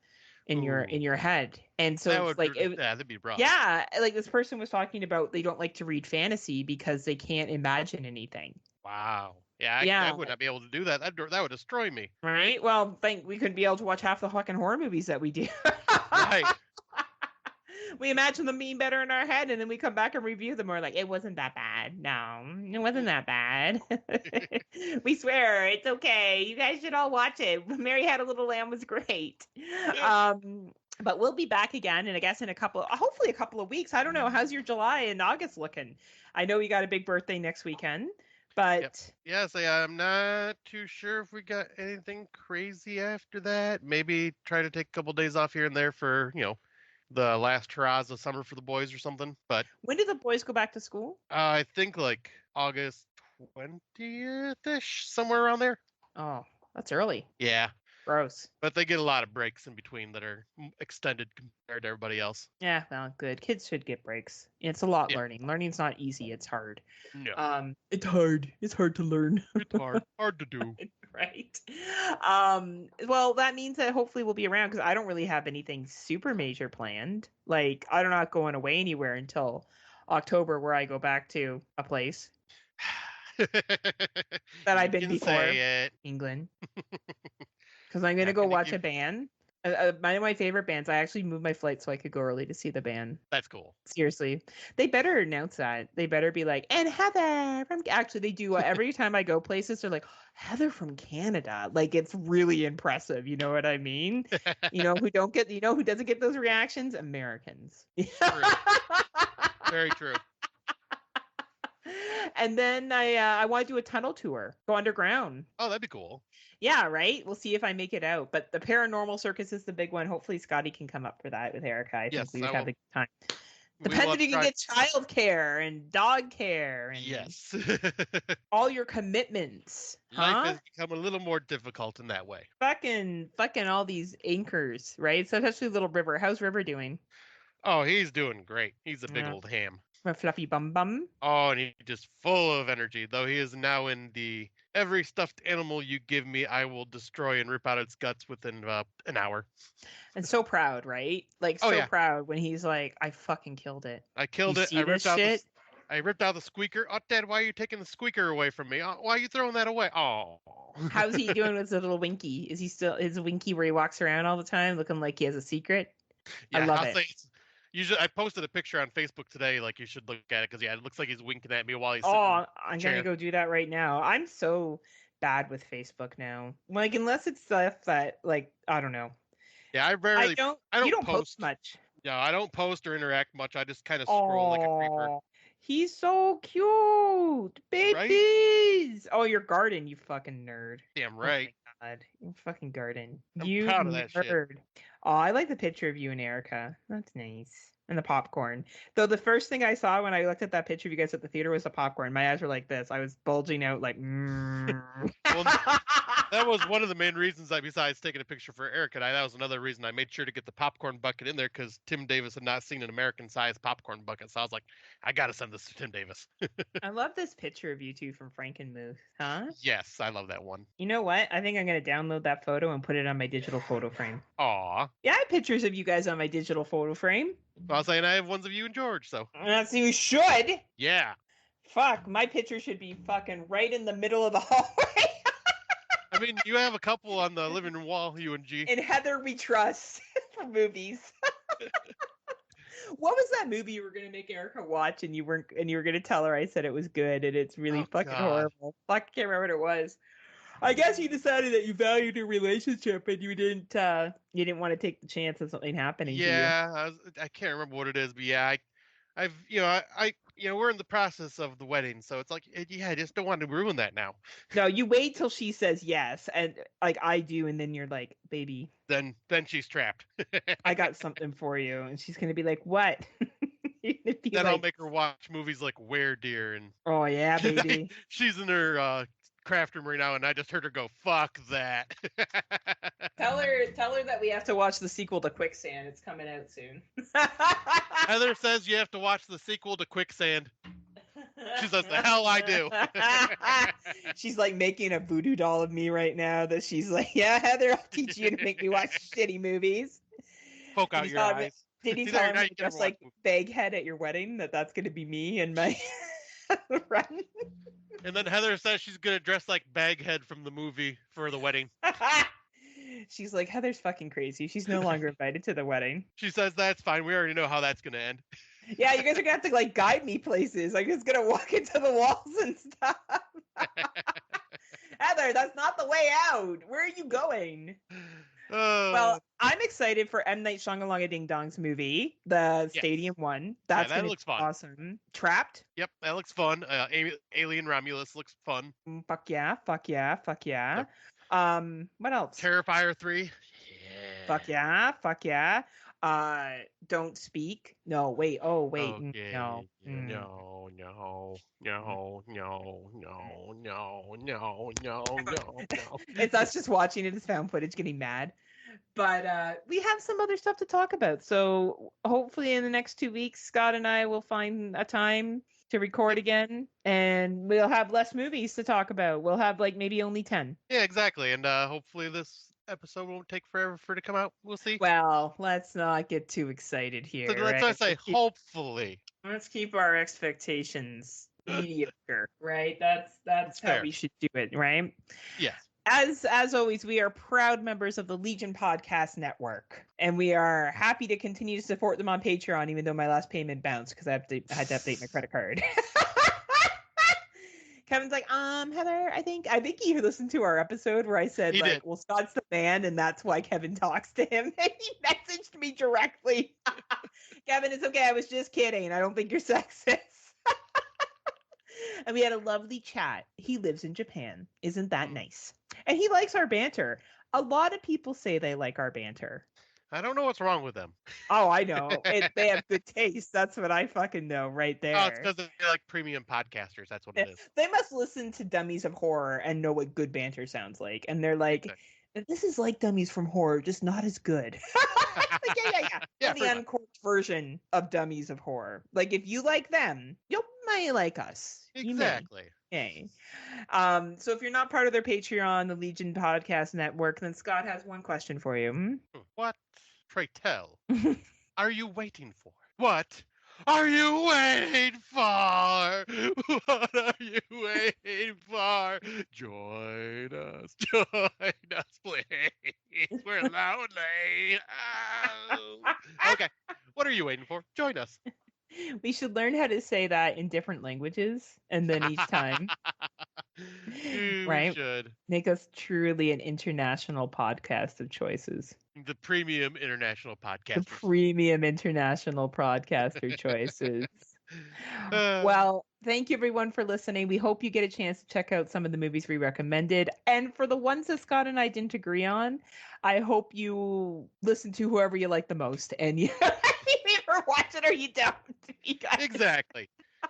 in your head, and so that'd be rough. Yeah, this person was talking about they don't like to read fantasy because they can't imagine anything. Wow. Yeah, I would not be able to do that. That would destroy me. Right. Well, we couldn't be able to watch half the fucking horror movies that we do. Right. We imagine them being better in our head, and then we come back and review them. We're like, it wasn't that bad. No, it wasn't that bad. We swear it's okay. You guys should all watch it. Mary Had a Little Lamb was great. But we'll be back again, and I guess in hopefully a couple of weeks. I don't know. How's your July and August looking? I know you got a big birthday next weekend, but Yes, I'm not too sure if we got anything crazy after that. Maybe try to take a couple days off here and there for, the last hurrahs of summer for the boys or something. But when do the boys go back to school? I think like August 20th-ish, somewhere around there. Oh, that's early. Yeah. Gross. But they get a lot of breaks in between that are extended compared to everybody else. Yeah, well, good. Kids should get breaks. It's a lot learning. Learning's not easy. It's hard. No. It's hard. It's hard to learn. It's hard. Hard to do. Right. Well, that means that hopefully we'll be around because I don't really have anything super major planned. Like, I'm not going away anywhere until October, where I go back to a place that I've been before. Say it. England. Because I'm going to go watch a band. One of my favorite bands. I actually moved my flight so I could go early to see the band. That's cool. Seriously. They better announce that. They better be like, and Heather from... Actually, they do. Every time I go places, they're like, Heather from Canada. Like, it's really impressive. You know what I mean? Who doesn't get those reactions? Americans. True. Very true. And then I want to do a tunnel tour. Go underground. Oh, that'd be cool. Yeah, right? We'll see if I make it out. But the paranormal circus is the big one. Hopefully Scotty can come up for that with Erica. I think we would have a good time. Depends if you can get childcare and dog care and yes. all your commitments. Life has become a little more difficult in that way. Fucking all these anchors, right? So especially Little River. How's River doing? Oh, he's doing great. He's a big old ham. A fluffy bum. Oh, and he's just full of energy, though he is now in the every stuffed animal you give me, I will destroy and rip out its guts within an hour. And so proud, right? Like, proud when he's like, I fucking killed it. I killed it. I ripped out the squeaker. Oh, Dad, why are you taking the squeaker away from me? Oh, why are you throwing that away? Oh. How's he doing with his little winky? Is he still his winky where he walks around all the time looking like he has a secret? Yeah, I love it. Usually, I posted a picture on Facebook today. Like, you should look at it because it looks like he's winking at me while he's. Oh, I'm gonna go do that right now. I'm so bad with Facebook now. Like, unless it's stuff that, like, I don't know. Yeah, I don't. You don't post much. Yeah, I don't post or interact much. I just kind of scroll like a creeper. He's so cute, babies. Right? Oh, your garden, you fucking nerd. Damn right. Oh my God, your fucking garden. I'm proud of that shit. Oh, I like the picture of you and Erica. That's nice. And the popcorn. Though the first thing I saw when I looked at that picture of you guys at the theater was the popcorn. My eyes were like this. I was bulging out like. Well, that was one of the main reasons besides taking a picture for Erica and I, that was another reason I made sure to get the popcorn bucket in there because Tim Davis had not seen an American-sized popcorn bucket. So I was like, I got to send this to Tim Davis. I love this picture of you two from Frankenmuth, huh? Yes, I love that one. You know what? I think I'm going to download that photo and put it on my digital photo frame. Aw. Yeah, I have pictures of you guys on my digital photo frame. I was saying I have ones of you and George, so. You should. Yeah. Fuck, my picture should be fucking right in the middle of the hallway. I mean, you have a couple on the living room wall, you and G. And Heather we trust for movies. What was that movie you were gonna make Erica watch and you were gonna tell her I said it was good and it's really horrible. Fuck, I can't remember what it was. I guess you decided that you valued your relationship and you didn't want to take the chance of something happening to you. Yeah, I can't remember what it is, but yeah, we're in the process of the wedding, so it's like, yeah, I just don't want to ruin that now. No, you wait till she says yes, and like I do, and then you're like, baby. Then she's trapped. I got something for you, and she's gonna be like, what? Then I'll make her watch movies like Were Deer and. Oh yeah, baby. She's in her craft room right now, and I just heard her go, "Fuck that." Tell her that we have to watch the sequel to Quicksand. It's coming out soon. Heather says you have to watch the sequel to Quicksand. She says, "The hell I do." She's like making a voodoo doll of me right now. That she's like, "Yeah, Heather, I'll teach you to make me watch shitty movies." Poke out your eyes. Did you tell him just like Baghead at your wedding that's going to be me and my run? And then Heather says she's going to dress like Baghead from the movie for the wedding. She's like, Heather's fucking crazy. She's no longer invited to the wedding. She says that's fine. We already know how that's gonna end. Yeah, you guys are gonna have to like guide me places. I'm just gonna walk into the walls and stuff. Heather, that's not the way out. Where are you going? Well, I'm excited for M. Night Shyamalan Ding Dong's movie, the Stadium one. That's that gonna looks be fun. Awesome. Trapped. Yep, that looks fun. Alien Romulus looks fun. Fuck yeah. Yep. What else? Terrifier 3. Yeah. Fuck yeah. Don't Speak. No, wait. Oh, wait. Okay. No. No. It's us just watching it as found footage getting mad. But we have some other stuff to talk about. So hopefully in the next 2 weeks, Scott and I will find a time to record again, and we'll have less movies to talk about. We'll have like maybe only 10. Yeah, exactly. And hopefully this episode won't take forever for it to come out. We'll see. Well, let's not get too excited here. So let's not say hopefully. Let's keep our expectations mediocre, right? That's how we should do it, right? Yes. As always, we are proud members of the Legion Podcast Network, and we are happy to continue to support them on Patreon, even though my last payment bounced because I had to update my credit card. Kevin's like, Heather, I think you listened to our episode where I said, He did. well, Scott's the man, and that's why Kevin talks to him. And he messaged me directly. Kevin, it's okay. I was just kidding. I don't think you're sexist. And we had a lovely chat. He lives in Japan. Isn't that nice? And he likes our banter. A lot of people say they like our banter. I don't know what's wrong with them. Oh, I know. They have good taste. That's what I fucking know right there. Oh, it's because they're like premium podcasters. That's what it is. They must listen to Dummies of Horror and know what good banter sounds like. And they're like, this is like Dummies from Horror, just not as good. Like, yeah. The uncorked version of Dummies of Horror. Like, if you like them, you might like us. Exactly. Okay. So if you're not part of their Patreon, the Legion Podcast Network, then Scott has one question for you. What, pray tell, are you waiting for? What are you waiting for? What are you waiting for? Join us, please. We're lonely. Oh. Okay, what are you waiting for? Join us. We should learn how to say that in different languages, and then each time, right? Should make us truly an international podcast of choices. The premium international podcast. The premium international podcaster choices. Well, thank you everyone for listening. We hope you get a chance to check out some of the movies we recommended. And for the ones that Scott and I didn't agree on, I hope you listen to whoever you like the most. And you either watch it or you don't. You exactly.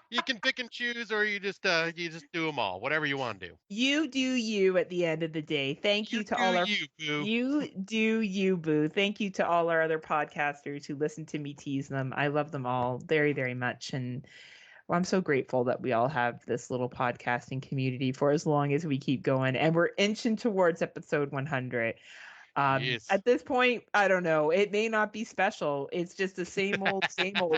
You can pick and choose, or you just do them all, whatever you want to do. You do you at the end of the day. Thank you to all our you do you, boo. Thank you to all our other podcasters who listen to me tease them. I love them all very, very much, and I'm so grateful that we all have this little podcasting community for as long as we keep going, and we're inching towards episode 100. Yes. At this point, I don't know. It may not be special. It's just the same old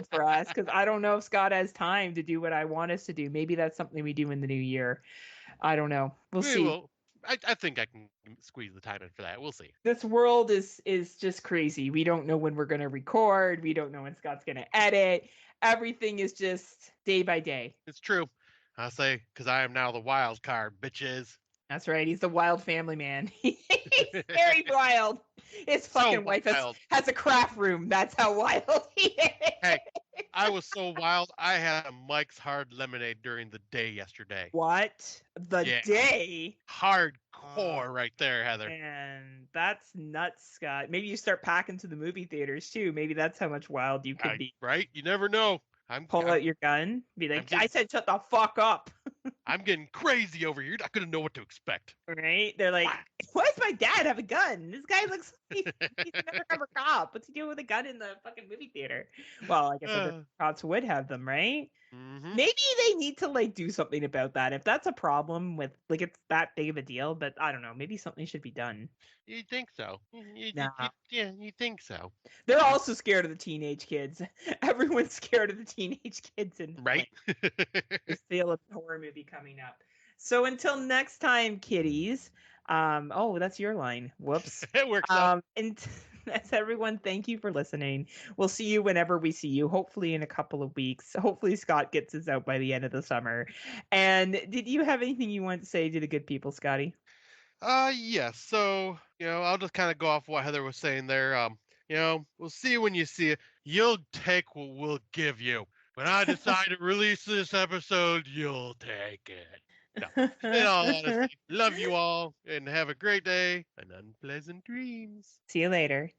for us, because I don't know if Scott has time to do what I want us to do. Maybe that's something we do in the new year. I don't know. We'll see. I think I can squeeze the time in for that. We'll see. This world is just crazy. We don't know when we're going to record. We don't know when Scott's going to edit. Everything is just day by day. It's true. I'll say, because I am now the wild card, bitches. That's right. He's the wild family man. He's very wild. His fucking wife has a craft room. That's how wild he is. Hey, I was so wild. I had a Mike's Hard Lemonade during the day yesterday. What? The day? Hardcore right there, Heather. And that's nuts, Scott. Maybe you start packing to the movie theaters, too. Maybe that's how much wild you could be. Right? You never know. Pull out your gun. Be like, I said shut the fuck up. I'm getting crazy over here. I couldn't know what to expect. Right? They're like, why does my dad have a gun? This guy looks he's an undercover cop. What's he doing with a gun in the fucking movie theater? Well, I guess other cops would have them, right? Mm-hmm. Maybe they need to like do something about that. If that's a problem with like it's that big of a deal, but I don't know. Maybe something should be done. You think so? You think so? They're also scared of the teenage kids. Everyone's scared of the teenage kids, and right. This feel of the horror movie coming up. So until next time, kiddies. Oh, that's your line. Whoops. It works out. And that's everyone. Thank you for listening. We'll see you whenever we see you, hopefully in a couple of weeks. Hopefully Scott gets us out by the end of the summer. And did you have anything you want to say to the good people, Scotty? Yes. So, I'll just kind of go off what Heather was saying there. We'll see you when you see it. You'll take what we'll give you. When I decide to release this episode, you'll take it. No, in all honesty, love you all and have a great day and unpleasant dreams. See you later.